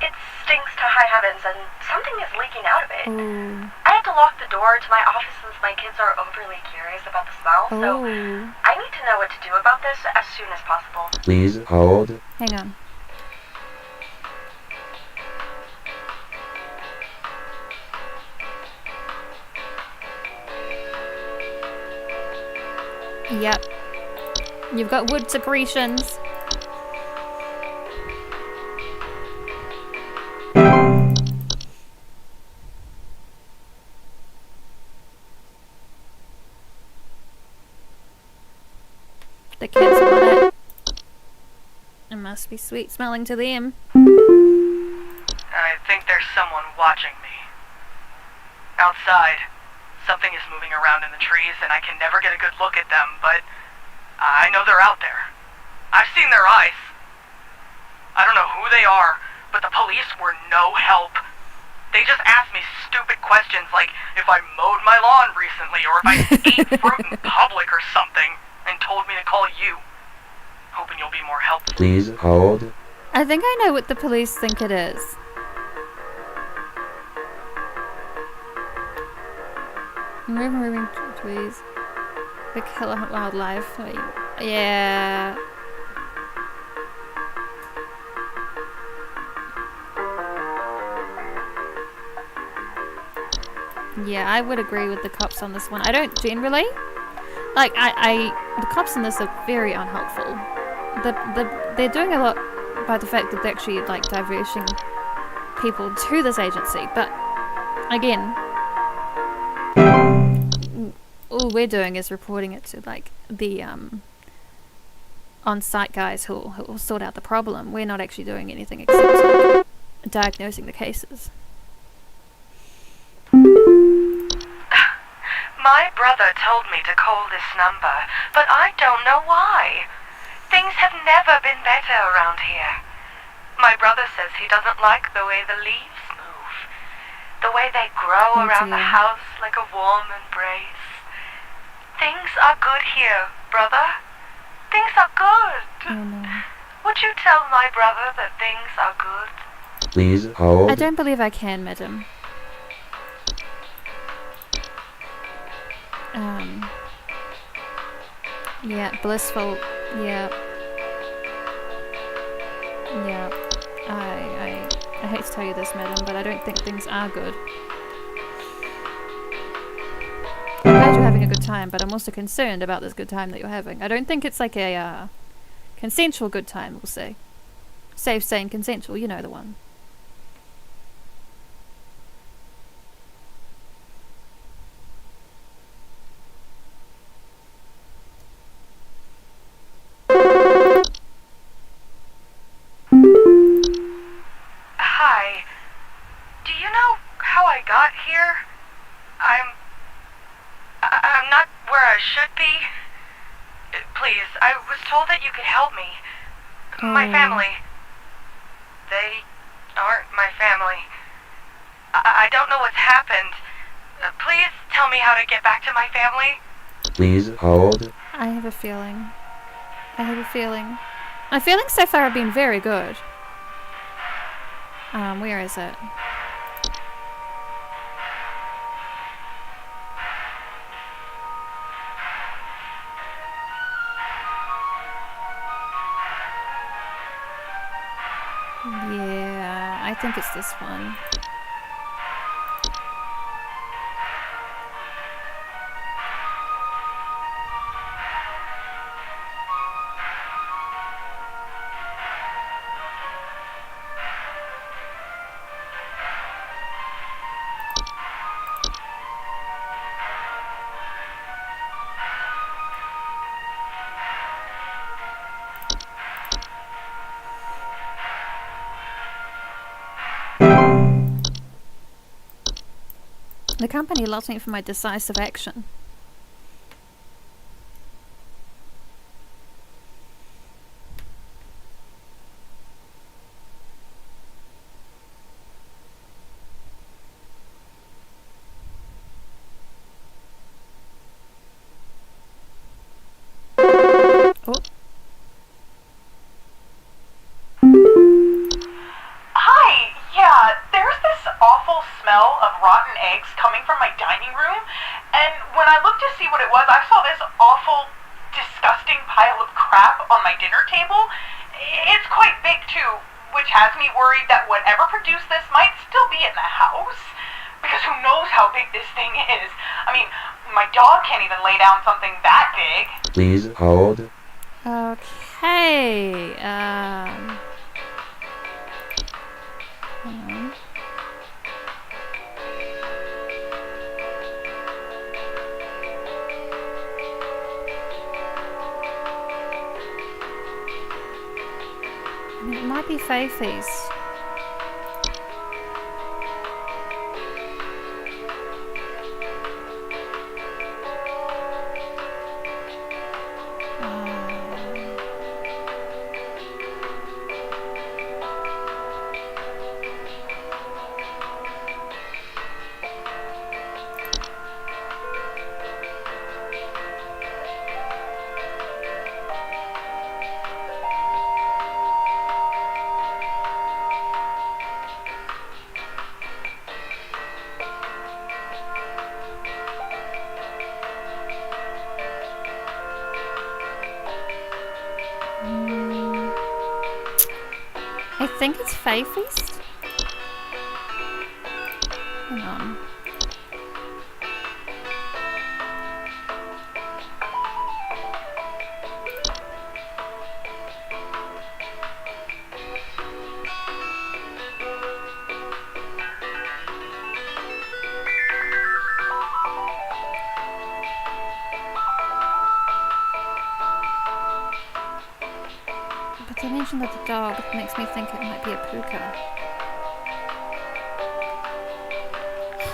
It stinks to high heavens, and something is leaking out of it. I had to lock the door to my office since my kids are overly curious about the smell, so I need to know what to do about this as soon as possible. Please hold. Hang on. Yep. You've got wood secretions. The kids want it. It must be sweet smelling to them. I think there's someone watching me. Outside. Something is moving around in the trees, and I can never get a good look at them, but I know they're out there. I've seen their eyes. I don't know who they are, but the police were no help. They just asked me stupid questions like if I mowed my lawn recently or if I ate fruit in public or something, and told me to call you. Hoping you'll be more helpful. Please hold. I think I know what the police think it is. Moving trees. The killer wildlife. Yeah. Yeah, I would agree with the cops on this one. I don't generally. Like, the cops in this are very unhelpful. They're doing a lot by the fact that they're actually, like, diverting people to this agency. But, again, all we're doing is reporting it to, like, the on-site guys who will sort out the problem. We're not actually doing anything except like, diagnosing the cases. My brother told me to call this number, but I don't know why. Things have never been better around here. My brother says he doesn't like the way the leaves move, the way they grow around the house like a warm embrace. Things are good here, brother. Things are good. Oh, no. Would you tell my brother that things are good? Please hold. I don't believe I can, madam. Yeah, blissful. Yeah. Yeah. I hate to tell you this, madam, but I don't think things are good. I'm glad you're having a good time, but I'm also concerned about this good time that you're having. I don't think it's like a consensual good time, we'll say. Safe, sane, consensual, you know the one. Hi. Do you know how I got here? I'm not where I should be. Please, I was told that you could help me. My family. They aren't my family. I don't know what's happened. Please tell me how to get back to my family. Please hold. I have a feeling. I have a feeling. My feelings so far have been very good. Where is it? Yeah, I think it's this one. The company loves me for my decisive action. Oh. Hi, yeah, there's this awful smell of rotten eggs coming from my dining room, and when I looked to see what it was, I saw this awful, disgusting pile of crap on my dinner table. It's quite big too, which has me worried that whatever produced this might still be in the house, because who knows how big this thing is. I mean, my dog can't even lay down something that big. Please hold. Okay. Hang on. It might be Faithy's. I think it's Fae Feast. Hang on. But they mentioned that the dog makes me think it might be a puka.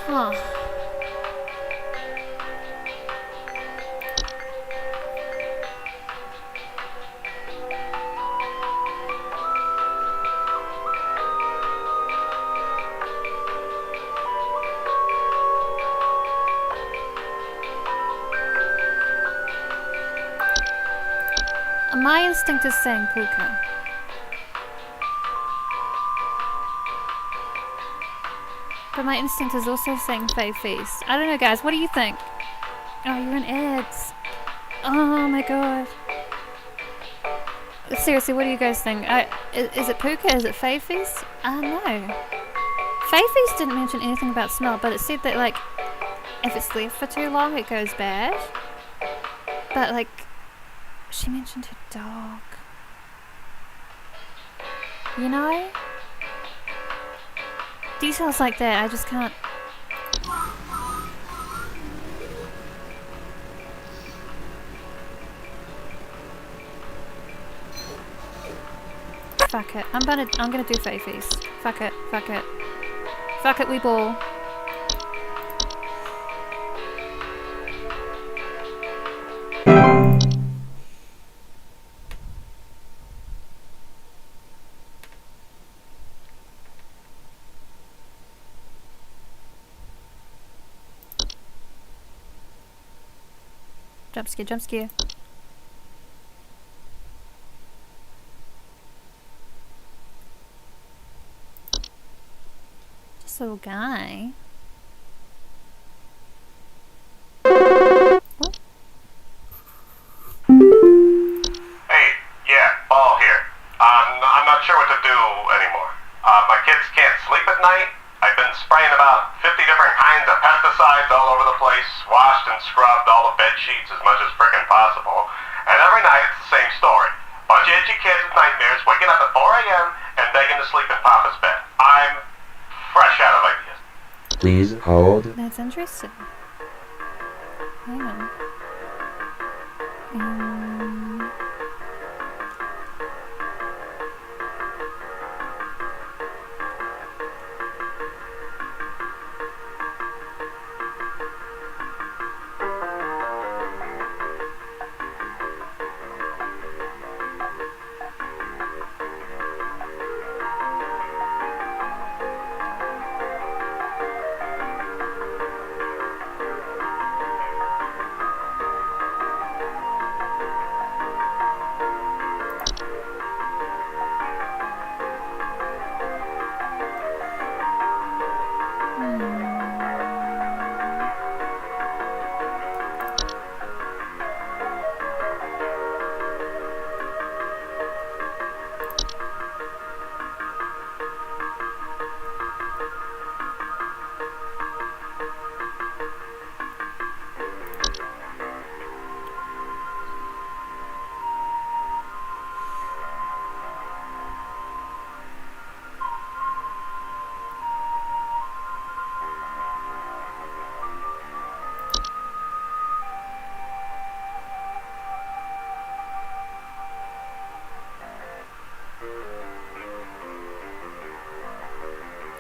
Huh. My instinct is saying puka. But my instinct is also saying Fae Feast. I don't know, guys. What do you think? Oh, you're in ads. Oh my god. Seriously, what do you guys think? Is it Puka? Is it Fae Feast? I don't know. Fae Feast didn't mention anything about smell, but it said that, like, if it's left for too long, it goes bad. But, like, she mentioned her dog. You know? Details like that, I just can't... Fuck it. I'm gonna do Fae Feast. Fuck it. Fuck it. Fuck it, we ball. Jump scare, jump scare. Just a little guy. What? Hey, yeah, Ball here. I'm not sure what to do anymore. My kids can't sleep at night. I've been spraying about 50 different kinds of pesticides all over the place, washed and scrubbed all the bed sheets as much as frickin' possible, and every night it's the same story. Bunch of itchy kids with nightmares waking up at 4 a.m. and begging to sleep in Papa's bed. I'm fresh out of ideas. Please hold. That's interesting. Hang on.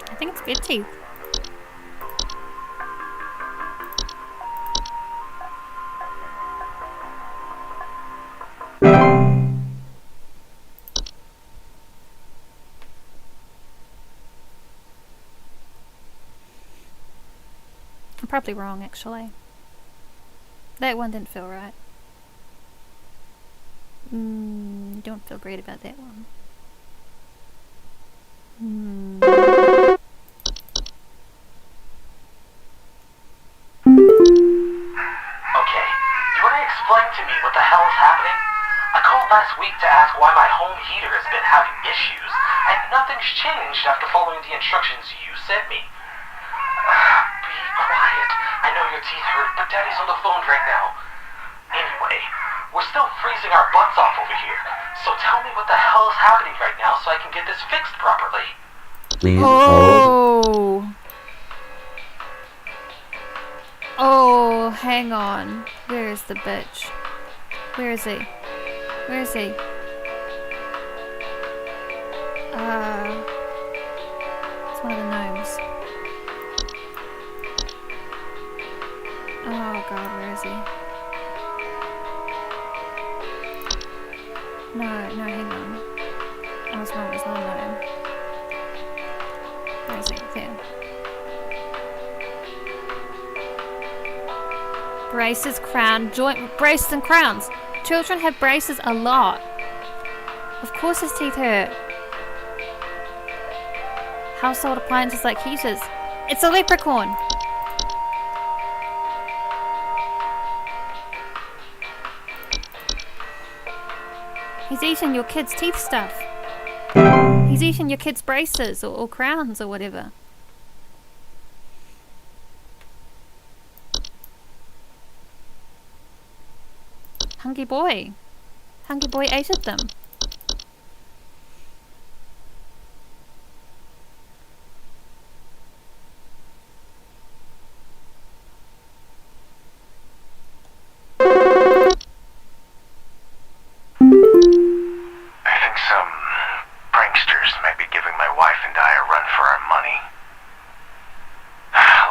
I think it's good teeth. I'm probably wrong, actually. That one didn't feel right. Don't feel great about that one. Okay, you want to explain to me what the hell is happening? I called last week to ask why my home heater has been having issues, and nothing's changed after following the instructions you sent me. Be quiet. I know your teeth hurt, but Daddy's on the phone right now. Anyway, we're still freezing our butts off over here, so tell me what the hell is happening right now so I can get this fixed properly. Please hold. Oh, hang on. Where is the bitch? Where is he? Where is he? It's one of the gnomes. Oh god, where is he? No, hang on. I was wrong, it's not a gnome. Where is he? There. Braces, crown, joint, braces and crowns. Children have braces a lot. Of course his teeth hurt. Household appliances like heaters. It's a leprechaun. He's eating your kid's teeth stuff. He's eating your kid's braces or crowns or whatever. Hungry boy. Hungry boy ate at them. I think some pranksters might be giving my wife and I a run for our money.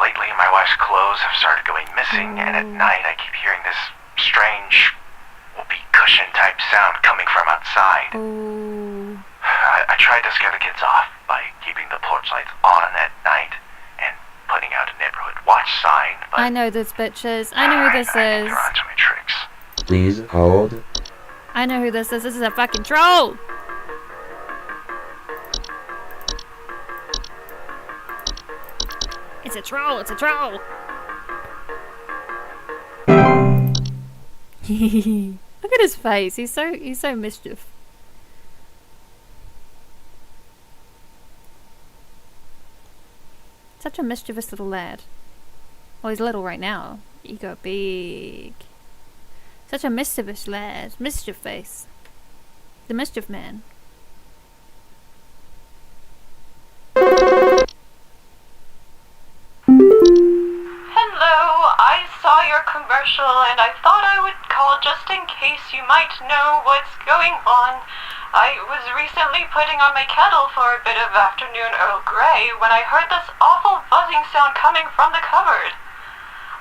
Lately, my wife's clothes have started going missing, and at night I keep hearing this strange whoopee cushion type sound coming from outside. Oh. I tried to scare the kids off by keeping the porch lights on at night and putting out a neighborhood watch sign, but I know this, bitches. I know who this I think is. they're onto my tricks. Please hold. I know who this is. This is a fucking troll. It's a troll. It's a troll. Look at his face. He's so mischief. Such a mischievous little lad. Well, he's little right now. He got big. Such a mischievous lad. Mischief face. The mischief man. Hello, I saw your commercial and I thought I would call just in case you might know what's going on. I was recently putting on my kettle for a bit of afternoon Earl Grey when I heard this awful buzzing sound coming from the cupboard.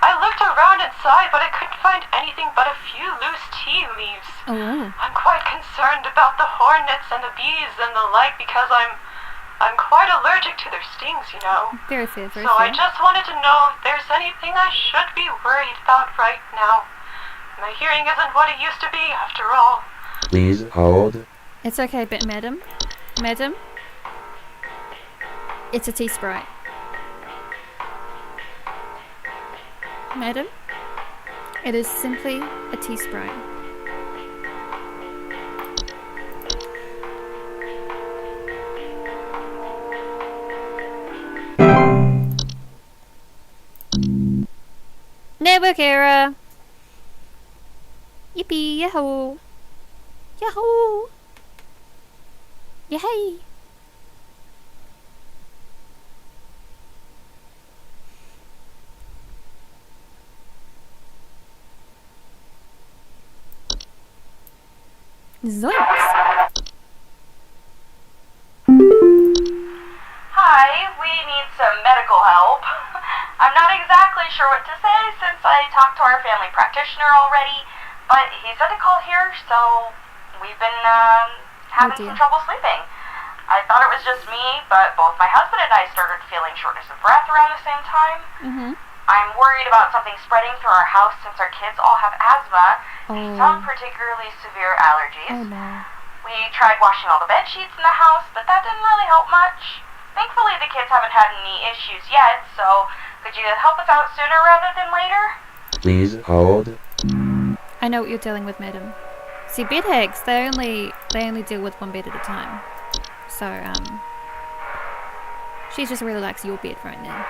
I looked around inside, but I couldn't find anything but a few loose tea leaves. Oh. I'm quite concerned about the hornets and the bees and the like because I'm quite allergic to their stings, you know. Very fair, very So fair. I just wanted to know if there's anything I should be worried about right now. My hearing isn't what it used to be, after all. Please hold. It's okay, but madam. Madam. It's a tea sprite. Madam. It is simply a tea sprite. Network error. Yippee, yahoo. Yahoo. Yay. Zoinks. Hi, we need some medical help. I'm not exactly sure what to say since I talked to our family practitioner already, but he said to call here, so we've been having some trouble sleeping. I thought it was just me, but both my husband and I started feeling shortness of breath around the same time. Mm-hmm. I'm worried about something spreading through our house since our kids all have asthma and some particularly severe allergies. Oh no. We tried washing all the bed sheets in the house, but that didn't really help much. Thankfully, the kids haven't had any issues yet, so could you help us out sooner rather than later? Please hold. I know what you're dealing with, madam. See, bed hags, they only deal with one bed at a time. So, she just really likes your bed right now.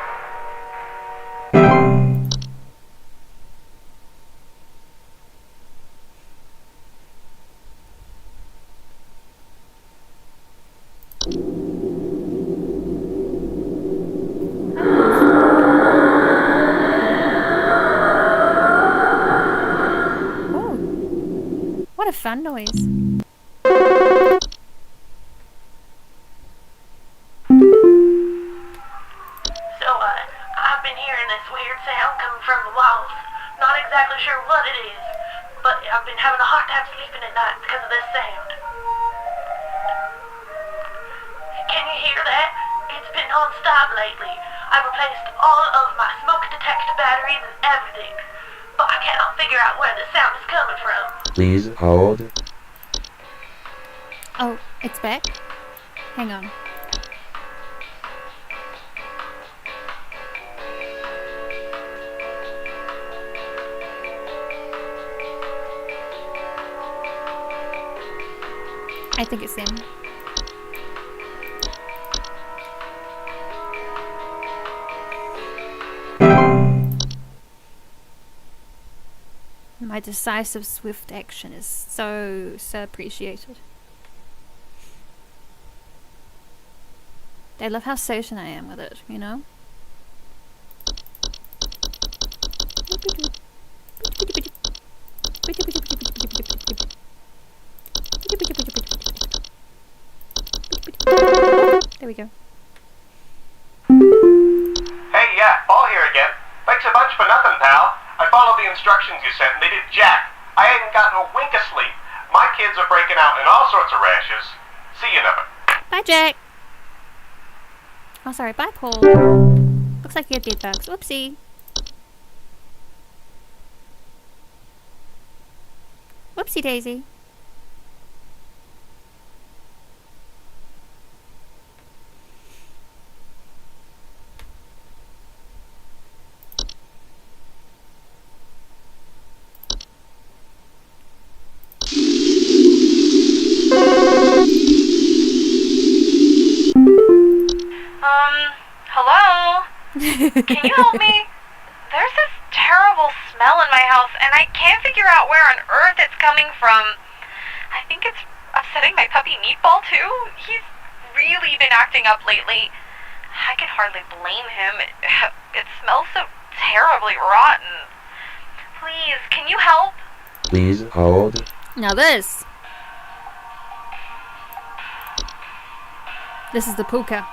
Oh, what a fun noise. So, I've been hearing this weird sound coming from the walls. Not exactly sure what it is, but I've been having a hard time sleeping at night because of this sound. Can you hear that? It's been non-stop lately. I've replaced all of my smoke detector batteries and everything, but I cannot figure out where the sound is coming from. Please hold. Oh, it's back? Hang on. I think it's them. My decisive, swift action is so appreciated. They love how certain I am with it, you know? There we go. Hey, yeah, Paul here again. Thanks a bunch for nothing, pal. I followed the instructions you sent and they did jack. I hadn't gotten a wink of sleep. My kids are breaking out in all sorts of rashes. See you never. Bye, Jack. Oh, sorry. Bye, Paul. Looks like you had bed bugs. Whoopsie. Whoopsie daisy. Hello? Can you help me? There's this terrible smell in my house, and I can't figure out where on earth it's coming from. I think it's upsetting my puppy Meatball, too. He's really been acting up lately. I can hardly blame him. It smells so terribly rotten. Please, can you help? Please hold. Now this. This is the puka.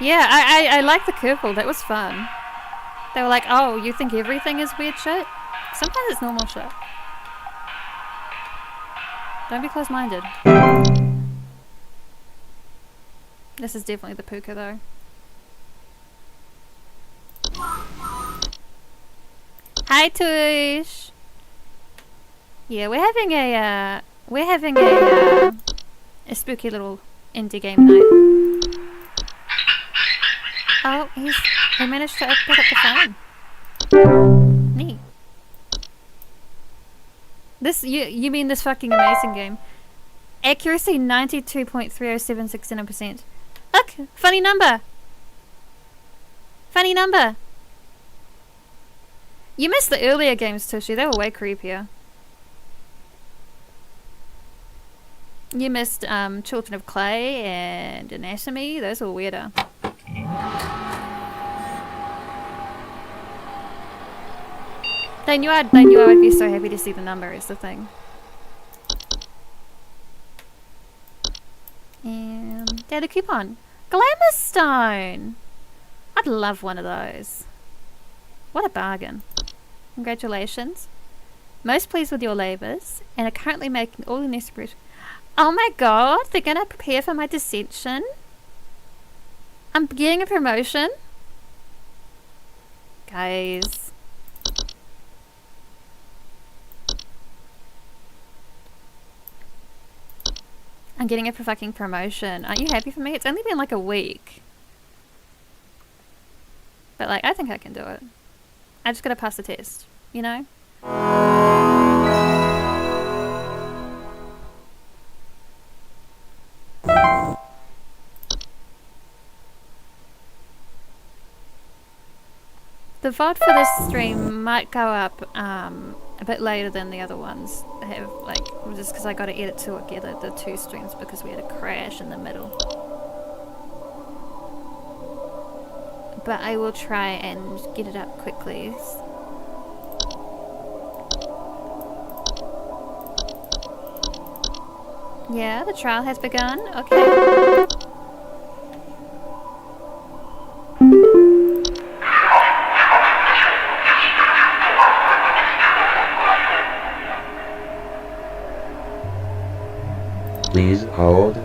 Yeah, I like the curveball. That was fun. They were like, oh, you think everything is weird shit? Sometimes it's normal shit. Don't be close-minded. This is definitely the puka, though. Hi, Tush. Yeah, we're having a spooky little indie game night. Oh, he managed to pick up the phone. Neat. This, you mean this fucking amazing game. Accuracy 92.3076%. Look! Funny number! Funny number! You missed the earlier games, Tushy. They were way creepier. You missed Children of Clay and Anatomy. Those were weirder. They knew I would be so happy to see the number is the thing. And yeah, the coupon. Glamour Stone! I'd love one of those. What a bargain. Congratulations. Most pleased with your labours and are currently making all the necessary... Oh my god, they're gonna prepare for my dissension? I'm getting a promotion? Guys. I'm getting a fucking promotion. Aren't you happy for me? It's only been like a week. But like, I think I can do it. I just gotta pass the test, you know? The VOD for this stream might go up a bit later than the other ones. I have like, just because I got to edit together the two streams because we had a crash in the middle. But I will try and get it up quickly. Yeah, the trial has begun. Okay. Please hold.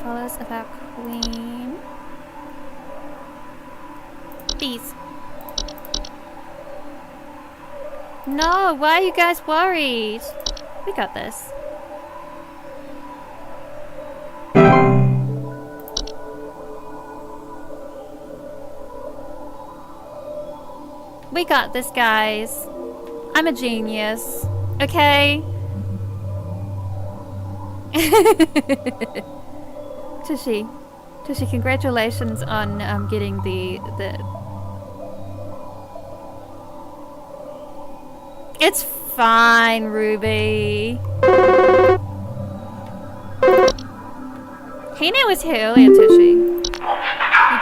Follows of our queen. Bees. No, why are you guys worried? We got this. We got this, guys. I'm a genius. Okay? Tushy, congratulations on getting the... It's fine, Ruby. Hina was here earlier, Tushy. You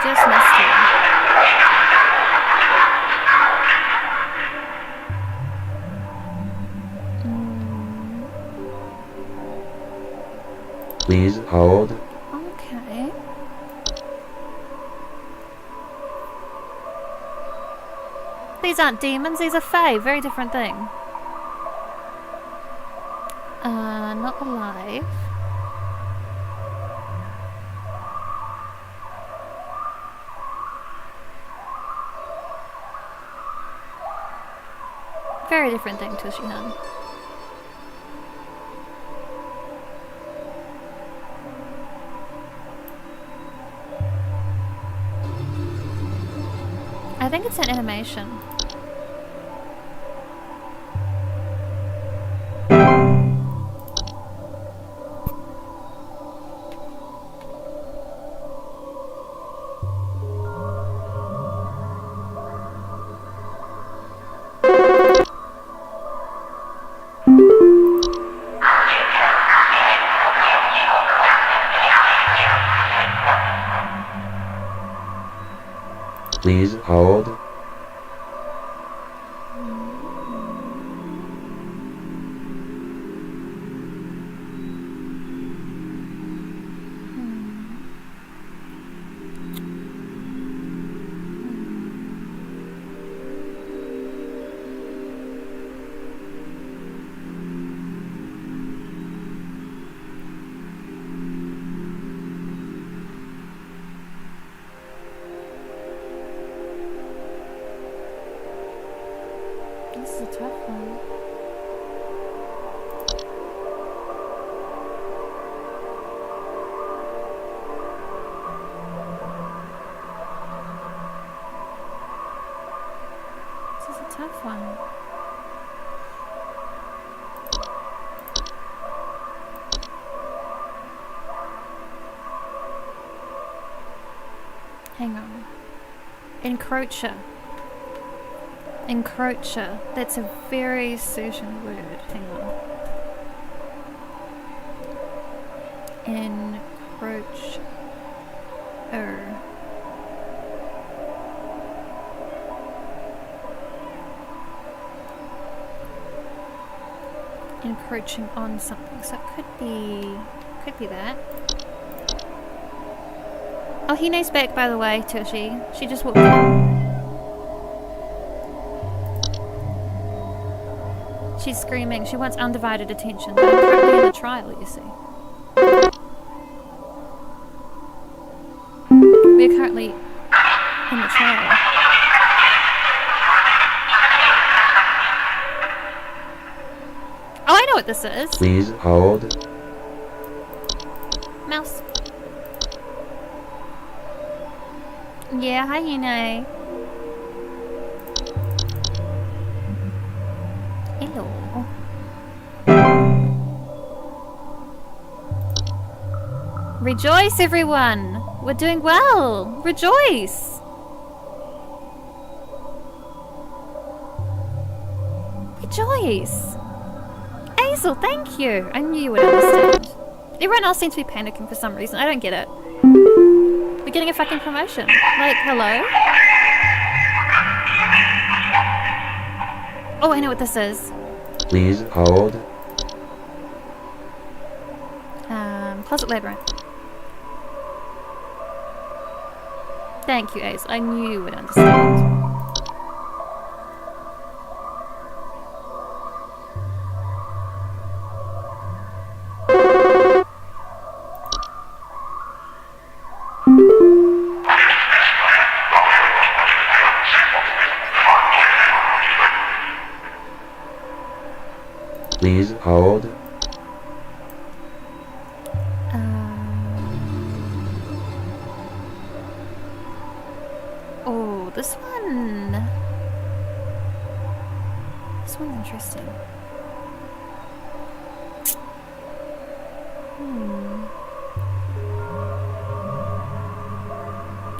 just missed her. Please hold. Okay. These aren't demons, these are fae. Very different thing. Not alive. Very different thing, Tushy-han. I think it's an animation. Please hold. This is a tough one. This is a tough one. Hang on. Encroacher. Encroacher. That's a very certain word. Hang on. Encroacher. Encroaching on something. So it could be that. Oh, Hine's back, by the way, Tushy. She just walked in. She's screaming. She wants undivided attention. But I'm currently in the trial, you see. We're currently in the trial. Oh, I know what this is. Please hold. Mouse. Yeah, hi, Hine. Hello. Rejoice, everyone! We're doing well! Rejoice! Rejoice! Hazel, thank you! I knew you would understand. Everyone else seems to be panicking for some reason. I don't get it. We're getting a fucking promotion. Like, hello? Oh, I know what this is. Please hold. Closet Labyrinth. Thank you, Ace. I knew you would understand. Please hold. Oh, this one this one's interesting.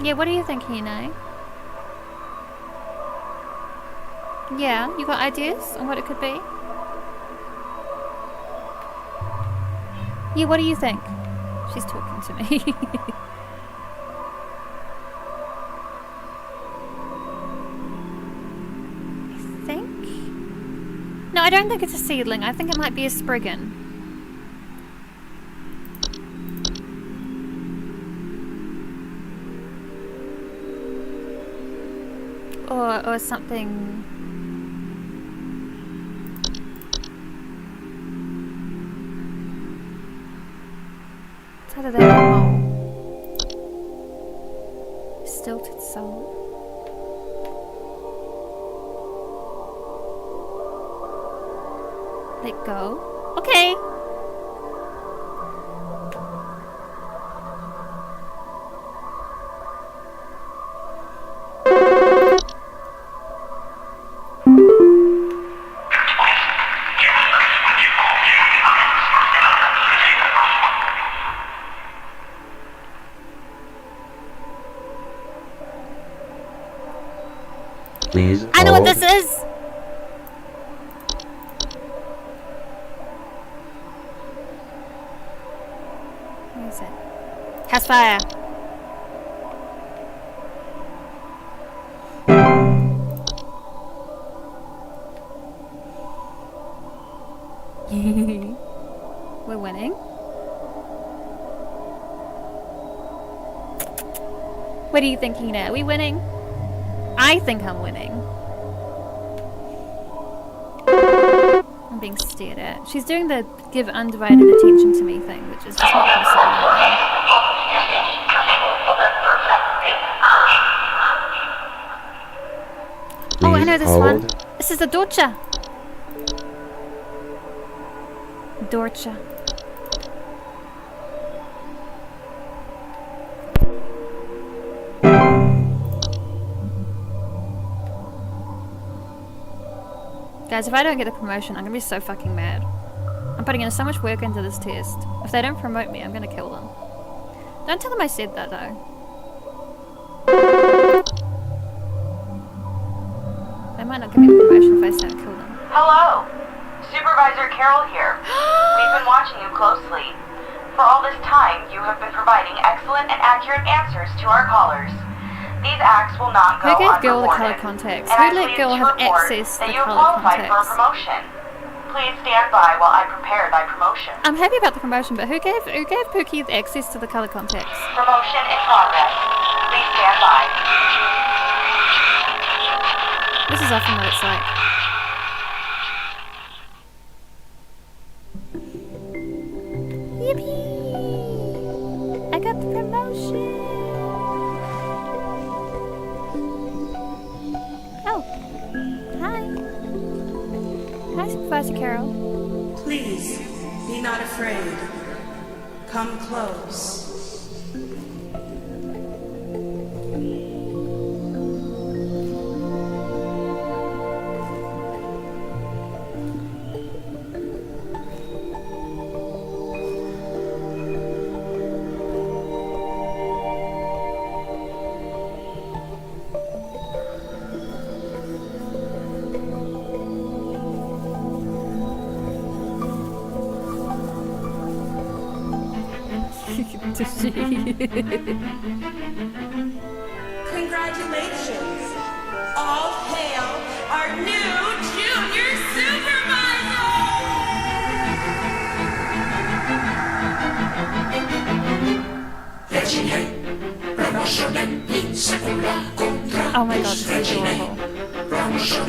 Yeah, what do you think, Hino? Yeah, you got ideas on what it could be? Yeah, what do you think? She's talking to me. I think? No, I don't think it's a seedling. I think it might be a Spriggan. Or something. It's either that or a mole. Stilted soul. Let go. Okay. Please I know what hold. this is! Where is it? Has fire. We're winning. What are you thinking now? Are we winning? I think I'm winning. I'm being stared at. She's doing the give undivided attention to me thing, which is just not possible. Oh, I know this one. hold. This is the Dorcha. Dorcha. Guys, if I don't get the promotion, I'm gonna be so fucking mad. I'm putting in so much work into this test. If they don't promote me, I'm gonna kill them. Don't tell them I said that, though. They might not give me the promotion if I say I kill them. Hello, Supervisor Carol here. We've been watching you closely. For all this time, you have been providing excellent and accurate answers to our callers. These acts will not go Who gave Gil the unrewarded, color contacts? and Who I'm let pleased Gil to have report access to that the you have color qualified for a contacts? promotion. Please stand by while I prepare thy promotion. I'm happy about the promotion, but who gave Pookie access to the color contacts? Promotion in progress. Please stand by. This is often what it's like. Yippee! I got the promotion! Oh. Hi. Hi, Supervisor Carol. Please, be not afraid. Come close. Congratulations! All hail our new junior supervisor! Oh my god, this is adorable. Promotion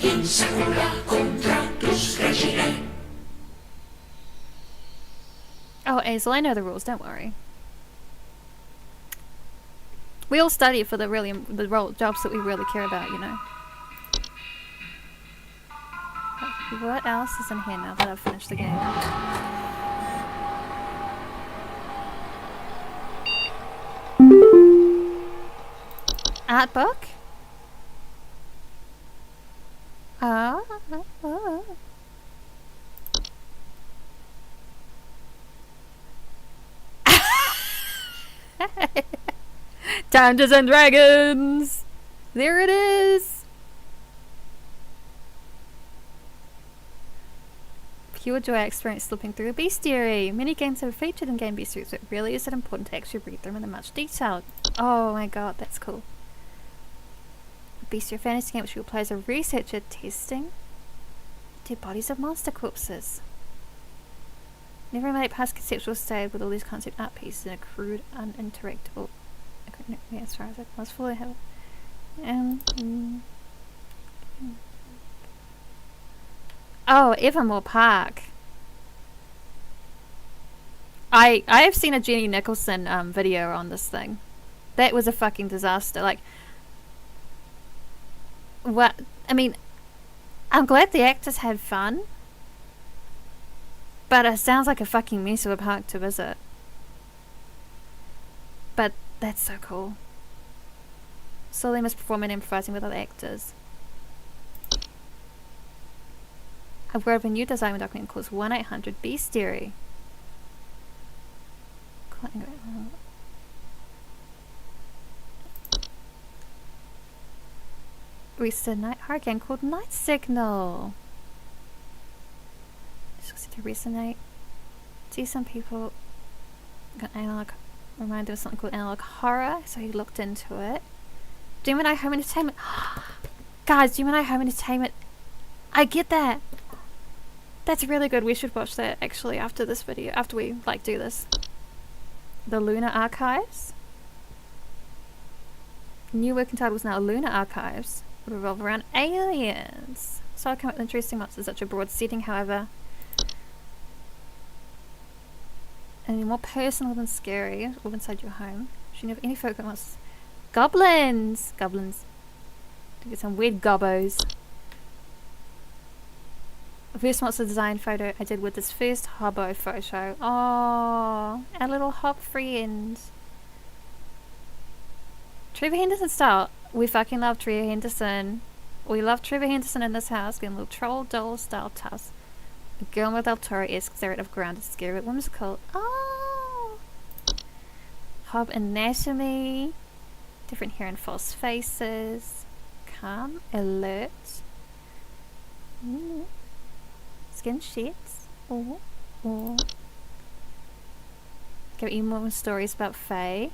in Sakura. Oh, Azel, I know the rules, don't worry. We all study for the jobs that we really care about, you know. What else is in here now that I've finished the game? Art book? Oh. Dungeons and Dragons! There it is! Pure joy I experienced slipping through a bestiary. Many games have featured in game bestiaries, but really is it important to actually read them in much detail. Oh my god, that's cool. A bestiary fantasy game which you will play as a researcher testing dead bodies of monster corpses. Never made it past conceptual stage with all these concept art pieces in a crude, uninteractable. As far as I was fully held. Oh, Evermore Park. I have seen a Jenny Nicholson video on this thing. That was a fucking disaster. Like, what? I mean, I'm glad the actors had fun, but it sounds like a fucking mess of a park to visit. But that's so cool. Solely must perform and improvising with other actors. I've worked with a new design document called 1-800 Bestiary. Recent night hurricane called Night Signal. Just to resonate. See, some people got analog. Reminded of something called analog horror, so he looked into it. Demon Eye Home Entertainment. Guys, Demon Eye Home Entertainment. I get that. That's really good. We should watch that actually after this video, after we do this. The Lunar Archives. New working title is now Lunar Archives. Would revolve around aliens. So I come up with interesting monsters, such a broad setting, however. Any more personal than scary, all inside your home. Should you have any folk that wants goblins! Goblins. To get some weird gobbos. The first monster design photo I did with this first hobbo photo. Oh, our little hob friend. Trevor Henderson style. We fucking love Trevor Henderson. We love Trevor Henderson in this house. Getting a little troll doll style tusk. A Guillermo del Toro-esque narrative grounded, scary, whimsical. Oh! Hob anatomy. Different hair and false faces. Calm, alert. Skin sheets. Oh. Give you more stories about Faye.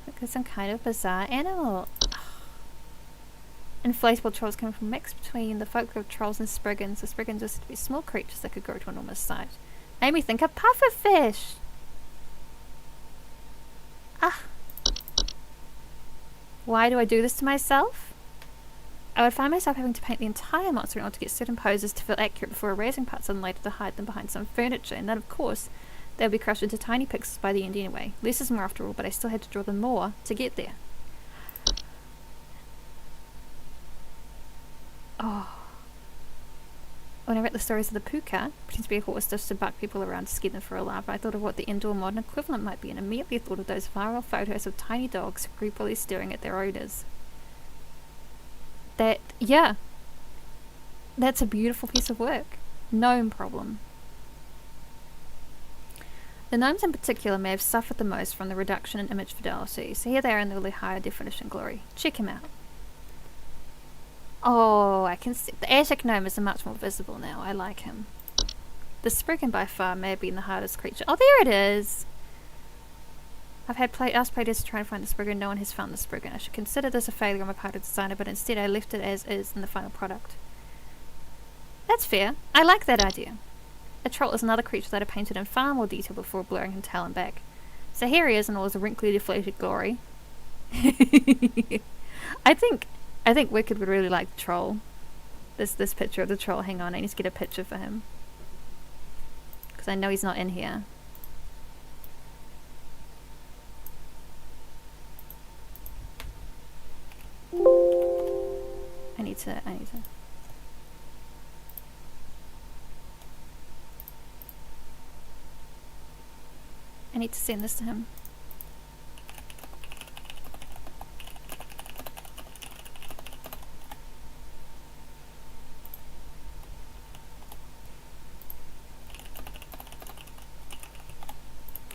Look at some kind of bizarre animal. Inflatable trolls come from a mix between the folklore of trolls and spriggans. The spriggans used to be small creatures that could grow to enormous size. Made me think of pufferfish. Why do I do this to myself? I would find myself having to paint the entire monster in order to get certain poses to feel accurate before erasing parts and later to hide them behind some furniture, and then of course they would be crushed into tiny pixels by the end anyway. Less is more after all, but I still had to draw them more to get there. Oh. When I read the stories of the puka, pretends to be a horse just to buck people around to scare them for a laugh, I thought of what the indoor modern equivalent might be, and immediately thought of those viral photos of tiny dogs creepily staring at their owners. Yeah. That's a beautiful piece of work. No problem. The gnomes in particular may have suffered the most from the reduction in image fidelity, so here they are in the really higher definition glory. Check him out. Oh, I can see. The attic gnome is much more visible now. I like him. The spriggan by far may have been the hardest creature. Oh, there it is! I've asked players to try and find the spriggan. No one has found the spriggan. I should consider this a failure on my part as designer, but instead I left it as is in the final product. That's fair. I like that idea. A troll is another creature that I painted in far more detail before blurring him tail and back. So here he is in all his wrinkly deflated glory. I think Wicked would really like the troll. This picture of the troll. Hang on, I need to get a picture for him. because I know he's not in here. I need to. I need to send this to him.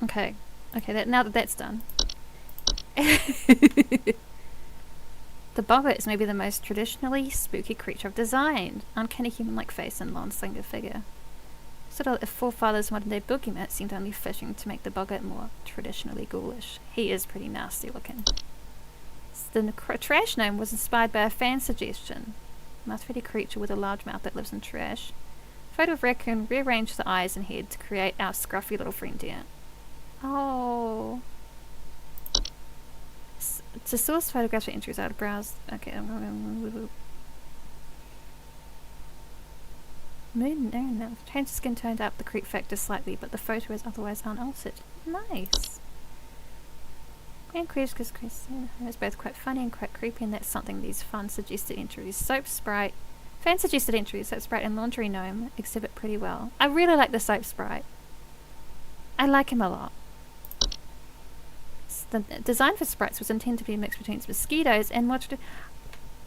Okay. Okay, now that that's done. The boggart is maybe the most traditionally spooky creature I've designed. Uncanny human-like face and long slender figure. Sort of if forefathers' modern-day boogeyman seemed only fishing to make the boggart more traditionally ghoulish. He is pretty nasty looking. The trash gnome was inspired by a fan suggestion. Mouth-feeding creature with a large mouth that lives in trash. Photo of raccoon rearranged the eyes and head to create our scruffy little friend here. Oh. To source photographs for entries, I would browse. Okay, no. Change the skin toned up the creep factor slightly, but the photo is otherwise unaltered. Nice. And Chris is both quite funny and quite creepy, and that's something these fun suggested entries. Soap Sprite. Fan suggested entries, Soap Sprite and Laundry Gnome exhibit pretty well. I really like the Soap Sprite. I like him a lot. The design for sprites was intended to be a mix between mosquitoes and what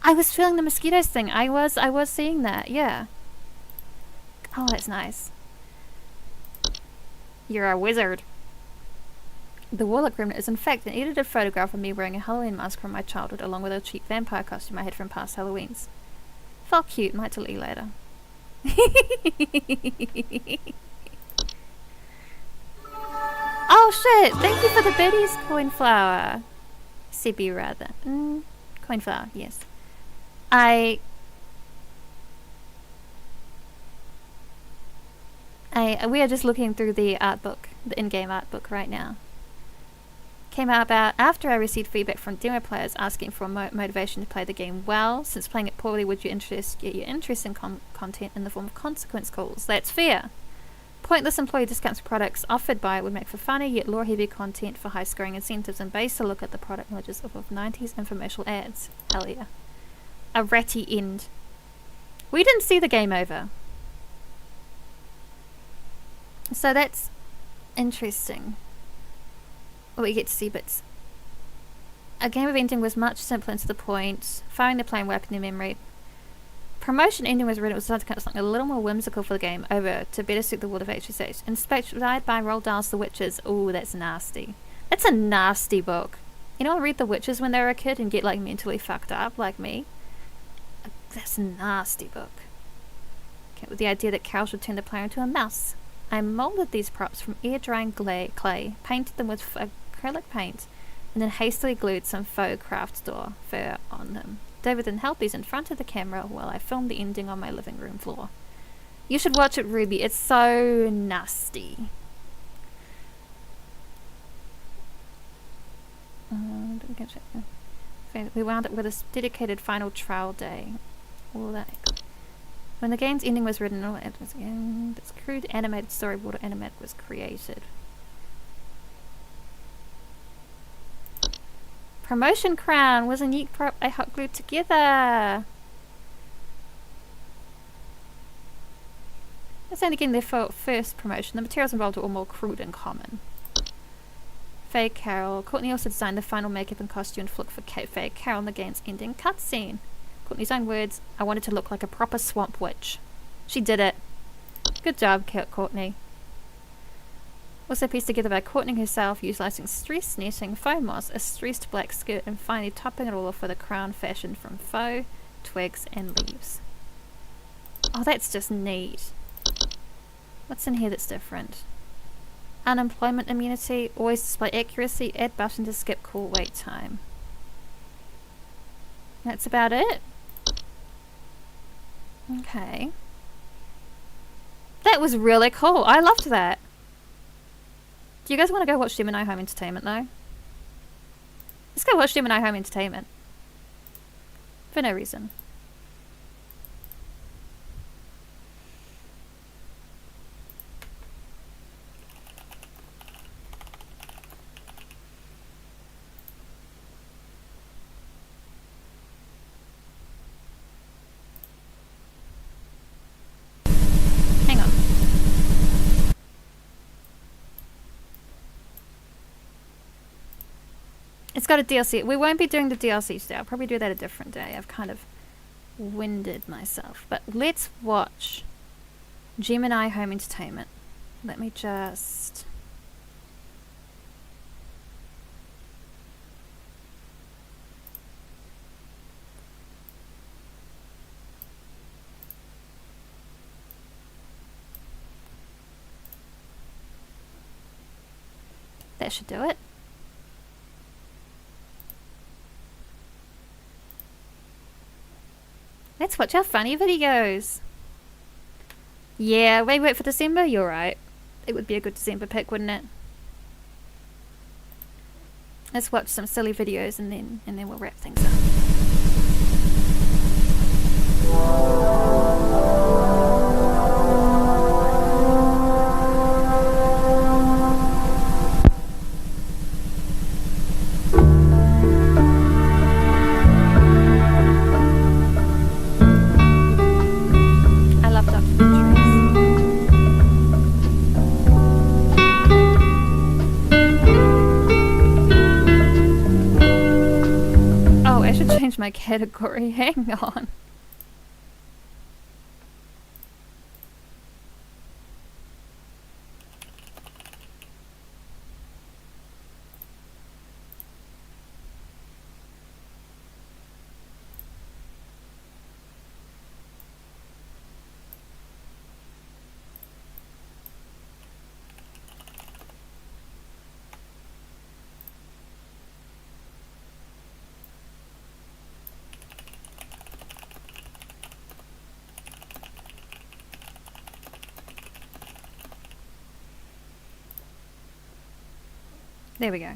I was feeling the mosquitoes thing. I was seeing that, yeah. Oh, that's nice. You're a wizard. The Warlock Remnant is in fact an edited photograph of me wearing a Halloween mask from my childhood along with a cheap vampire costume I had from past Halloweens. Felt cute, might delete later. Oh shit! Thank you for the Betty's coin flower. Sibby rather. Coin flower, yes. We are just looking through the art book, the in-game art book right now. Came out about after I received feedback from demo players asking for motivation to play the game well. Since playing it poorly would get your interest in content in the form of consequence calls. That's fair. Pointless employee discounts for products offered by it would make for funny yet lore-heavy content for high-scoring incentives and base to look at the product images of 90s infomercial ads. Hell yeah. A ratty end. We didn't see the game over. So that's interesting. We get to see bits. A game of ending was much simpler and to the point, firing the playing weapon in memory. Promotion ending was written, it was designed to kind of something a little more whimsical for the game over to better suit the world of HSH. Inspired by Roald Dahl's The Witches. Ooh, that's nasty. That's a nasty book. You know, read The Witches when they were a kid and get like mentally fucked up like me. That's a nasty book. Okay, with the idea that Carol should turn the player into a mouse. I molded these props from air-drying clay, painted them with acrylic paint, and then hastily glued some faux craft store fur on them. David then held these in front of the camera while I filmed the ending on my living room floor. You should watch it, Ruby. It's so nasty. We wound up with a dedicated final trial day. All that. When the game's ending was written, this crude animated storyboard animatic was created. Promotion crown was a neat prop I hot glued together. It's only getting their first promotion. The materials involved are all more crude and common. Faye Carroll. Courtney also designed the final makeup and costume flick for Faye Carroll in the game's ending cutscene. Courtney's own words, I wanted to look like a proper swamp witch. She did it. Good job, Courtney. Also pieced together by Courtney herself, utilising stressed netting, faux moss, a stressed black skirt, and finally topping it all off with a crown fashioned from faux, twigs, and leaves. Oh, that's just neat. What's in here that's different? Unemployment immunity, always display accuracy, add button to skip call wait time. That's about it? Okay. That was really cool. I loved that. Do you guys want to go watch Gemini Home Entertainment though? Let's go watch Gemini Home Entertainment. For no reason. It's got a DLC. We won't be doing the DLC today. I'll probably do that a different day. I've kind of winded myself. But let's watch Gemini Home Entertainment. Let me just... That should do it. Let's watch our funny videos. Yeah, wait for December? You're right. It would be a good December pick, wouldn't it? Let's watch some silly videos and then we'll wrap things up. I love documentaries. Oh, I should change my category. Hang on. There we go.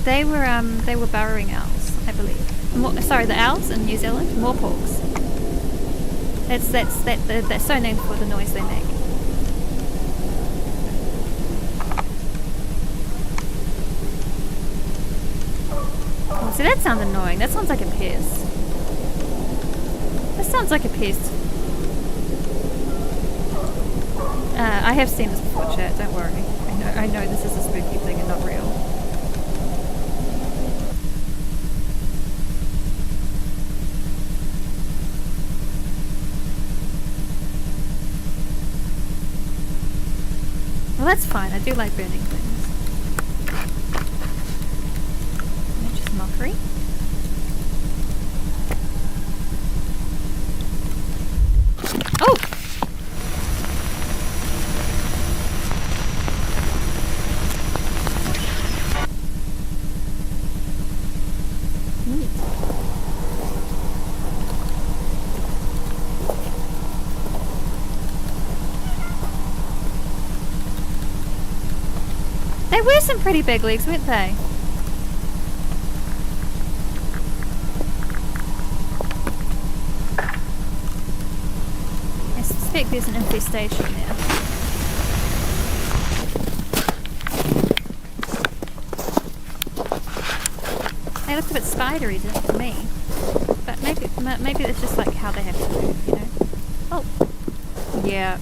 They were burrowing owls, I believe. Sorry, the owls in New Zealand, moorporks. They're so named for the noise they make. Oh, see, that sounds annoying. That sounds like a pest. That sounds like a pest. I have seen this before, chat. Don't worry. I know this is a spooky thing and not real. Well, that's fine. I do like burning things. Just mockery. Oh! They were some pretty big legs, weren't they? I suspect there's an infestation there. They looked a bit spidery to me. But maybe it's just like how they have to move, you know? Oh. Yeah.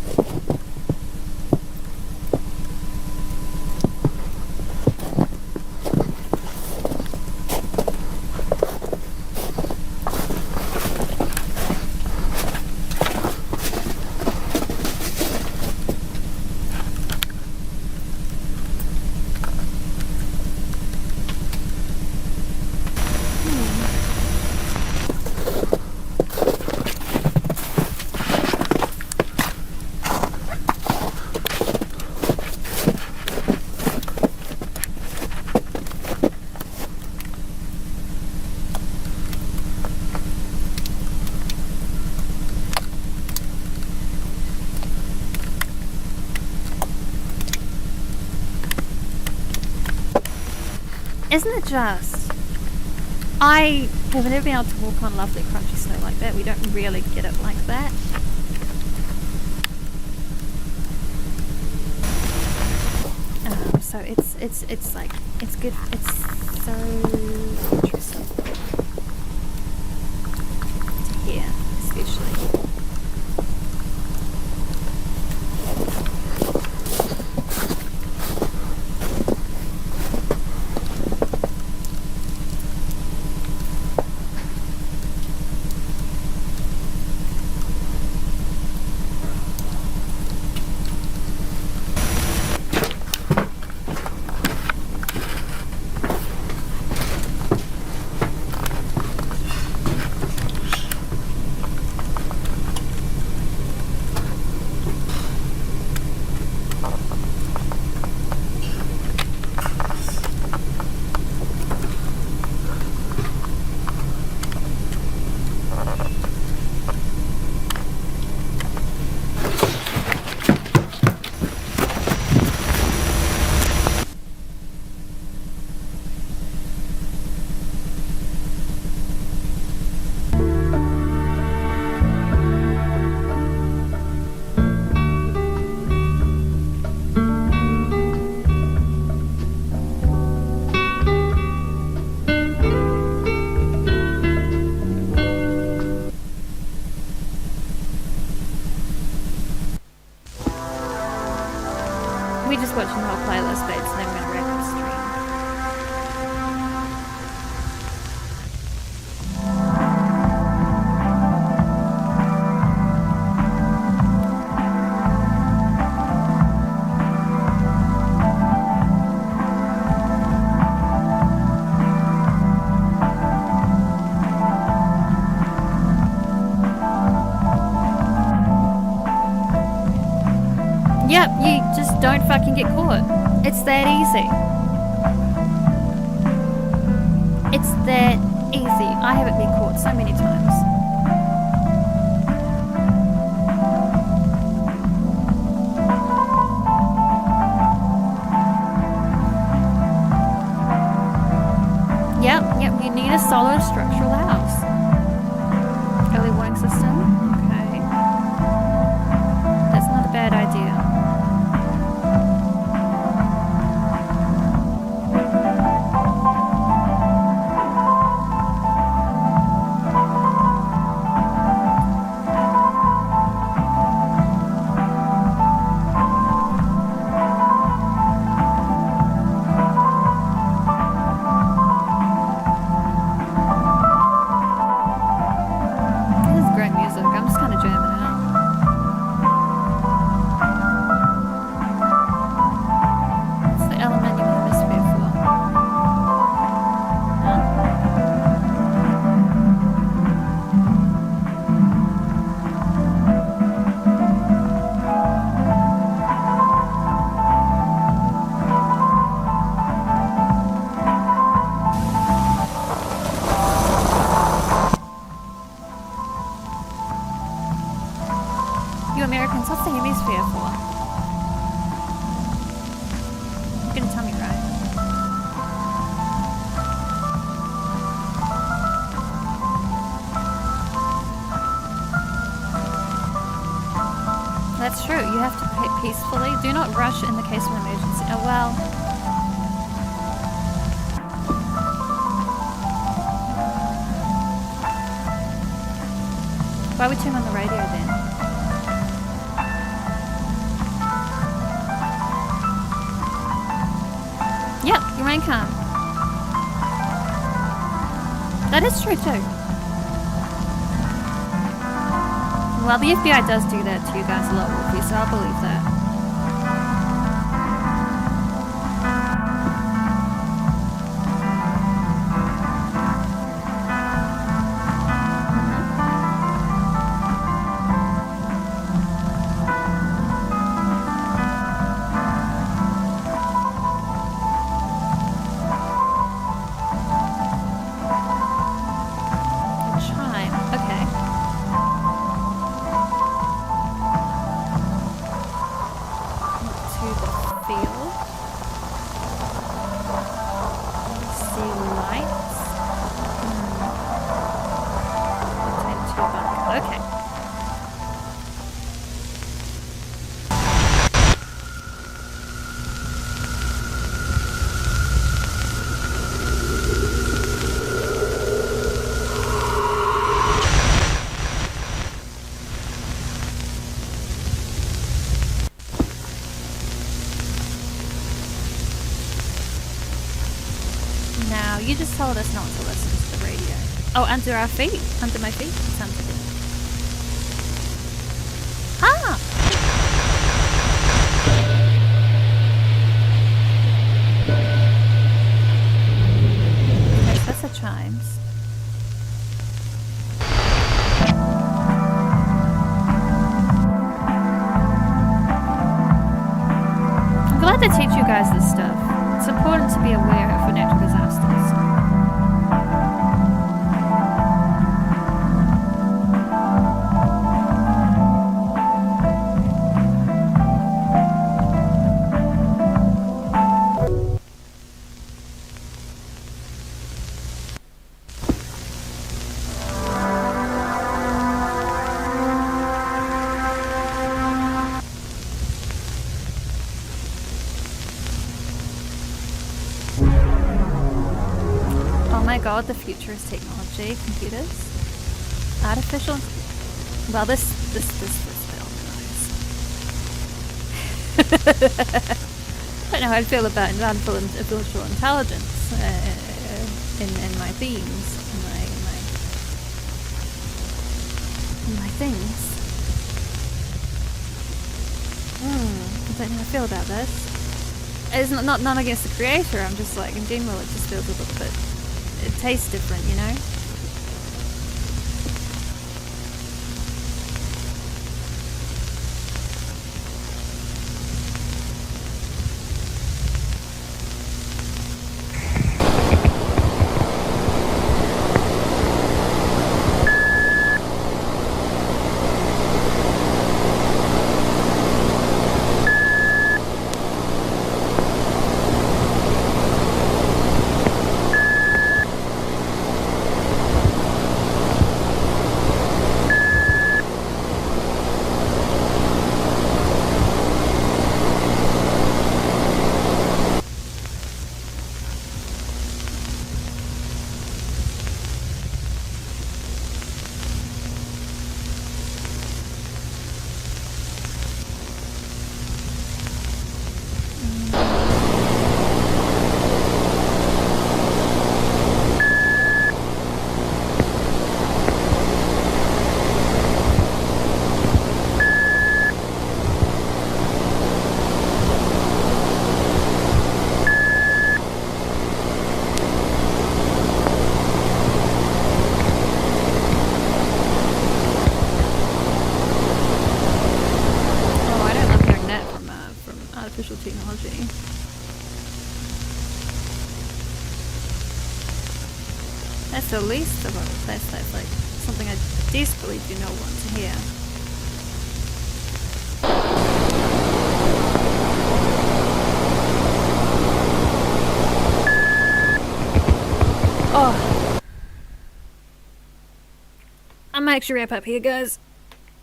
Isn't it just? I have never been able to walk on lovely crunchy snow like that. We don't really get it like that. So it's like, it's good. It's so interesting to hear, especially. We're just watching the whole playlist, babes, and then we're gonna wrap up the stream. Yep, you just don't fucking get caught. It's that easy. It's that easy. I haven't been caught so many times. solar structural house. Early warning system. Okay. That's not a bad idea. This is great music. I'm just kind of jamming out. What's the element you want to misfire for? You Americans, what's the hemisphere for? You're gonna tell me, right? That's true. You have to pay peacefully. Do not rush in the case of an emergency. Oh, well. Why would we turn on the radio then? Yep, you remain calm. That is true too. Well, the FBI does do that to you guys a lot, Wolfie, so I'll believe that. Chime, okay. To the field. See lights. Attend to bunker. Okay. Now, you just told us not to listen to the radio. Oh, under our feet. Under my feet. It's under the... Ah! Okay, so that's the chimes. I'm glad they teach you guys this stuff. It's important to be aware of natural disasters. Oh my god, the future is technology, computers, artificial. Well, this film knows. I don't know how I feel about artificial intelligence in my themes, in my things. I don't know how I feel about this. It's not against the creator. I'm just like, in general, it just feels a little bit. It tastes different, you know? That's the least of it. That's like something I desperately do not want to hear. Oh. I might actually wrap up here, guys.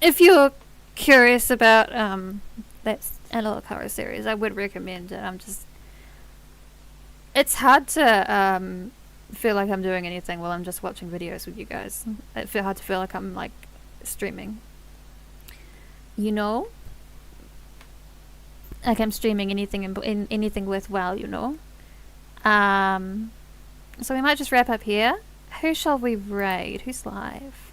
If you're curious about that analog horror series, I would recommend it. It's hard to feel like I'm doing anything while I'm just watching videos with you guys. It feels hard to feel like I'm like streaming. You know? Like I'm streaming anything in anything worthwhile, you know? So we might just wrap up here. Who shall we raid? Who's live?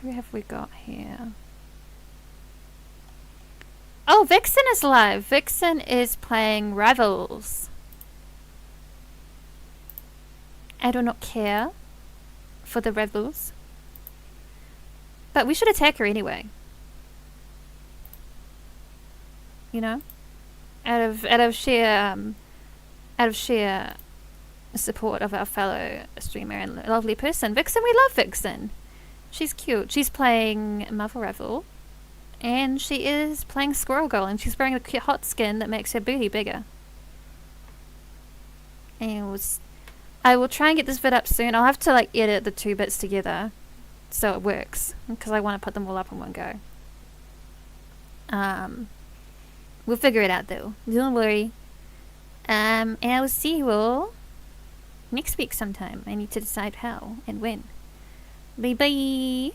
Who have we got here? Oh, Vixen is live. Vixen is playing Rivals. I do not care for the Rivals, but we should attack her anyway. You know, out of sheer support of our fellow streamer and lovely person, Vixen. We love Vixen. She's cute. She's playing Marvel Revel, and she is playing Squirrel Girl, and she's wearing a cute hot skin that makes her booty bigger. And I will try and get this vid up soon. I'll have to like edit the two bits together so it works, because I want to put them all up in one go. We'll figure it out though. Don't worry. And I will see you all next week sometime. I need to decide how and when. Bye bye.